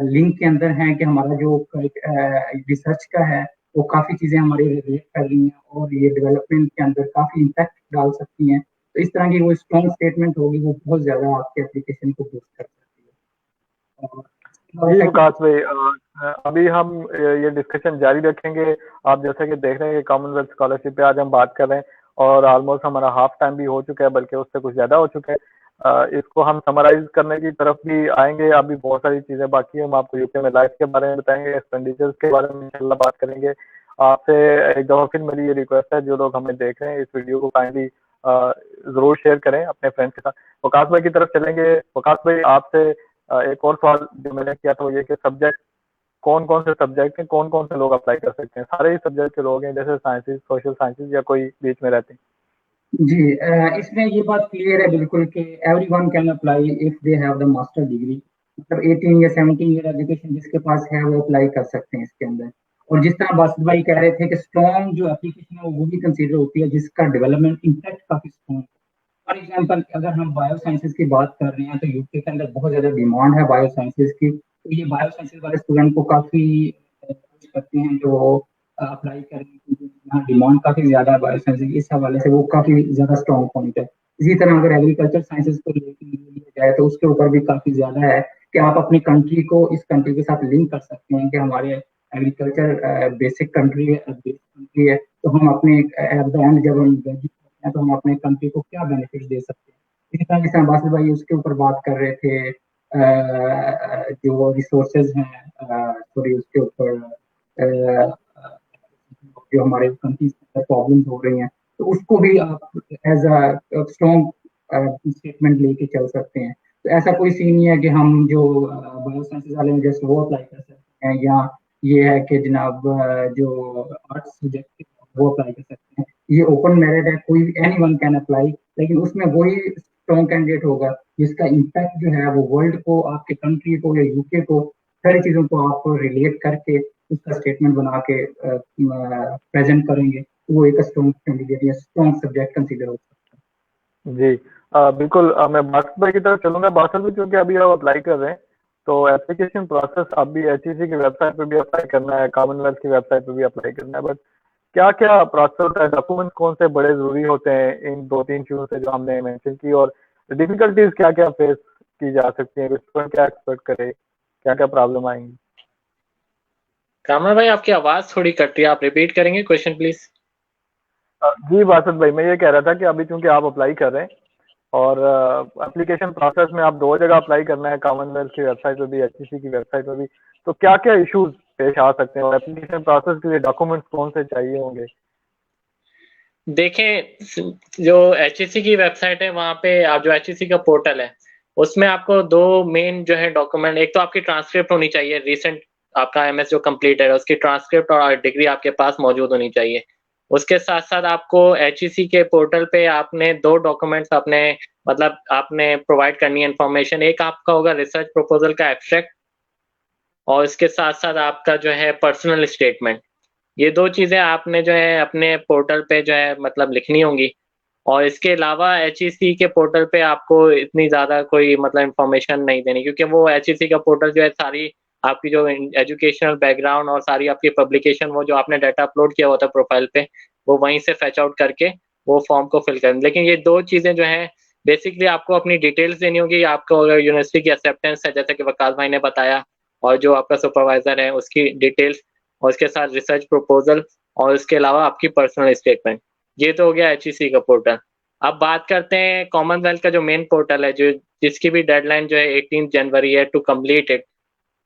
लिंक के अंदर हैं कि हमारा जो रिसर्च का है वो काफी चीजें हमारी रिलेट कर रही हैं और ये डेवलपमेंट के अंदर काफी इम्पैक्ट डाल सकती हैं। तो इस तरह की वो स्ट्रॉन्ग स्टेटमेंट होगी, वो बहुत ज्यादा आपके एप्लीकेशन को बूस्ट कर सकती है। जी विकास भाई, अभी हम ये डिस्कशन जारी रखेंगे। आप जैसे कि देख रहे हैं कि कॉमनवेल्थ स्कॉलरशिप पे आज हम बात कर रहे हैं और ऑलमोस्ट हमारा हाफ टाइम भी हो चुका है, बल्कि उससे कुछ ज्यादा हो चुका है। इसको हम समराइज करने की तरफ भी आएंगे। अभी बहुत सारी चीजें बाकी है। हम आपको यूके में लाइफ के बारे में बताएंगे, एक्सपेंडिचर्स के बारे में इंशाल्लाह बात करेंगे। आपसे एक दफा फिर मेरी ये रिक्वेस्ट है, जो लोग हमें देख रहे हैं इस वीडियो को काइंडली जरूर शेयर करें अपने फ्रेंड्स के साथ। वकास भाई की तरफ चलेंगे। वकास भाई, आपसे एक और सवाल जो मैंने किया था वो ये कि सब्जेक्ट कौन कौन से सब्जेक्ट हैं, कौन कौन से लोग अप्लाई कर सकते हैं? सारे ही सब्जेक्ट के लोग हैं, जैसे साइंसेस, सोशल साइंसेस, या कोई बीच में रहते हैं? जी, इसमें ये बात क्लियर है बिल्कुल कि everyone can apply if they have the master degree. मतलब 18 या 17 ईयर एजुकेशन जिसके पास है वो अप्लाई कर सकते हैं इसके अंदर। और जिस तरह बासित भाई कह रहे थे कि स्ट्रॉन्ग जो एप्लीकेशन है वो भी कंसीडर होती है जिसका डेवलपमेंट इम्पैक्ट काफी स्ट्रॉन्ग है। फॉर एग्जाम्पल अगर हम बायो साइंसेज की बात कर रहे हैं तो यूके के अंदर बहुत ज्यादा डिमांड है बायो साइंसेज की। तो ये बायो साइंसेज वाले स्टूडेंट को काफी कोशिश करते हैं जो अप्लाई करें, क्योंकि यहाँ डिमांड काफी ज्यादा है बायो साइंसेज, इस हवाले से वो काफी ज्यादा स्ट्रॉन्ग पॉइंट है। इसी तरह अगर एग्रीकल्चर साइंसेज को लिया जाए तो उसके ऊपर भी काफी ज्यादा है कि आप अपनी कंट्री को इस कंट्री के साथ लिंक कर सकते हैं कि हमारे एग्रीकल्चर बेसिक कंट्री है, तो हम अपने एट द एंड जब हम ग्रेजुएट करते हैं तो हम अपने कंट्री को क्या बेनिफिट दे सकते हैं। इसी तरह जैसे बासित भाई उसके ऊपर बात कर रहे थे, जो रिसोर्सेज हैं सॉरी उसके ऊपर जो हमारे कंट्रीज में प्रॉब्लम हो रही हैं, तो उसको भी आप एज अ स्ट्रॉन्ग स्टेटमेंट लेके चल सकते हैं। तो ऐसा कोई सीन नहीं है कि हम जो बायो साइंसेज वाले हैं जैसे वो अप्लाई कर सकते हैं, या ये है कि जनाब जो आर्ट्स सब्जेक्ट वो अप्लाई कर सकते हैं। ये ओपन मेरिट है, कोई एनीवन कैन अप्लाई, लेकिन उसमें वही स्ट्रॉन्ग कैंडिडेट होगा जिसका इम्पैक्ट जो है वो वर्ल्ड को, आपके कंट्री को या यूके को, सारी चीजों को आप रिलेट करके उसका स्टेटमेंट बना के प्रेजेंट करेंगे, तो वो एक स्ट्रॉन्ग कैंडिडेट या स्ट्रॉन्ग सब्जेक्ट कंसीडर हो सकता है। जी बिल्कुल, मैं बासित भाई की तरफ चलूंगा। बासित भाई, क्योंकि अभी आप अप्लाई कर रहे हैं तो एप्लीकेशन प्रोसेस अभी एचईसी की वेबसाइट पे भी अप्लाई करना है, कॉमनवेल्थ की वेबसाइट पे भी अप्लाई करना है, बट क्या क्या प्रोसेस होता है? डॉक्यूमेंट कौन से बड़े जरूरी होते हैं इन 2-3 चीजों से जो हमने मेंशन की, और डिफिकल्टीज क्या क्या फेस की जा सकती है? स्टूडेंट क्या एक्सपेक्ट करे, क्या क्या प्रॉब्लम आएंगी? कामरान भाई, आपकी आवाज थोड़ी कट रही है, आप रिपीट करेंगे क्वेश्चन प्लीज? जी बासित भाई, मैं ये कह रहा था कि अभी चूंकि आप अप्लाई कर रहे हैं और एप्लीकेशन प्रोसेस में आप 2 जगह अप्लाई करना है, कॉमनवेल्थ की वेबसाइट पे भी, एचईसी की वेबसाइट पे भी, तो क्या क्या इश्यूज पेश आ सकते हैं और एप्लीकेशन प्रोसेस के लिए डॉक्यूमेंट्स कौन से चाहिए होंगे? देखें, जो HEC की वेबसाइट है वहाँ पे आप जो HEC का पोर्टल है उसमें आपको दो मेन जो है डॉक्यूमेंट, एक तो आपकी ट्रांसक्रिप्ट होनी चाहिए, रिसेंट आपका MS जो कंप्लीट है उसकी ट्रांसक्रिप्ट और डिग्री आपके पास मौजूद होनी चाहिए। उसके साथ साथ आपको HEC के पोर्टल पे आपने दो डॉक्यूमेंट्स अपने मतलब आपने प्रोवाइड करनी है इन्फॉर्मेशन। एक आपका होगा रिसर्च प्रपोजल का एब्स्ट्रैक्ट और इसके साथ साथ आपका जो है पर्सनल स्टेटमेंट। ये दो चीजें आपने जो है अपने पोर्टल पे जो है मतलब लिखनी होंगी। और इसके अलावा HEC के पोर्टल पे आपको इतनी ज़्यादा कोई मतलब इन्फॉर्मेशन नहीं देनी, क्योंकि वो HEC का पोर्टल जो है सारी आपकी जो एजुकेशनल बैकग्राउंड और सारी आपकी पब्लिकेशन, वो जो आपने डाटा अपलोड किया हुआ था प्रोफाइल पे, वो वहीं से फेच आउट करके वो फॉर्म को फिल करें। लेकिन ये दो चीज़ें जो हैं बेसिकली आपको अपनी डिटेल्स देनी होगी। आपको अगर यूनिवर्सिटी की एक्सेप्टेंस है जैसे कि वकास भाई ने बताया, और जो आपका सुपरवाइजर है उसकी डिटेल्स, और उसके साथ रिसर्च प्रपोजल, और इसके अलावा आपकी पर्सनल स्टेटमेंट। ये तो हो गया HEC का पोर्टल। अब बात करते हैं कॉमनवेल्थ का जो मेन पोर्टल है, जो जिसकी भी डेडलाइन जो है 18 जनवरी है टू कंप्लीट इट।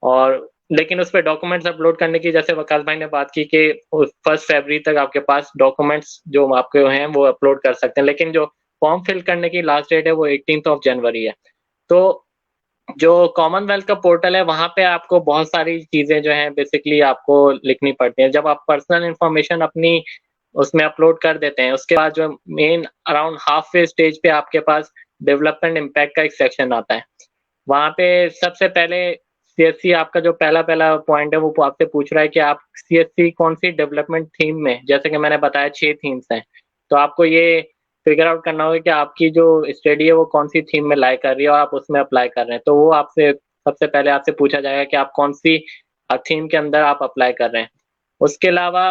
और लेकिन उस पे डॉक्यूमेंट्स अपलोड करने की जैसे वकास भाई ने बात की कि 1 फरवरी तक आपके पास डॉक्यूमेंट्स जो आपके हैं वो अपलोड कर सकते हैं, लेकिन जो फॉर्म फिल करने की लास्ट डेट है वो 18 जनवरी है। तो जो कॉमनवेल्थ का पोर्टल है वहाँ पे आपको बहुत सारी चीजें जो है बेसिकली आपको लिखनी पड़ती हैं। जब आप पर्सनल इंफॉर्मेशन अपनी उसमें अपलोड कर देते हैं, उसके बाद जो main around half way stage पे आपके पास डेवलपमेंट इम्पैक्ट का एक सेक्शन आता है। वहाँ पे सबसे पहले CSC आपका जो पहला पहला पॉइंट है वो आपसे पूछ रहा है कि आप CSC कौन सी डेवलपमेंट थीम में, जैसे कि मैंने बताया 6 थीम्स हैं, तो आपको ये फिगर आउट करना होगा कि आपकी जो स्टडी है वो कौन सी थीम में लाई कर रही है और आप उसमें अप्लाई कर रहे हैं। तो वो आपसे सबसे पहले आपसे पूछा जाएगा कि आप कौन सी थीम के अंदर आप अप्लाई कर रहे हैं। उसके अलावा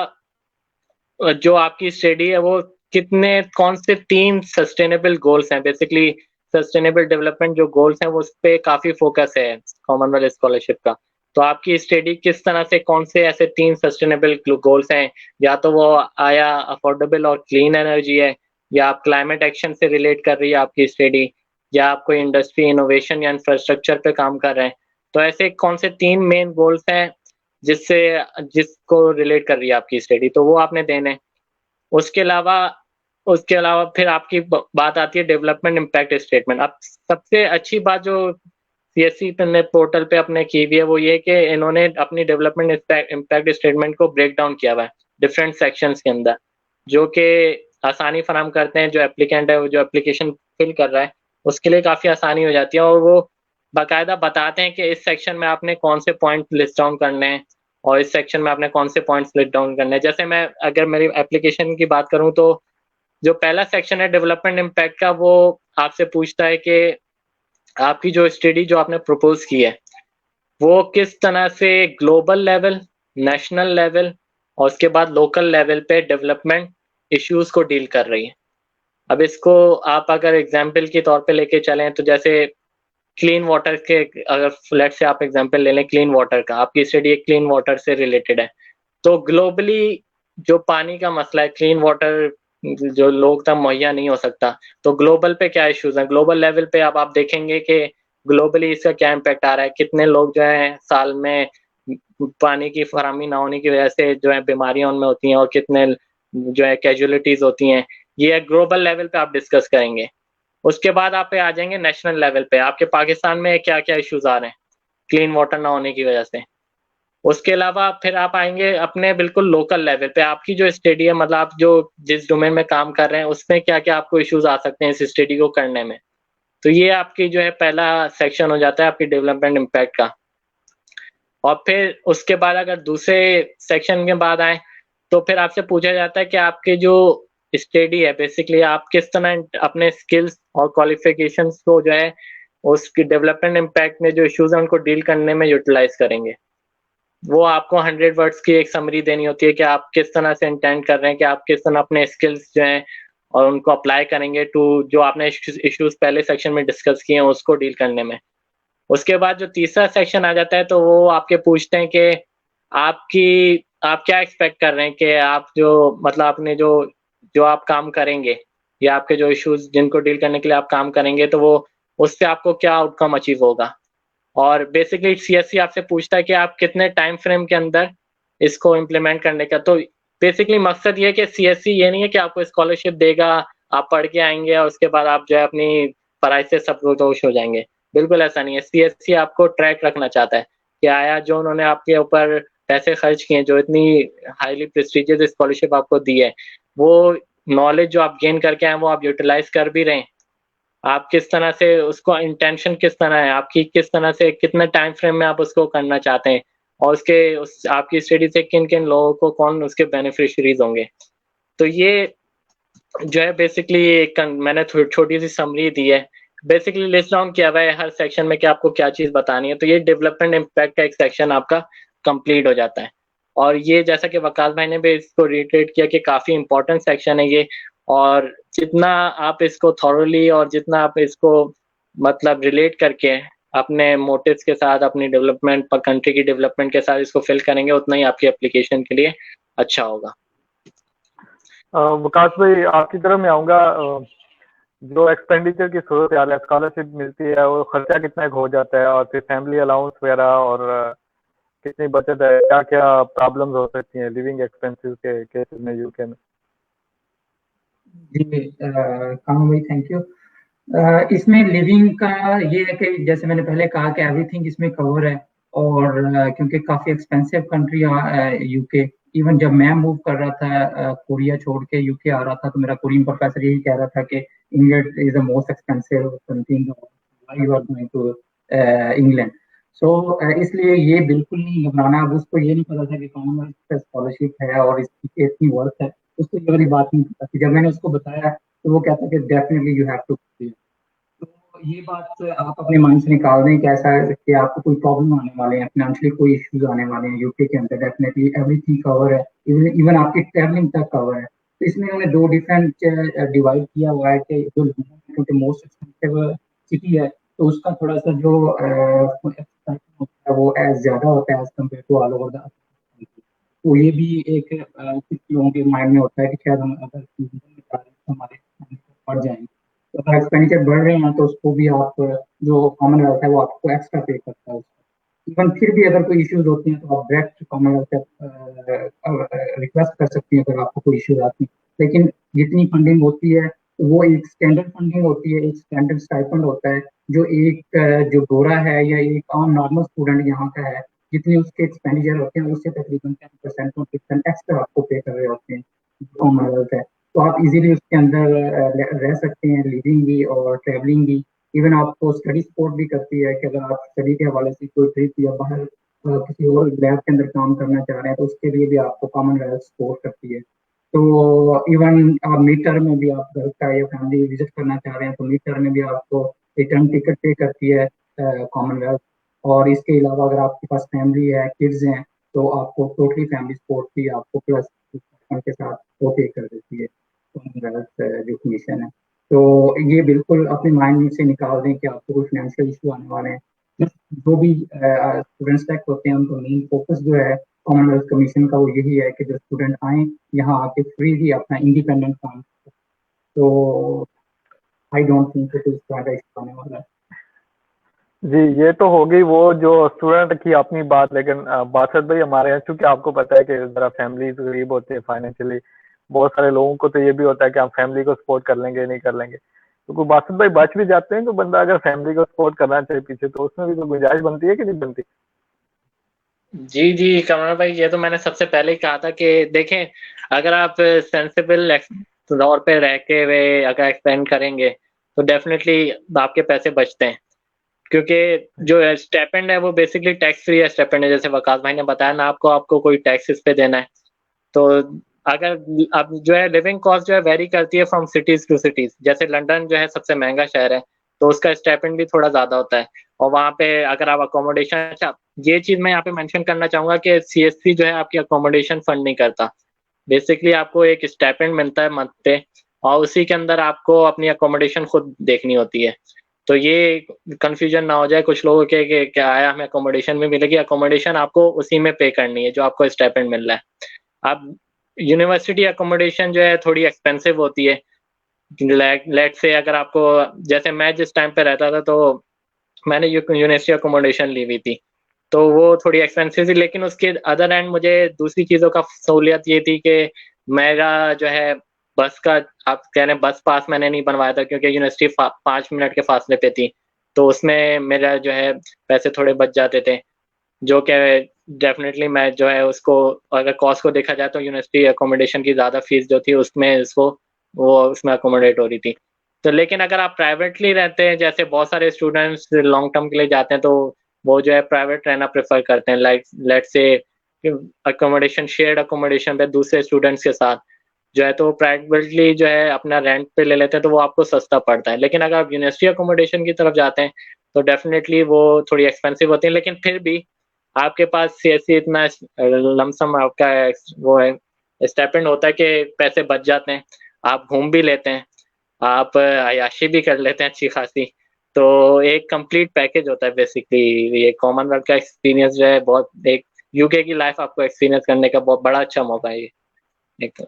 जो आपकी स्टडी है वो कितने कौन से 3 सस्टेनेबल गोल्स हैं, बेसिकली सस्टेनेबल डेवलपमेंट जो गोल्स हैं वो उस पे काफी फोकस है कॉमनवेल्थ स्कॉलरशिप का। तो आपकी स्टडी किस तरह से कौन से ऐसे 3 सस्टेनेबल गोल्स हैं, या तो वो आया अफोर्डेबल और क्लीन एनर्जी है, या आप क्लाइमेट एक्शन से रिलेट कर रही है आपकी स्टडी, या आप कोई इंडस्ट्री इनोवेशन या इंफ्रास्ट्रक्चर पे काम कर रहे हैं। तो ऐसे कौन से 3 मेन गोल्स हैं जिससे जिसको रिलेट कर रही है आपकी स्टडी, तो वो आपने देने। उसके अलावा फिर आपकी बात आती है डेवलपमेंट इम्पैक्ट स्टेटमेंट। अब सबसे अच्छी बात जो CSC ने पोर्टल पे अपने की हुई है वो ये कि इन्होंने अपनी डेवलपमेंट इम्पैक्ट स्टेटमेंट को ब्रेक डाउन किया हुआ है डिफरेंट सेक्शंस के अंदर, जो कि आसानी फराहम करते हैं जो एप्लीकेंट है, वो जो एप्लीकेशन फिल कर रहा है उसके लिए काफ़ी आसानी हो जाती है। और वो बाकायदा बताते हैं कि इस सेक्शन में आपने कौन से पॉइंट लिस्ट डाउन करने हैं और इस सेक्शन में आपने कौन से पॉइंट्स लिस्ट डाउन करने हैं। जैसे मैं अगर मेरी एप्लीकेशन की बात करूं तो जो पहला सेक्शन है डेवलपमेंट इम्पैक्ट का, वो आपसे पूछता है कि आपकी जो स्टडी जो आपने प्रपोज की है वो किस तरह से ग्लोबल लेवल, नेशनल लेवल और उसके बाद लोकल लेवल पे डेवलपमेंट इश्यूज को डील कर रही है। अब इसको आप अगर एग्जाम्पल के तौर पे लेके चलें तो जैसे क्लीन वाटर के, अगर फ्लैट से आप एग्जांपल ले लें क्लीन वाटर का, आपकी स्टडी एक क्लीन वाटर से रिलेटेड है, तो ग्लोबली जो पानी का मसला है, क्लीन वाटर जो लोग तक मुहैया नहीं हो सकता, तो ग्लोबल पे क्या इश्यूज हैं, ग्लोबल लेवल पे अब आप देखेंगे कि ग्लोबली इसका क्या इम्पैक्ट आ रहा है, कितने लोग जो है साल में पानी की फराहमी ना होने की वजह से जो है बीमारियां उनमें होती हैं और कितने जो है कैजुअलिटीज होती हैं, ये ग्लोबल लेवल पे आप डिस्कस करेंगे। उसके बाद आप पे आ जाएंगे नेशनल लेवल पे, आपके पाकिस्तान में क्या क्या इश्यूज आ रहे हैं क्लीन वाटर ना होने की वजह से। उसके अलावा फिर आप आएंगे अपने बिल्कुल लोकल लेवल पे, आपकी जो स्टडी है मतलब आप जो जिस डोमेन में काम कर रहे हैं उसमें क्या क्या आपको इश्यूज आ सकते हैं इस स्टडी को करने में। तो ये आपकी जो है पहला सेक्शन हो जाता है आपकी डेवलपमेंट इम्पैक्ट का। और फिर उसके बाद अगर दूसरे सेक्शन के बाद आए तो फिर आपसे पूछा जाता है कि आपके जो स्टडी है बेसिकली आप किस तरह अपने स्किल्स और क्वालिफिकेशंस को जो है उसकी डेवलपमेंट इम्पैक्ट में जो इश्यूज हैं उनको डील करने में यूटिलाइज करेंगे। वो आपको 100 वर्ड्स की एक समरी देनी होती है कि आप किस तरह से इंटेंड कर रहे हैं कि आप किस तरह अपने स्किल्स जो हैं और उनको अप्लाई करेंगे टू जो आपने इश्यूज पहले सेक्शन में डिस्कस किए हैं उसको डील करने में। उसके बाद जो तीसरा सेक्शन आ जाता है तो वो आपके पूछते हैं कि आप क्या एक्सपेक्ट कर रहे हैं कि आप जो मतलब अपने जो जो आप काम करेंगे या आपके जो इश्यूज जिनको डील करने के लिए आप काम करेंगे तो वो उससे आपको क्या आउटकम अचीव होगा। और बेसिकली CSC आपसे पूछता है कि आप कितने टाइम फ्रेम के अंदर इसको इम्प्लीमेंट करने का, तो बेसिकली मकसद ये है कि सीएससी ये नहीं है कि आपको स्कॉलरशिप देगा, आप पढ़ के आएँगे और उसके बाद आप जो है अपनी पढ़ाई से संतुष्ट हो जाएँगे। बिल्कुल ऐसा नहीं है, सीएससी आपको ट्रैक रखना चाहता है कि आया जो उन्होंने आपके ऊपर पैसे खर्च किए, जो इतनी हाइली प्रेस्टिजियस स्कॉलरशिप आपको दी है, वो नॉलेज जो आप गेन करके आए हैं, वो आप यूटिलाइज़ कर भी रहे हैं। आप किस तरह से उसको इंटेंशन किस तरह है, आपकी किस तरह से कितने टाइम फ्रेम में आप उसको करना चाहते हैं और उसके उस आपकी स्टडी से किन-किन लोगों को कौन उसके बेनिफिशियरीज़ होंगे। तो ये जो है बेसिकली एक मैंने छोटी-सी समरी दी है। बेसिकली लिस्ट डाउन किया हुआ है हर सेक्शन में कि आपको क्या चीज़ बतानी है, तो ये डेवलपमेंट इम्पैक्ट का एक सेक्शन आपका कंप्लीट हो जाता है। और ये जैसा कि वकास भाई ने भी इसको रिट्रेट किया कि काफ़ी इम्पोर्टेंट सेक्शन है ये और जितना आप इसको थॉरोली और जितना आप इसको मतलब रिलेट करके अपने मोटिव्स के साथ, अपनी डेवलपमेंट कंट्री की डेवलपमेंट के साथ इसको फिल करेंगे, उतना ही आपकी एप्लीकेशन के लिए अच्छा होगा। वकास भाई आपकी तरफ मैं आऊँगा। जो एक्सपेंडिचर की सूरत हाल है, स्कॉलरशिप मिलती है, वो खर्चा कितना हो जाता है और फिर फैमिली अलाउंस वगैरह और कितनी बचत है, क्या-क्या प्रॉब्लम्स हो सकती हैं लिविंग एक्सपेंसेस के केसेस में यूके में? जी कामन भाई थैंक यू। इसमें लिविंग का ये है कि जैसे मैंने पहले कहा कि एवरीथिंग इसमें कवर है और क्योंकि काफ़ी एक्सपेंसिव कंट्री यूके। इवन जब मैं मूव कर रहा था कोरिया छोड़ के यूके आ रहा था तो मेरा कोरियन प्रोफेसर यही कह रहा था कि England is the most expensive country in the world, you are going to England. So इसलिए ये बिल्कुल नहीं घबराना। अब उसको ये नहीं पता था कि कॉमनवेल्थ स्कॉलरशिप है और इसकी इतनी वर्थ है, उसको ये वाली बात नहीं पता थी। जब मैंने उसको बताया तो वो कहता कि डेफिनेटली यू हैव टू। तो ये बात आप अपने माइंड से निकाल दें कि ऐसा है कि आपको कोई प्रॉब्लम आने वाले हैं, फाइनेंशियली कोई इश्यूज आने वाले हैं यूके के अंदर, डेफिनेटली एवरीथिंग कवर है, इवन आपकी ट्रैवलिंग तक कवर है। तो इसमें उन्होंने दो डिफरेंट डिवाइड किया हुआ है कि जो लंदन क्योंकि मोस्ट एक्सपेंसिव सिटी है तो उसका थोड़ा सा जो होता है वो ज्यादा होता है as compare to all over the. तो ये भी एक कुछ लोगों के माइंड में होता है कि शायद हम अगर हमारे बढ़ जाएंगे, तो अगर एक्सपेंडिचर बढ़ रहे हैं तो उसको भी आप जो कॉमनवेल्थ है वो आपको एक्स्ट्रा पे करता है। इवन फिर भी अगर कोई इश्यूज होती हैं तो आप डायरेक्ट कॉमनवेल्थ से रिक्वेस्ट कर सकती हैं अगर आपको कोई इश्यूज आती हैं। लेकिन जितनी फंडिंग होती है वो एक स्टैंडर्ड फंडिंग होती है, एक स्टैंडर्ड स्टाइपेंड होता है जो एक जो गोरा है या एक आम नॉर्मल स्टूडेंट यहाँ का है जितने उसके एक्सपेंडिचर होते हैं उससे तकरीबन 10% एक्स्ट्रा आपको पे कर रहे होते हैं कॉमनवेल्थ है। तो आप इजीली उसके अंदर रह सकते हैं, लिविंग भी और ट्रैवलिंग भी। इवन आपको स्टडी सपोर्ट भी करती है कि अगर आप स्टडी के हवाले से कोई ट्रिप या बाहर किसी और लैब के अंदर काम करना चाह रहे हैं तो उसके लिए भी आपको कॉमनवेल्थ सपोर्ट करती है। तो इवन आप मिड टर्म में भी आप घर का या फैमिली विजिट करना चाह रहे हैं तो मिड टर्म में भी आपको रिटर्न टिकट पे करती है कॉमनवेल्थ। और इसके अलावा अगर आपके पास फैमिली है, किड्स हैं, तो आपको टोटली फैमिली सपोर्ट भी आपको प्लस के साथ वो पे कर देती है कॉमनवेल्थ जो कमीशन है। तो ये बिल्कुल अपने माइंड से निकाल दें कि आपको कोई फाइनेंशियल इशू आने वाले हैं। जो भी स्टूडेंट्स तक होते हैं उनको मेन फोकस जो है कॉमनवेल्थ कमीशन का वो यही है कि जो स्टूडेंट आए यहाँ आके फ्री ही अपना इंडिपेंडेंट काम। तो I don't think it is ज्यादा इशू आने वाला है। जी, ये तो हो गई वो जो स्टूडेंट की अपनी बात, लेकिन बासत भाई हमारे यहाँ चूंकि आपको पता है कि जरा फैमिली गरीब होती है फाइनेंशियली, बहुत सारे लोगों को तो ये भी होता है कि हम फैमिली को सपोर्ट कर लेंगे नहीं कर लेंगे, तो कोई बासत भाई बच भी जाते हैं तो बंदा अगर फैमिली को सपोर्ट करना चाहे पीछे तो उसमें भी तो गुंजाइश बनती है कि नहीं बनती? जी, जी, कमर भाई ये तो मैंने सबसे पहले ही कहा था कि देखें अगर आप सेंसिबल तौर पे रह के वे अगर एक्सपेंड करेंगे तो डेफिनेटली आपके पैसे बचते हैं। क्योंकि जो स्टाइपेंड है वो बेसिकली टैक्स फ्री है स्टाइपेंड है, जैसे वकास भाई ने बताया ना आपको कोई टैक्स इस पे देना है। तो अगर अब जो है लिविंग कॉस्ट जो है वेरी करती है फ्रॉम सिटीज टू सिटीज। जैसे लंदन जो है सबसे महंगा शहर है तो उसका स्टाइपेंड भी थोड़ा ज्यादा होता है और वहाँ पे अगर आप अकोमोडेशन, अच्छा ये चीज मैं यहाँ पे मेंशन करना चाहूंगा कि सीएससी जो है आपकी अकोमोडेशन फंड नहीं करता। बेसिकली आपको एक स्टाइपेंड मिलता है मंथ पे और उसी के अंदर आपको अपनी अकोमोडेशन खुद देखनी होती है। तो ये कंफ्यूजन ना हो जाए कुछ लोगों के कि क्या आया हमें अकोमोडेशन भी मिलेगी, अकोमोडेशन आपको उसी में पे करनी है जो आपको स्टाइपेंड मिल रहा है। अब यूनिवर्सिटी अकोमोडेशन जो है थोड़ी एक्सपेंसिव होती है। लेट से अगर आपको, जैसे मैं जिस टाइम पे रहता था तो मैंने यूनिवर्सिटी अकोमोडेशन ली हुई थी तो वो थोड़ी एक्सपेंसिव थी, लेकिन उसके अदर एंड मुझे दूसरी चीज़ों का सहूलियत ये थी कि मेरा जो है बस का, आप कह रहे हैं बस पास मैंने नहीं बनवाया था क्योंकि यूनिवर्सिटी 5 मिनट के फासले पे थी, तो उसमें मेरा जो है पैसे थोड़े बच जाते थे, जो कि डेफिनेटली मैं जो है उसको, अगर कॉस्ट को देखा जाए तो यूनिवर्सिटी अकोमोडेशन की ज़्यादा फीस जो थी उसमें इसको वो उसमें अकोमोडेट हो रही थी। तो लेकिन अगर आप प्राइवेटली रहते हैं, जैसे बहुत सारे स्टूडेंट्स लॉन्ग टर्म के लिए जाते हैं, तो वो जो है प्राइवेट रहना प्रेफर करते हैं, like let's say accommodation, shared accommodation पे दूसरे स्टूडेंट्स के साथ जो है, तो प्राइवेटली जो है अपना रेंट पे ले लेते हैं, तो वो आपको सस्ता पड़ता है। लेकिन अगर आप यूनिवर्सिटी अकोमोडेशन की तरफ जाते हैं तो डेफिनेटली वो थोड़ी एक्सपेंसिव होती है, लेकिन फिर भी आपके पास सीएससी इतना लमसम आपका वो है स्टाइपेंड होता है कि पैसे बच जाते हैं, आप घूम भी लेते हैं, आप अय्याशी भी कर लेते हैं अच्छी खासी। तो एक कंप्लीट पैकेज होता है बेसिकली। ये कॉमनवेल्थ का एक्सपीरियंस जो है बहुत, एक यूके की लाइफ आपको एक्सपीरियंस करने का बहुत बड़ा अच्छा मौका है ये एक।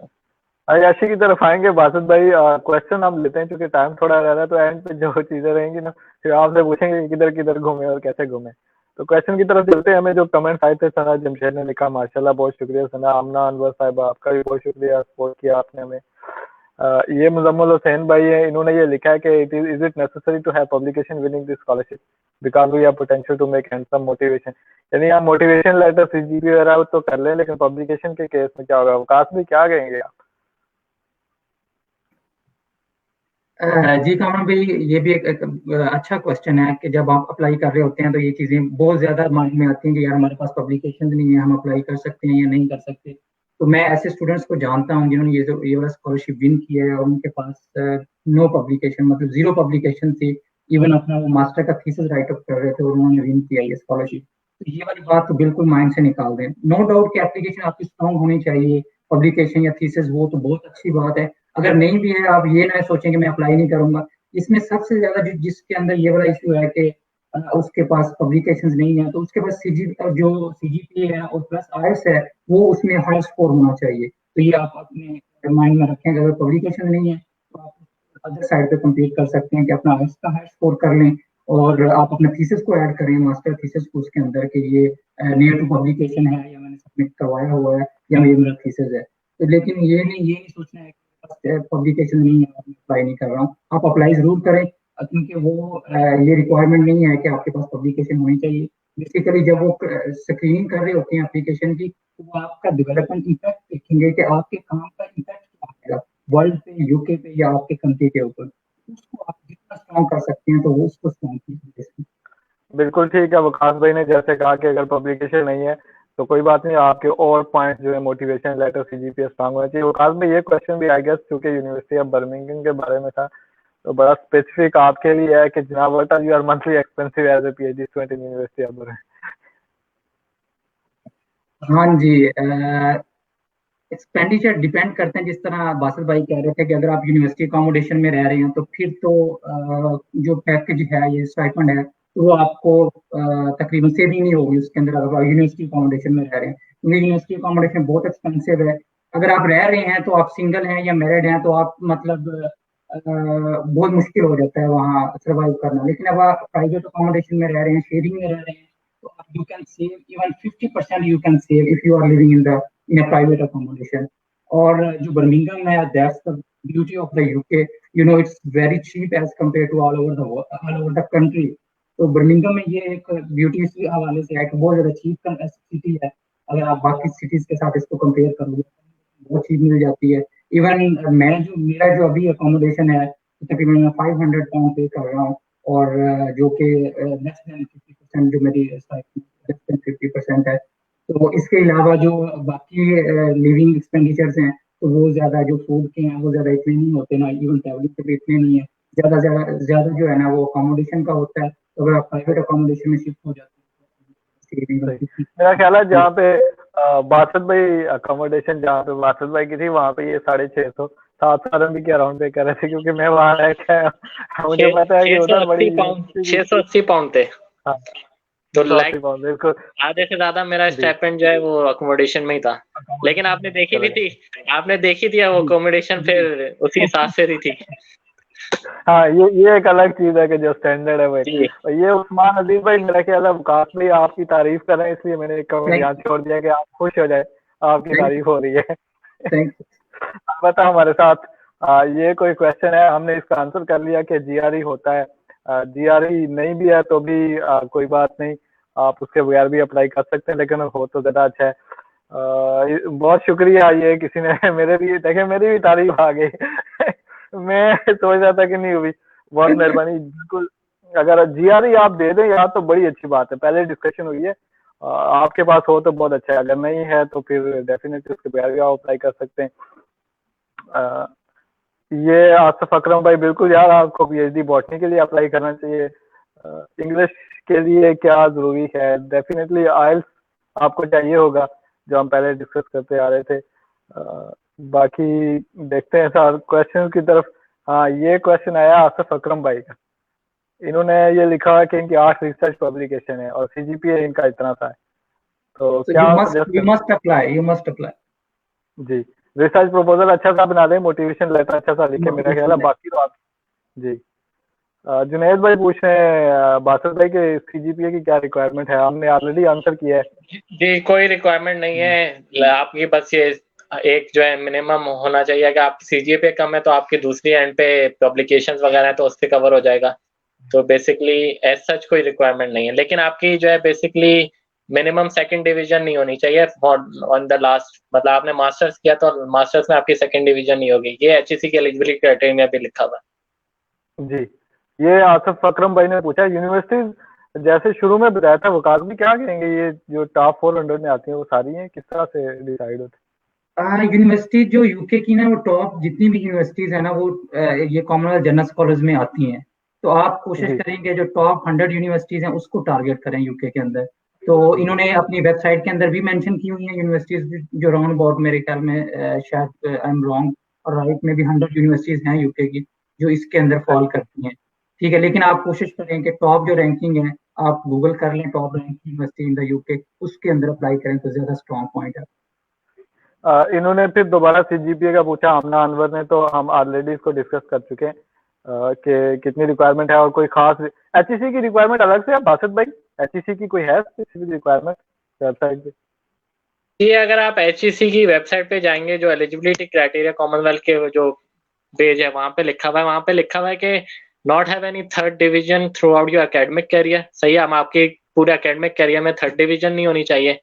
अयाशी की तरफ आएंगे बासत भाई। क्वेश्चन हम लेते हैं क्योंकि टाइम थोड़ा रह रहा है, तो एंड पे जो चीजें रहेंगी ना फिर आपसे पूछेंगे किधर किधर घूमे और कैसे घूमे। तो क्वेश्चन की तरफ चलते हैं। हमें जो कमेंट्स आए थे, सना जमशेद ने लिखा माशाल्लाह बहुत शुक्रिया सना। आमना अनवर साहिबा आपका भी बहुत शुक्रिया, सपोर्ट किया आपने हमें। ये मुजम्मल हुसैन भाई है, इन्होंने ये लिखा है कि is it necessary to have publication winning this scholarship because we have potential to make handsome motivation. यानी आप मोटिवेशन लेटर सीजीपी वगैरह तो कर लें, लेकिन पब्लिकेशन के केस में क्या होगा? अवकाश में क्या कहेंगे आप? जी कामरान भाई, ये भी एक अच्छा क्वेश्चन है कि जब आप अप्लाई कर रहे होते हैं तो ये चीज़ें बहुत ज़्यादा माइंड में आती हैं कि यार हमारे पास पब्लिकेशन नहीं है, हम अप्लाई कर सकते हैं या नहीं कर सकते। तो मैं ऐसे स्टूडेंट्स को जानता हूँ जिन्होंने ये वाला स्कॉलरशिप विन किया है और उनके पास नो पब्लिकेशन, मतलब जीरो पब्लिकेशन थी। इवन अपना वो मास्टर का थीसिस राइट अप कर रहे थे और उन्होंने विन किया ये स्कॉलरशिप। तो ये वाली बात तो बिल्कुल माइंड से निकाल दें। नो डाउट कि एप्लीकेशन आपकी स्ट्रॉन्ग होनी चाहिए, पब्लिकेशन या थीसिस वो तो बहुत अच्छी बात है। अगर नहीं भी है, आप ये ना सोचें कि मैं अप्लाई नहीं करूंगा। इसमें सबसे ज्यादा जिसके अंदर ये वाला इशू है कि उसके पास पब्लिकेशंस नहीं है, तो उसके पास जो सीजीपीए है और प्लस आईएस है, वो उसमें हाई स्कोर होना चाहिए। तो ये आप अपने माइंड में रखें कि अगर पब्लिकेशन नहीं है तो आप अदर साइड पे कंप्लीट कर सकते हैं कि अपना आईएस का हाई स्कोर कर लें और आप अपने थीसिस को ऐड करें, मास्टर थीसिस को उसके अंदर कि ये नियर टू पब्लिकेशन है या मैंने सबमिट करवाया हुआ है या ये मेरा थीसिस है। तो लेकिन ये नहीं सोचना है पब्लिकेशन नहीं है अप्लाई नहीं कर रहा हूँ। आप अप्लाई जरूर करें क्योंकि वो ये रिक्वायरमेंट नहीं है कि आपके पास पब्लिकेशन होनी चाहिए। बेसिकली जब वो स्क्रीनिंग कर रहे होते हैं एप्लीकेशन की, तो वो आपका डेवलपमेंट इम्पैक्ट देखेंगे कि आपके काम का इम्पैक्ट क्या आएगा वर्ल्ड पे, यूके पे या आपके कंट्री के ऊपर। उसको आप जितना स्ट्रॉन्ग कर सकते हैं तो वो उसको स्ट्रॉन्ग कीजिए। बिल्कुल ठीक है। वकास भाई ने जैसे कहा कि अगर पब्लिकेशन नहीं है तो कोई बात नहीं, आपके और पॉइंट जो है मोटिवेशन लेटर सीजीपीए स्ट्रांग होना चाहिए। वकास भाई ये क्वेश्चन भी आई गेस क्योंकि यूनिवर्सिटी ऑफ बर्मिंघम के बारे में था, तो बड़ा स्पेसिफिक आपके लिए है कि जनाब what are your monthly expensive as a PhD student in university of Birmingham? हाँ जी, एक्सपेंडिचर डिपेंड करते हैं। जिस तरह बासित भाई कह रहे थे कि अगर आप यूनिवर्सिटी अकोमोडेशन में रह रहे हैं तो फिर तो जो पैकेज है, ये स्टाइपेंड है, तो वो आपको तकरीबन सेविंग नहीं होगी उसके अंदर अगर आप यूनिवर्सिटी अकोमोडेशन में रह रहे हैं, क्योंकि यूनिवर्सिटी अकोमोडेशन बहुत एक्सपेंसिव है। अगर आप रह रहे हैं तो आप सिंगल हैं या मैरिड हैं तो आप मतलब बहुत मुश्किल हो जाता है वहाँ सर्वाइव करना। लेकिन अब आप प्राइवेट अकोमोडेशन में रह रहे हैं, शेयरिंग में रह रहे हैं, तो आप you can save even 50% you can save if you are living in a private accommodation. और जो बर्मिंघम है, that's the beauty of the UK. You know, it's very cheap as compared to all over the country. तो Birmingham में ये एक beauty इस हवाले से है कि बहुत ज्यादा चीप सिटी है। अगर आप बाकी सिटीज के साथ इसको कंपेयर करोगे बहुत चीप मिल जाती है। इवन मेरा जो अभी अकोमोडेशन है तकरीबन मैं 500 पाउंड पे कर रहा हूँ, और जो कि लेस देन 50% जो मेरी लेस देन 50% है। तो इसके अलावा जो बाकी लिविंग एक्सपेंडिचर्स हैं तो वो ज्यादा, जो फूड के हैं वो ज्यादा इतने नहीं होते ना, इवन ट्रैवलिंग के भी इतने नहीं है। ज्यादा जो है ना वो अकोमोडेशन का होता है। तो अगर आप प्राइवेट अकोमोडेशन में शिफ्ट हो जाते हैं मेरा ख्याल है जहाँ पे बासत भाई अकोमोडेशन जहाँ पे बासत भाई की थी वहाँ पे ये 650 700 भी के अराउंड पे कर रहे थे, क्योंकि मैं वहाँ रह के मुझे पता है कि उधर बड़ी 680 पाउंड थे। हाँ, तो लाइक 680 पाउंड बिल्कुल आधे से ज्यादा मेरा स्टाइपेंड जो है वो अकोमोडेशन में ही था। लेकिन आपने देखी भी थी, आपने देखी थी वो अकोमोडेशन फिर उसी हिसाब से रही थी। हाँ, ये एक अलग चीज है कि जो स्टैंडर्ड है भाई। जी और ये उस्मान अजीज भाई, मेरा ख्याल है वकास भाई आपकी तारीफ कर रहे हैं, इसलिए मैंने एक कमेंट थैंक यहाँ छोड़ दिया कि आप खुश हो जाए, आपकी थैंक तारीफ हो रही है। थैंक बता हमारे साथ ये कोई क्वेश्चन है, हमने इसका आंसर कर लिया कि जीआरई होता है। जीआरई नहीं भी है तो भी कोई बात नहीं, आप उसके बगैर भी अप्लाई कर सकते हैं, लेकिन हो तो ज्यादा अच्छा है। बहुत शुक्रिया, ये किसी ने मेरे भी देखे, मेरी भी तारीफ आ गई। मैं सोच रहा था कि नहीं हुई, बहुत मेहरबानी बिल्कुल। अगर जीआरई आप दे दें यार तो बड़ी अच्छी बात है, पहले डिस्कशन हुई है। आपके पास हो तो बहुत अच्छा है, अगर नहीं है तो फिर डेफिनेटली उसके बगैर भी आप अप्लाई कर सकते हैं। अ, ये आसिफ अकरम भाई, बिल्कुल यार आपको पीएचडी बॉटनी के लिए अप्लाई करना चाहिए। इंग्लिश के लिए क्या जरूरी है, डेफिनेटली आइल्स आपको चाहिए होगा, जो हम पहले डिस्कस करते आ रहे थे। बाकी देखते हैं सर क्वेश्चन की तरफ। हाँ, ये क्वेश्चन आया आसिफ अकरम भाई का, इन्होंने ये लिखा है कि इनकी 8 रिसर्च पब्लिकेशन है और सीजीपीए इनका इतना सा है, तो सो क्या सजेस्ट यू कर। मस्ट अप्लाई जी, रिसर्च प्रपोजल अच्छा सा बना दें, मोटिवेशन लेटर अच्छा सा लिखे, मेरा ख्याल है बाकी तो आप। जी, जुनैद भाई पूछ रहे हैं बासत भाई के सीजीपीए की क्या रिक्वायरमेंट है, हमने ऑलरेडी आंसर किया है। जी, कोई रिक्वायरमेंट नहीं है आपकी, बस ये एक जो है मिनिमम होना चाहिए। अगर आपकी सीजीपीए कम है तो आपकी दूसरी एंड पे पब्लिकेशंस वगैरह है तो उससे कवर हो जाएगा। तो बेसिकली एज सच कोई रिक्वायरमेंट नहीं है, लेकिन आपकी जो है बेसिकली मिनिमम सेकंड डिवीजन नहीं होनी चाहिए ऑन द लास्ट। मतलब आपने मास्टर्स किया तो मास्टर्स में आपकी सेकंड डिवीजन नहीं होगी, ये एचईसी के एलिजिबिलिटी क्राइटेरिया में भी लिखा हुआ है। जी, ये आसिफ अकरम भाई ने पूछा यूनिवर्सिटीज जैसे शुरू में बताया था, वकास भी क्या कहेंगे, ये जो टॉप 400 में आती है वो सारी हैं, किस तरह से डिसाइड होती यूनिवर्सिटी जो यूके की ना, वो टॉप जितनी भी यूनिवर्सिटीज है ना, वो ये कॉमनवेल्थ जनरल स्कॉलर्स में आती हैं। तो आप है। कोशिश जी करेंगे जो टॉप 100 यूनिवर्सिटीज हैं उसको टारगेट करें यूके के अंदर। तो इन्होंने अपनी वेबसाइट के अंदर भी मेंशन की हुई है यूनिवर्सिटीज जो राउंड अबाउट, मेरे ख्याल में शायद आई एम रॉन्ग और राइट में भी 100 यूनिवर्सिटीज हैं यूके की जो इसके अंदर फॉल करती हैं। ठीक है, लेकिन आप कोशिश करें कि टॉप जो रैंकिंग है, आप गूगल कर लें top ranking university in the UK, उसके अंदर अप्लाई करें तो ज्यादा स्ट्रॉन्ग पॉइंट है। इन्होंने फिर दोबारा सीजीपीए का पूछा आमना अनवर ने, तो हम ऑलरेडी इसको डिस्कस कर चुके हैं कि कितनी रिक्वायरमेंट है और कोई खास एचईसी की रिक्वायरमेंट अलग से है बासत भाई, एचईसी की कोई है स्पेसिफिक रिक्वायरमेंट वेबसाइट पे? ये अगर आप एचईसी की वेबसाइट पे जाएंगे, जो एलिजिबिलिटी क्राइटेरिया कॉमनवेल्थ के जो पेज है वहां पे लिखा हुआ है, वहां पे लिखा हुआ है कि not have any third division throughout your academic career. सही है, हम आपके पूरे एकेडमिक कैरियर में थर्ड डिवीजन नहीं होनी चाहिए।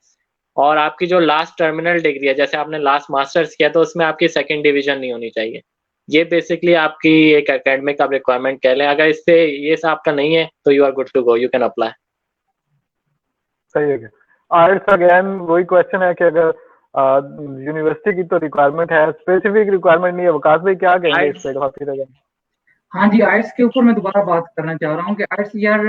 और आपकी जो लास्ट टर्मिनल डिग्री है, जैसे आपने लास्ट मास्टर्स किया तो उसमें आपकी सेकंड डिवीजन नहीं होनी चाहिए। ये बेसिकली आपकी एक एकेडमिक आप रिक्वायरमेंट कह लें। अगर इससे ये सब आपका नहीं है तो you are good to go, you can apply. सही है। आर्ट्स अगेन वही क्वेश्चन है कि अगर यूनिवर्सिटी की तो रिक्वायरमेंट है, स्पेसिफिक रिक्वायरमेंट नहीं है, वकास भाई क्या कहेंगे इस पे? हाँ जी, आर्ट्स के ऊपर मैं दोबारा बात करना चाह रहा हूँ कि आर्ट्स यार,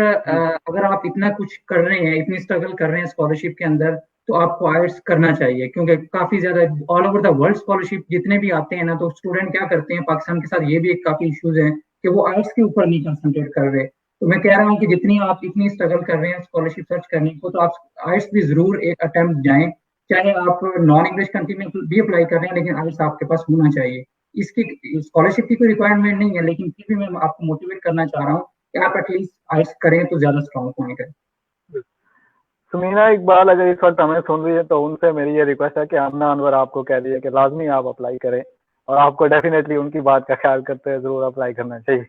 अगर आप इतना कुछ कर रहे हैं, इतनी स्ट्रगल कर रहे हैं स्कॉलरशिप के अंदर, तो आपको आर्ट्स करना चाहिए। क्योंकि काफी ज्यादा all over the world scholarship जितने भी आते हैं ना, तो स्टूडेंट क्या करते हैं, पाकिस्तान के साथ ये भी एक काफी इश्यूज है कि वो आर्ट्स के ऊपर नहीं कंसंट्रेट कर रहे। तो मैं कह रहा हूँ कि जितनी आप इतनी स्ट्रगल कर रहे हैं स्कॉलरशिप सर्च करने को, तो आप आर्ट्स भी जरूर एक अटेम्प्ट जाएं। चाहे आप नॉन इंग्लिश कंट्री में भी अप्लाई कर रहे हैं, लेकिन आर्ट्स आपके पास होना चाहिए। इसकी स्कॉलरशिप की कोई रिक्वायरमेंट नहीं है, लेकिन फिर भी मैं आपको मोटिवेट करना चाह रहा हूँ कि आप एटलीस्ट आइल्स करें तो ज्यादा स्ट्रॉन्ग पॉइंट है। सुमीना इकबाल अगर इस वक्त हमें सुन रही है तो उनसे मेरी ये रिक्वेस्ट है कि आमना अनवर आपको कह रही है कि लाजमी आप अप्लाई करें, और आपको डेफिनेटली उनकी बात का ख्याल करते हुए जरूर अप्लाई करना चाहिए।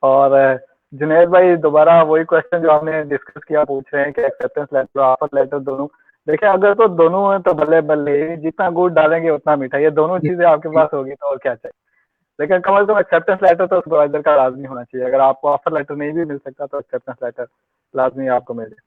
और जुनैद भाई दोबारा वही क्वेश्चन जो हमने डिस्कस किया पूछ रहे हैं कि एक्सेप्टेंस लेटर और ऑफर लेटर दोनों, देखिए अगर तो दोनों है तो बल्ले बल्ले, जितना गुड़ डालेंगे उतना मीठा, ये दोनों चीजें आपके पास होगी तो और क्या चाहिए। लेकिन कम से कम एक्सेप्टेंस लेटर तो सुपरवाइजर का लाजमी होना चाहिए, अगर आपको ऑफर लेटर नहीं भी मिल सकता तो एक्सेप्टेंस लेटर लाजमी आपको मिल जाए।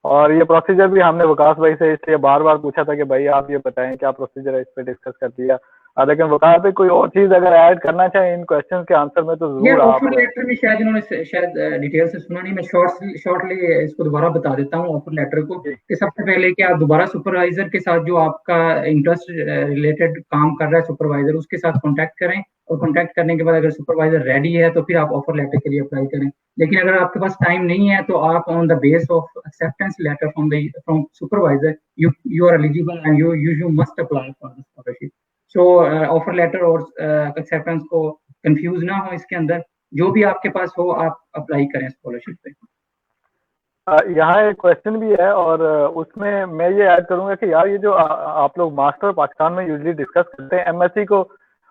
और ये प्रोसीजर भी हमने वकास भाई से इसलिए बार बार पूछा था कि भाई आप ये बताएं क्या प्रोसीजर है, इस पे डिस्कस कर दिया। लेकिन वकास भाई कोई और चीज अगर ऐड करना चाहें इन क्वेश्चंस के आंसर में तो ये जरूर आप। ऑफर लेटर में शायद इन्होंने शायद डिटेल से सुना नहीं, मैं शॉर्टली इसको दोबारा बता देता हूँ ऑफर लेटर को। कि सबसे पहले कि आप दोबारा सुपरवाइजर के साथ, जो आपका इंटरेस्ट रिलेटेड काम कर रहा है सुपरवाइजर, उसके साथ कांटेक्ट करें। और कांटेक्ट करने के बाद अगर सुपरवाइजर रेडी है तो फिर आप ऑफर लेटर के लिए अप्लाई करें। लेकिन अगर आपके पास टाइम नहीं है तो आप on the base of acceptance letter from supervisor you are eligible and you must apply for the scholarship. So offer letter और एक्सेप्टेंस को कंफ्यूज ना हो इसके अंदर। जो भी आपके पास हो आप अप्लाई करें स्कॉलरशिप पे। यहाँ एक क्वेश्चन भी है और उसमें मैं ये ऐड करूंगा कि यार ये जो आप लोग मास्टर पाकिस्तान में यूजली डिस्कस करते हैं, एमएससी को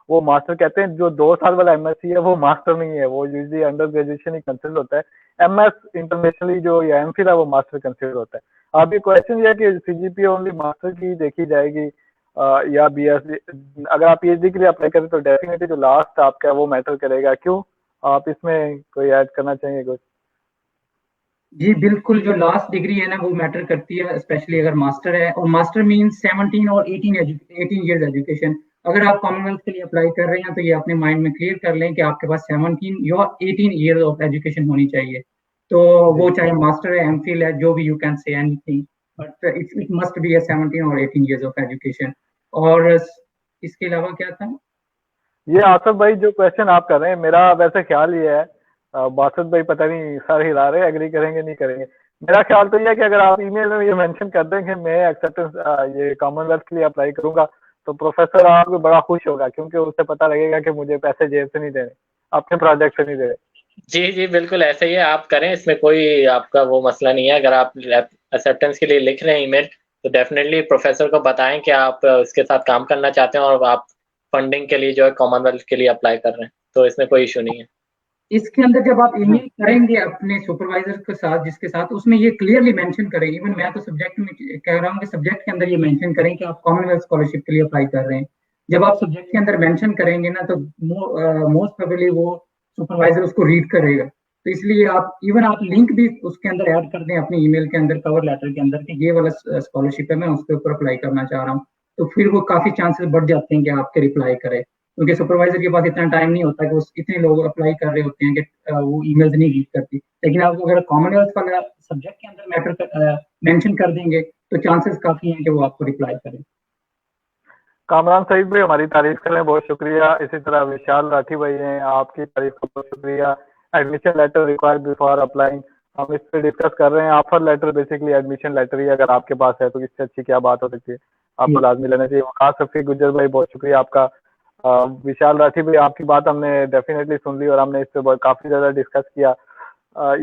वो मास्टर कहते हैं, जो 2 साल वाला एमएससी है वो मास्टर नहीं है, वो यूजली अंडर ग्रेजुएशन ही कंसिडर होता है। एमएस इंटरनेशनली जो या एमफिल है वो मास्टर कंसिडर होता है। अब ये क्वेश्चन ये है कि सीजीपीए ओनली मास्टर की देखी जाएगी या बीएससी, अगर आप पीएचडी के लिए अप्लाई करें तो डेफिनेटली जो लास्ट आपका है वो मैटर करेगा, क्यों? आप इसमें कोई ऐड करना चाहेंगे कुछ? जी बिल्कुल, जो लास्ट डिग्री है ना वो मैटर करती है, स्पेशली अगर मास्टर है, और मास्टर मींस 17 और 18 इयर्स एजुकेशन। अगर आप कॉमनवेल्थ के लिए अप्लाई कर रहे हैं तो ये अपने माइंड में क्लियर कर लें कि आपके पास 17 या 18 इयर्स ऑफ एजुकेशन होनी चाहिए। तो वो चाहे मास्टर है, एमफिल है, जो भी, you can say anything, but it must be 17 और 18 इयर्स ऑफ एजुकेशन। और इसके अलावा क्या था? ये आसफ भाई जो क्वेश्चन आप कर रहे हैं, मेरा वैसे ख्याल ये है, बासत भाई पता नहीं सर हिला रहे, एग्री करेंगे नहीं करेंगे। मेरा ख्याल तो ये है कि अगर आप ईमेल में ये मेंशन कर दें कि मैं एक्सेप्टेंस ये कॉमनवेल्थ के लिए अप्लाई करूंगा, तो प्रोफेसर आपको बड़ा खुश होगा, क्योंकि उसे पता लगेगा कि मुझे पैसे जेब से नहीं देने, अपने प्रोजेक्ट से नहीं दे रहे। जी जी बिल्कुल ऐसा ही है, आप करें, इसमें कोई आपका वो मसला नहीं है। अगर आप एक्सेप्टेंस के लिए लिख रहे हैं ईमेल, तो डेफिनेटली प्रोफेसर को बताएं कि आप इसके साथ काम करना चाहते हैं और आप फंडिंग के लिए जो है कॉमनवेल्थ के लिए अप्लाई कर रहे हैं, तो इसमें कोई इशू नहीं है। इसके अंदर जब आप ईमेल करेंगे अपने सुपरवाइजर के साथ, जिसके साथ, उसमें ये क्लियरली मेंशन करें। इवन मैं तो सब्जेक्ट में कह रहा हूँ कि सब्जेक्ट के अंदर ये मेंशन करें कि आप कॉमनवेल्थ स्कॉलरशिप के लिए अप्लाई कर रहे हैं। जब आप सब्जेक्ट के अंदर मेंशन करेंगे ना, तो मोस्ट प्रोबेबली वो सुपरवाइजर उसको रीड करेगा। तो इसलिए आप इवन आप लिंक भी उसके अंदर ऐड कर दें अपने ईमेल के अंदर, कवर लेटर के अंदर, कि ये वाला स्कॉलरशिप है, मैं उसके ऊपर अप्लाई करना चाह रहा हूँ। तो फिर वो काफी चांसेस बढ़ जाते हैं कि आपके रिप्लाई करे, क्योंकि सुपरवाइजर के पास इतना टाइम नहीं होता कि वो इतने लोग अप्लाई कर रहे होते हैं कि वो ईमेल्स नहीं रीड करती। लेकिन आप अगर कॉमनवेल्थ वाला सब्जेक्ट के अंदर मैटर मेंशन कर देंगे तो चांसेस काफी हैं कि वो आपको रिप्लाई करें। कामरान सईद भाई हमारी तारीफ करें, बहुत शुक्रिया। इसी तरह विशाल राठी भाई हैं, आपकी तारीफ का बहुत शुक्रिया। Admission letter required before applying, हम इस पे डिस्कस कर रहे हैं। Offer letter basically admission letter ही अगर आपके पास है तो इससे अच्छी क्या बात हो सकती है, आपको लाजमी लेना चाहिए। वकास रफीक गुज्जर भाई बहुत शुक्रिया आपका। विशाल राठी भाई आपकी बात हमने डेफिनेटली सुन ली और हमने इस पे काफी ज्यादा डिस्कस किया।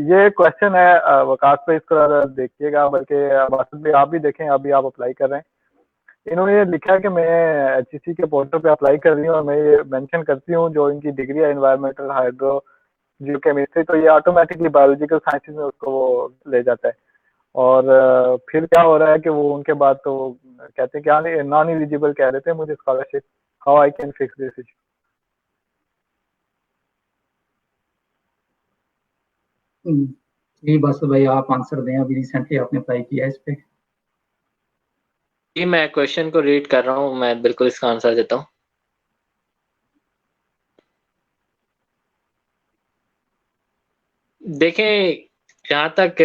ये क्वेश्चन है वकास भाई, इसको देखिएगा, बल्कि बासत भाई आप भी देखें, अभी आप अप्लाई कर रहे हैं। इन्होंने ये लिखा है कि मैं एचईसी के पोर्टल पे अप्लाई कर रही हूँ और मैं ये मेंशन करती हूँ जो इनकी डिग्री है एनवायरमेंटल हाइड्रो जियोकेमिस्ट्री, तो ये ऑटोमेटिकली बायोलॉजिकल साइंसेज में उसको वो ले जाता है। और फिर क्या हो रहा है कि वो उनके बाद तो कहते हैं कि नॉन एलिजिबल कह देते हैं मुझे scholarship. How I can fix this issue? जी बस भाई आप आंसर दें, अभी रिसेंटली आपने अप्लाई किया है इस पे। जी मैं क्वेश्चन को रीड कर रहा हूँ, मैं बिल्कुल इसका आंसर देता हूँ। देखें, जहाँ तक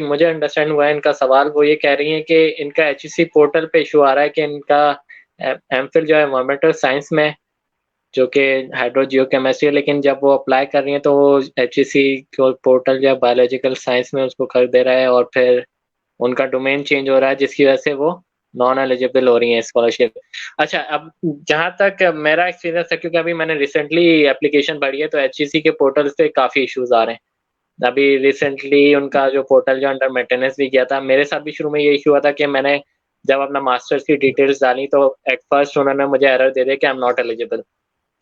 मुझे अंडरस्टैंड हुआ है इनका सवाल, वो ये कह रही हैं कि इनका एचईसी पोर्टल पे इशू आ रहा है कि इनका एमफिल जो है एनवायरमेंटल साइंस में, जो कि हाइड्रो जियो केमिस्ट्री है, लेकिन जब वो अप्लाई कर रही हैं तो वो एचईसी पोर्टल जो है बायोलॉजिकल साइंस में उसको कर दे रहा है, और फिर उनका डोमेन चेंज हो रहा है, जिसकी वजह से वो नॉन एलिजिबल हो रही है स्कॉलरशिप। अच्छा, अब जहाँ तक मेरा एक्सपीरियंस है, क्योंकि अभी मैंने रिसेंटली एप्लीकेशन भरी है, तो एचईसी के पोर्टल पे काफ़ी इश्यूज आ रहे हैं। अभी रिसेंटली उनका जो पोर्टल जो अंडर मेंटेनेंस भी किया था, मेरे साथ भी शुरू में ये इशू हुआ था कि मैंने जब अपना मास्टर्स की डिटेल्स डाली तो एट फर्स्ट उन्होंने मुझे एरर दे दिया कि आई एम नॉट एलिजिबल।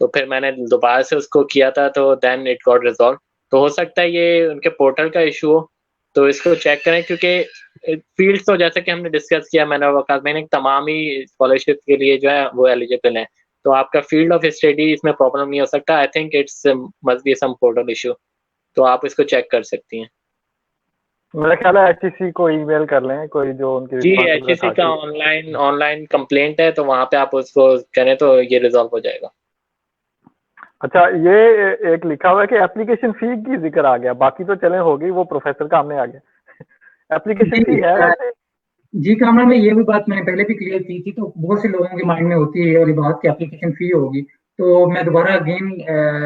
तो फिर मैंने दोबारा से उसको किया था, तो देन इट गॉट रिजॉल्व। तो हो सकता है ये उनके पोर्टल का इशू हो, तो इसको चेक करें, क्योंकि फील्ड तो जैसे कि हमने डिस्कस किया, मैंने वकास भाई ने, तमाम ही स्कॉलरशिप के लिए जो है वो एलिजिबल है। तो आपका फील्ड ऑफ स्टडी इसमें प्रॉब्लम नहीं हो सकता। I think it's must be some portal issue, तो आप इसको चेक कर सकती हैं। मेरा ख्याल है एचईसी को ईमेल कर लें, कोई जो उनकी जी, एचईसी का ऑनलाइन कंप्लेंट है, तो वहाँ पे आप उसको करें तो ये रिजॉल्व हो जाएगा। अच्छा, ये एक लिखा हुआ है कि एप्लीकेशन फी की जिक्र आ गया, बाकी तो चले होगी, वो प्रोफेसर का हमने आ गया। एप्लीकेशन फी है वैसे? जी कामरा में ये भी बात मैंने पहले भी क्लियर की थी, तो बहुत से लोगों के माइंड में होती है ये वाली बात कि एप्लीकेशन फी होगी। तो मैं दोबारा अगेन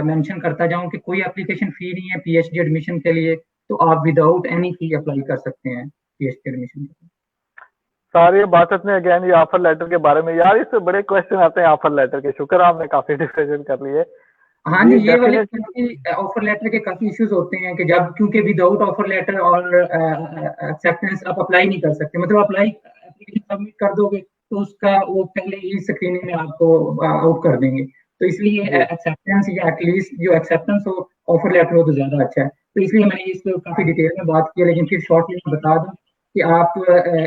मेंशन करता जाऊं कि कोई एप्लीकेशन फी नहीं है पीएचडी एडमिशन के लिए। तो आप विदाउट एनी फी अप्लाई कर सकते हैं पीएचडी एडमिशन के लिए। सारी बात ने अगेन ये ऑफर लेटर के बारे में, यार इससे बड़े क्वेश्चन आते हैं ऑफर लेटर के। शुक्र आपने काफी डिस्कशन कर लिए। हाँ जी, ये वाले डेफिनेटली। ऑफर लेटर के काफी इश्यूज होते हैं कि जब, क्योंकि विदाउट ऑफर लेटर और एक्सेप्टेंस आप अप्लाई नहीं कर सकते। मतलब अप्लाई एप्लीकेशन सबमिट कर दोगे तो उसका वो पहले ही स्क्रीनिंग में आपको आउट कर देंगे। तो इसलिए जी एक्सेप्टेंस या एटलीस्ट जो एक्सेप्टेंस हो ऑफर लेटर हो तो ज्यादा अच्छा है। तो इसलिए मैंने इस पर काफी डिटेल में बात की, लेकिन फिर शॉर्टली मैं बता दूं कि आप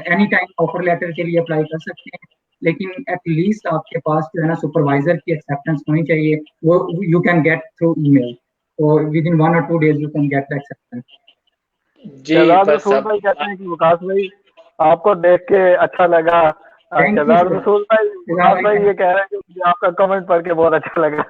एनी टाइम ऑफर लेटर के लिए अप्लाई कर सकते हैं, लेकिन एटलीस्ट आपके पास जो है ना सुपरवाइजर की एक्सेप्टेंस होनी चाहिए। वो you can get through email, तो within 1 or 2 days you can get the acceptance. जी शहजाद बस रसूल अब भाई कहते हैं कि विकास भाई आपको देख के अच्छा लगा। Thank you Shahzad sir. Rasool भाई, विकास भाई ये कह रहे हैं कि मुझे आपका कमेंट पढ़ के बहुत अच्छा लगा।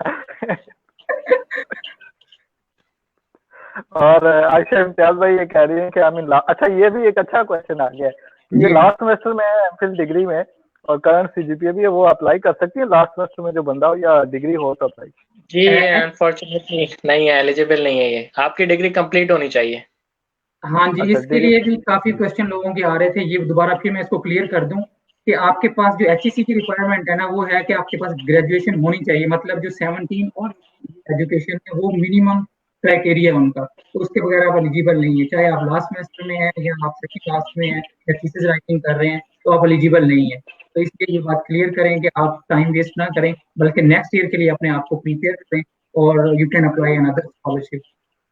और आयशा इम्तियाज भाई ये कह रही है कि आई मीन अच्छा, ये भी एक अच्छा क्वेश्चन आ गया है कि ये जी लास्ट सेमेस्टर में है एमफिल डिग्री में और करंट सीजीपीए भी है, वो अप्लाई कर सकती है लास्ट सेमेस्टर में जो बंदा हो या डिग्री हो तो अप्लाई? जी ये अनफॉर्चुनेटली नहीं है, एलिजिबल नहीं है ये, आपकी डिग्री कंप्लीट होनी चाहिए। हाँ जी, अच्छा इसके डिग्री। लिए भी काफी क्वेश्चन लोगों के आ रहे थे। ये दोबारा फिर मैं इसको क्लियर कर दूं कि आपके पास जो एचईसी की रिक्वायरमेंट है ना, वो है कि आपके पास ग्रेजुएशन होनी चाहिए। मतलब जो 17 और एजुकेशन है वो मिनिमम क्राइटेरिया है उनका, तो उसके बगैर आप एलिजिबल नहीं है। चाहे आप लास्ट सेमेस्टर में हैं या आप सेकंड क्लास में हैं या थीसिस राइटिंग कर रहे हैं, तो आप एलिजिबल नहीं है। तो इसलिए ये बात क्लियर करें कि आप टाइम वेस्ट ना करें, बल्कि नेक्स्ट ईयर के लिए अपने आप को प्रिपेयर करें और you can apply another scholarship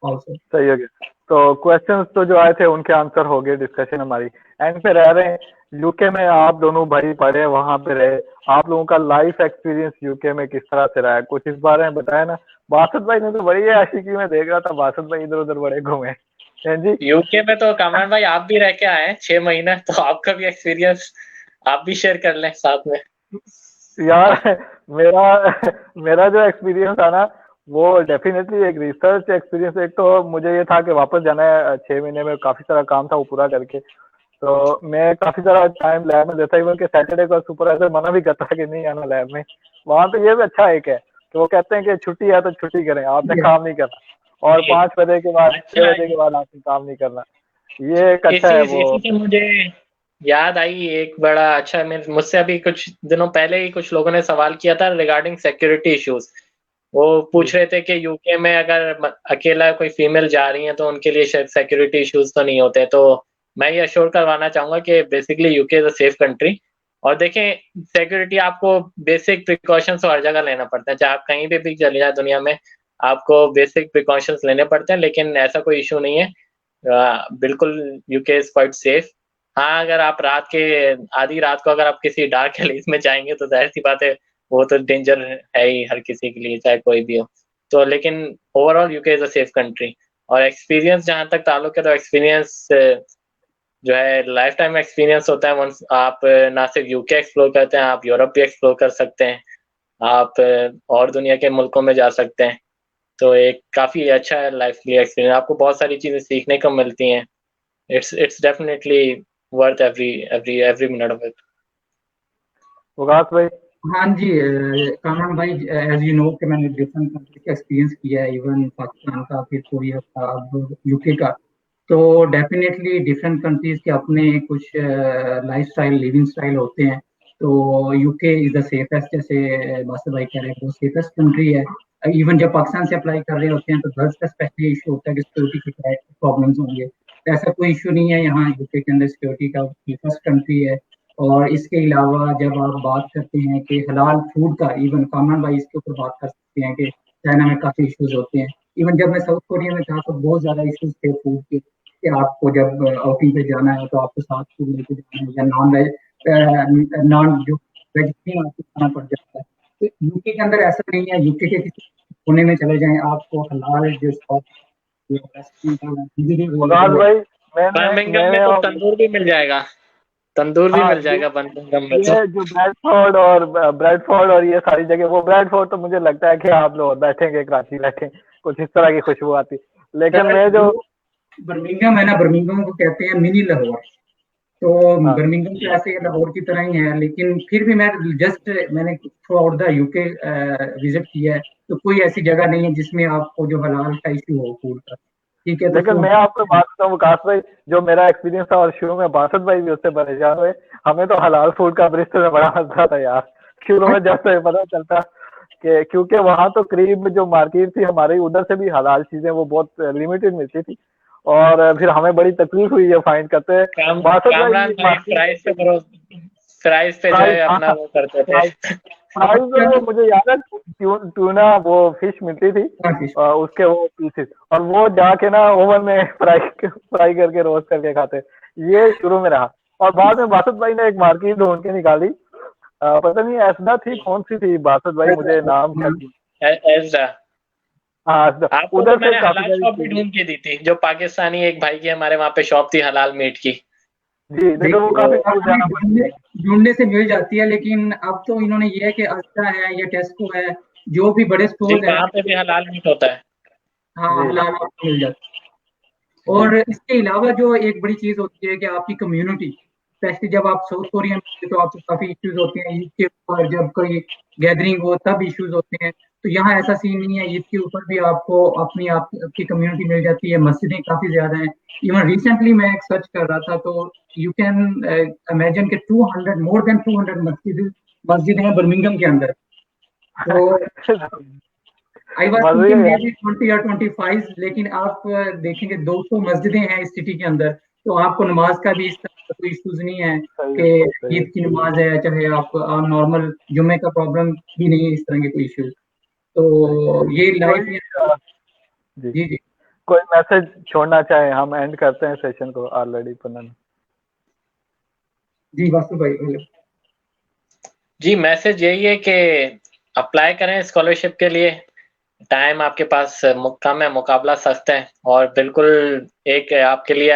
also. सही हो गया। तो क्वेश्चंस तो जो आए थे उनके आंसर हो गए, डिस्कशन हमारी एंड पे रह रहे हैं। यूके में आप दोनों भाई पढ़े, वहां पे रहे, आप लोगों का लाइफ एक्सपीरियंस यूके में किस तरह से रहा है, कुछ इस बारे में बताया ना। बासत भाई ने तो बड़ी आशिकी में देख रहा था, बासत भाई इधर उधर बड़े घूमे हैं जी। यूके में तो कामरान भाई आप भी रह के आए हैं 6 महीने, तो आपका भी एक्सपीरियंस आप भी शेयर कर लें साथ में। यार मेरा मेरा जो एक्सपीरियंस था ना, वो डेफिनेटली एक रिसर्च एक्सपीरियंस। एक तो मुझे ये था कि वापस जाना है 6 महीने में, काफी सारा काम था वो पूरा करके। तो मैं काफी सारा टाइम लैब में देता, इवन के सैटरडे को सुपरवाइजर मना भी करता है कि नहीं आना लैब में। वहां पे ये भी अच्छा एक है कि वो कहते हैं कि छुट्टी है तो छुट्टी करें, आपने काम नहीं करना, और जी 5 बजे के बाद अच्छा 6 बजे के बाद आपने काम नहीं करना। ये एक अच्छा इसी है वो। इसी से मुझे याद आई एक बड़ा अच्छा, मुझसे अभी कुछ दिनों पहले ही कुछ लोगों ने सवाल किया था रिगार्डिंग सिक्योरिटी इश्यूज। वो पूछ रहे थे कि यूके में अगर अकेला कोई फीमेल जा रही है तो उनके लिए शायद सिक्योरिटी इश्यूज तो नहीं होते। तो मैं ये अश्योर करवाना चाहूंगा कि basically UK is a safe country. और देखें, सिक्योरिटी आपको बेसिक प्रिकॉशंस हर जगह लेना पड़ता है, चाहे आप कहीं भी चले जाए दुनिया में, आपको बेसिक प्रिकॉशंस लेने पड़ते हैं, लेकिन ऐसा कोई इशू नहीं है। बिल्कुल यूके इज क्वाइट सेफ। हाँ, अगर आप रात के आधी रात को अगर आप किसी डार्क एलीज में जाएंगे तो जाहिर सी बात है वो तो डेंजर है ही हर किसी के लिए, चाहे कोई भी हो। तो लेकिन overall UK is a safe country. और एक्सपीरियंस जहाँ तक ताल्लुक है, तो एक्सपीरियंस जो है लाइफ टाइम एक्सपीरियंस होता है। वंस आप ना सिर्फ यूके एक्सप्लोर करते हैं, आप यूरोप भी एक्सप्लोर कर सकते हैं, आप और दुनिया के मुल्कों में जा सकते हैं। तो एक काफी अच्छा है लाइफ के लिए एक्सपीरियंस, आपको बहुत सारी चीजें सीखने को मिलती हैं। It's definitely worth every minute of it. Vikas भाई। हाँ जी, कामरान भाई, एज यू नो कि मैंने डिफरेंट कंट्री का एक्सपीरियंस किया है, इवन पाकिस्तान का, फिर कोरिया का, अब यूके का। तो डेफिनेटली डिफरेंट कंट्रीज के अपने कुछ लाइफ स्टाइल, लिविंग स्टाइल होते हैं। तो यूके इज द सेफेस्ट, जैसे बासर भाई कह रहे हैं, वो सेफेस्ट कंट्री है। इवन जब पाकिस्तान से अप्लाई कर रहे होते हैं तो गर्ल्स का स्पेशली इशू होता है कि सिक्योरिटी के प्रॉब्लम्स होंगे। तो ऐसा कोई इशू नहीं है यहाँ यूके के अंदर, सिक्योरिटी का सेफेस्ट कंट्री है। और इसके अलावा जब आप बात करते हैं कि हलाल फूड का, इवन कामरान भाई इसके ऊपर बात कर सकते हैं कि चाइना में काफी इश्यूज होते हैं। इवन जब मैं साउथ कोरिया में था तो बहुत ज्यादा इश्यूज थे फूड के, कि आपको जब आउटिंग पे जाना है तो आपको साथ फूड लेके जाना है, या नॉन वेज, नॉन जो वेजिटेरियन आपको खाना पड़ जाता है। तो यूके के अंदर ऐसा नहीं है। यूके के किसी कोने में चले जाएं, आपको हलाल जो शॉप विकास भाई, मैंने बर्मिंघम में मैंने तो तंदूर भी मिल जाएगा, तंदूर भी हाँ, मिल जाएगा बर्मिंघम में तो। ये जो ब्रेडफोर्ड और ये सारी जगह, वो ब्रेडफोर्ड तो मुझे लगता है कि आप लोग बैठेंगे कराची बैठे, कुछ इस तरह की खुशबू आती। लेकिन मैं जो बर्मिंघम है ना, बर्मिंघम को कहते हैं मिनी लाहौर। तो हाँ बर्मिंघम तो ऐसे लाहौर की तरह ही है, लेकिन फिर भी मैंने through out the UK visit किया है, तो कोई ऐसी जगह नहीं है जिसमें आपको जो हलाल का इशू हो फूड का। ठीक है, तो लेकिन फूड मैं आपको बात बताऊं विकास भाई, जो मेरा एक्सपीरियंस था और शुरू में बासत भाई भी उससे परेशान हुए। हमें तो हलाल फूड का ब्रिस्टल में बड़ा मजा था यार, शुरू में जब से पता चलता कि क्योंकि वहाँ तो करीब जो मार्केट थी हमारे उधर से भी हलाल चीजें वो बहुत लिमिटेड मिलती थी, और फिर हमें बड़ी तकलीफ हुई ये फाइंड करते। बासत कामरान भाई प्राइस पे जो है अपना वो करते थे। प्राइस जो मुझे याद है, टूना वो फिश मिलती थी, उसके वो पीसेस, और वो जाके ना ओवन में फ्राई करके रोस्ट करके खाते। ये शुरू में रहा, और बाद में बासत भाई ने एक मार्केट ढूंढ के निकाली, पता नहीं ऐसा थी कौन सी थी बासत भाई, मुझे नाम एज़रा। हाँ आपको उधर तो से मैंने काफी हलाल सारी शॉप भी ढूंढ के दी थी, जो पाकिस्तानी एक भाई की हमारे वहाँ पे शॉप थी हलाल मीट की। जी, लेकिन वो काफी दूर जाना पड़ता है। ढूंढने से मिल जाती है, लेकिन अब तो इन्होंने ये है कि अल्ट्रा है या टेस्को है, जो भी बड़े स्टोर है वहाँ पे भी हलाल मीट होता है। हाँ, हलाल आपको मिल जाता है। और इसके अलावा जो एक बड़ी चीज होती है कि आपकी कम्युनिटी, स्पेशली जब आप साउथ कोरिया में तो आपको काफी इश्यूज होते हैं ईद के ऊपर, जब कोई गैदरिंग हो तब इश्यूज होते हैं। तो यहाँ ऐसा सीन नहीं है, ईद के ऊपर भी आपको आपकी कम्युनिटी मिल जाती है, मस्जिदें काफी ज्यादा हैं। इवन रिसेंटली मैं एक सर्च कर रहा था तो यू कैन इमेजिन के 200 मोर देन 200 मस्जिद हैं बर्मिंघम के अंदर। तो I was thinking may be 20 या 25, लेकिन आप देखेंगे 200 मस्जिदें हैं इस सिटी के अंदर। तो आपको नमाज का भी इस तरह का कोई इश्यूज नहीं है कि ईद की नमाज है, चाहे आप नॉर्मल जुम्मे का प्रॉब्लम भी नहीं है, इस तरह के कोई इश्यूज। तो ये लाइफ में जी जी कोई मैसेज छोड़ना चाहे, हम एंड करते हैं सेशन को ऑलरेडी। पन्ना जी वासु भाई। जी मैसेज यही है कि अप्लाई करें स्कॉलरशिप के लिए, टाइम आपके पास कम है, मुकाबला सख्त है, और बिल्कुल एक आपके लिए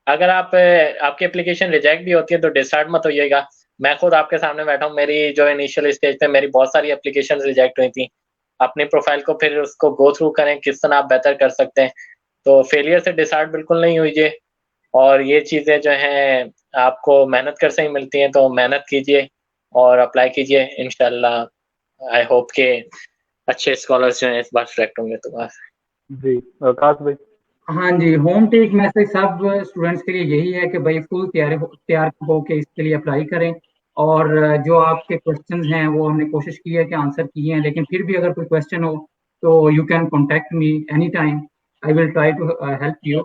अगर आपकी एप्लीकेशन रिजेक्ट भी होती है तो डिसहार्ट मत होइएगा। मैं खुद आपके सामने बैठा हूँ, मेरी जो इनिशियल स्टेज पे मेरी बहुत सारी एप्लीकेशन रिजेक्ट हुई थी। अपनी प्रोफाइल को फिर उसको गो थ्रू करें, किस तरह आप बेहतर कर सकते हैं। तो फेलियर से डिसहार्ट बिल्कुल नहीं हुईए, और ये चीज़ें जो हैं आपको मेहनत कर से ही मिलती हैं, तो मेहनत कीजिए और अप्लाई कीजिए। इंशाल्लाह आई होप के अच्छे स्कॉलर्स जो हैं इस बार सिलेक्ट होंगे। तो बस जी आकाश भाई। हाँ जी, होम टेक मैसेज सब स्टूडेंट्स के लिए यही है कि भाई फुल तैयार हो के इसके लिए अप्लाई करें। और जो आपके क्वेश्चंस हैं वो हमने कोशिश की है कि आंसर किए हैं, लेकिन फिर भी अगर कोई क्वेश्चन हो तो you can contact me any time, I will try to help you.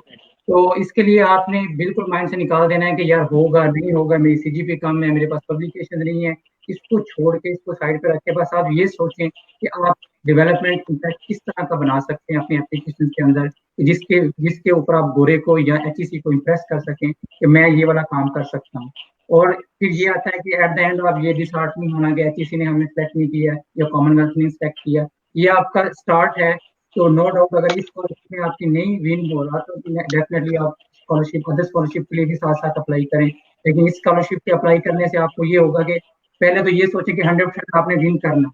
तो इसके लिए आपने बिल्कुल माइंड से निकाल देना है कि यार होगा नहीं होगा, मेरी सीजीपी कम है, मेरे पास पब्लिकेशन नहीं है, इसको छोड़ के इसको साइड पे रख के बस आप ये सोचें कि आप डेवलपमेंट इम्पैक्ट किस तरह का बना सकते हैं अपनी एप्लीकेशन के अंदर, जिसके ऊपर आप गोरे को या एचईसी को इम्प्रेस कर सकें कि मैं ये वाला काम कर सकता हूँ। और फिर ये आता है कि एट द एंड आप ये डिसहार्ट नहीं होना कि एचईसी ने हमें सेलेक्ट नहीं किया या कॉमनवेल्थ ने सेलेक्ट किया। ये आपका स्टार्ट है। तो नो डाउट अगर इस स्कॉलरशिप में आपकी नहीं विन हो रहा तो डेफिनेटली आप अदर स्कॉलरशिप के लिए भी साथ साथ अप्लाई करें। लेकिन इस स्कॉलरशिप के अप्लाई करने से आपको ये होगा कि पहले तो ये सोचें कि 100% आपने विन करना।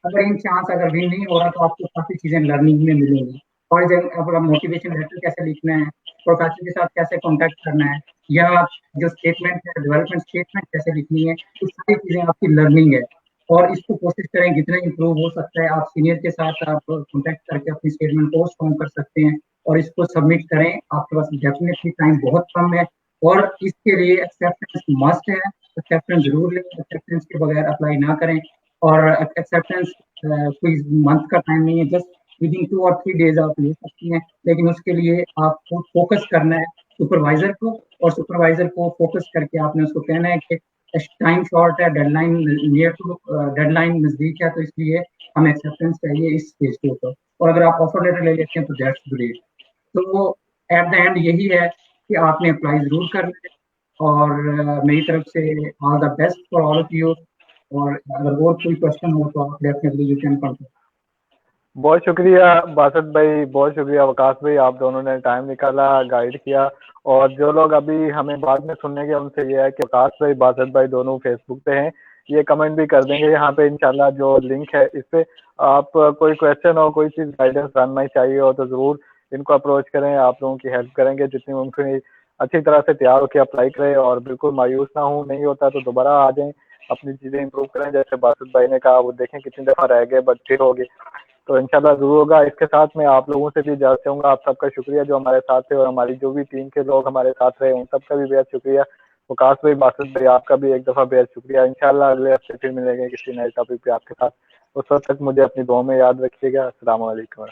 अगर इन चांस अगर विन नहीं हो रहा तो आपको काफी चीजें लर्निंग में मिलेंगी। फॉर एग्जाम्पल मोटिवेशन लेटर कैसे लिखना है, प्रोफेसर के साथ कैसे कॉन्टेक्ट करना है, या जो स्टेटमेंट है डेवलपमेंट स्टेटमेंट कैसे लिखनी है, ये सारी चीजें आपकी लर्निंग है। और इसको कोशिश करें जितना इम्प्रूव हो सकता है, आप सीनियर के साथ आप कॉन्टेक्ट करके अपनी स्टेटमेंट को स्ट्रॉन्ग कर सकते हैं और इसको सबमिट करें। आपके पास डेफिनेटली टाइम बहुत कम है और इसके लिए एक्सेप्टेंस मस्ट है। एक्सेप्टेंस जरूर लें, एक्सेप्टेंस के बगैर अप्लाई ना करें। और एक्सेप्टेंस कोई मंथ का टाइम नहीं है, जस्ट विदिन 2 और 3 डेज आप ले सकती हैं। लेकिन उसके लिए आपको फोकस करना है सुपरवाइजर को, और सुपरवाइजर को फोकस करके आपने उसको कहना है कि टाइम शॉर्ट है, डेडलाइन नियर टू डेडलाइन नजदीक है, तो इसलिए हमें एक्सेप्टेंस चाहिए इस स्टेज के ऊपर। और अगर आप ऑफर लेटर ले लेते हैं तो दैट्स ग्रेट। तो एट द एंड यही है कि आपने अप्लाई जरूर करना है। और मेरी तरफ से all the best for all of you. और अगर और कोई क्वेश्चन हो तो आप डेफिनेटली यू कैन कॉन्टेक्ट। बहुत शुक्रिया बासत भाई, बहुत शुक्रिया वकास भाई, आप दोनों ने टाइम निकाला, गाइड किया। और जो लोग अभी हमें बाद में सुनने के उनसे ये है कि वकास भाई बासत भाई दोनों फेसबुक पे हैं, ये कमेंट भी कर देंगे यहाँ पे इंशाल्लाह जो लिंक है इस पे। आप कोई क्वेश्चन हो, कोई चीज़ गाइडेंस जानना चाहिए हो तो ज़रूर इनको अप्रोच करें, आप लोगों की हेल्प करेंगे जितनी मुमकिन। अच्छी तरह से तैयार होकर अप्लाई करें और बिल्कुल मायूस ना हो, नहीं होता तो दोबारा आ जाएं, अपनी चीज़ें इंप्रूव करें। जैसे बासत भाई ने कहा, वो देखें कितनी दफ़ा रह गए बट फिर हो गए, तो इंशाल्लाह जरूर होगा। इसके साथ मैं आप लोगों से भी इजाजत चाहूंगा। आप सबका शुक्रिया जो हमारे साथ थे, और हमारी जो भी टीम के लोग हमारे साथ रहे उन सबका भी बेहद शुक्रिया। वकास भाई, बासित भाई, आपका भी एक दफ़ा बेहद शुक्रिया। इंशाल्लाह अगले हफ्ते फिर मिलेंगे किसी नए टॉपिक पे आपके साथ। उस वक्त तक मुझे अपनी दुआ में याद रखिएगा। अस्सलाम वालेकुम।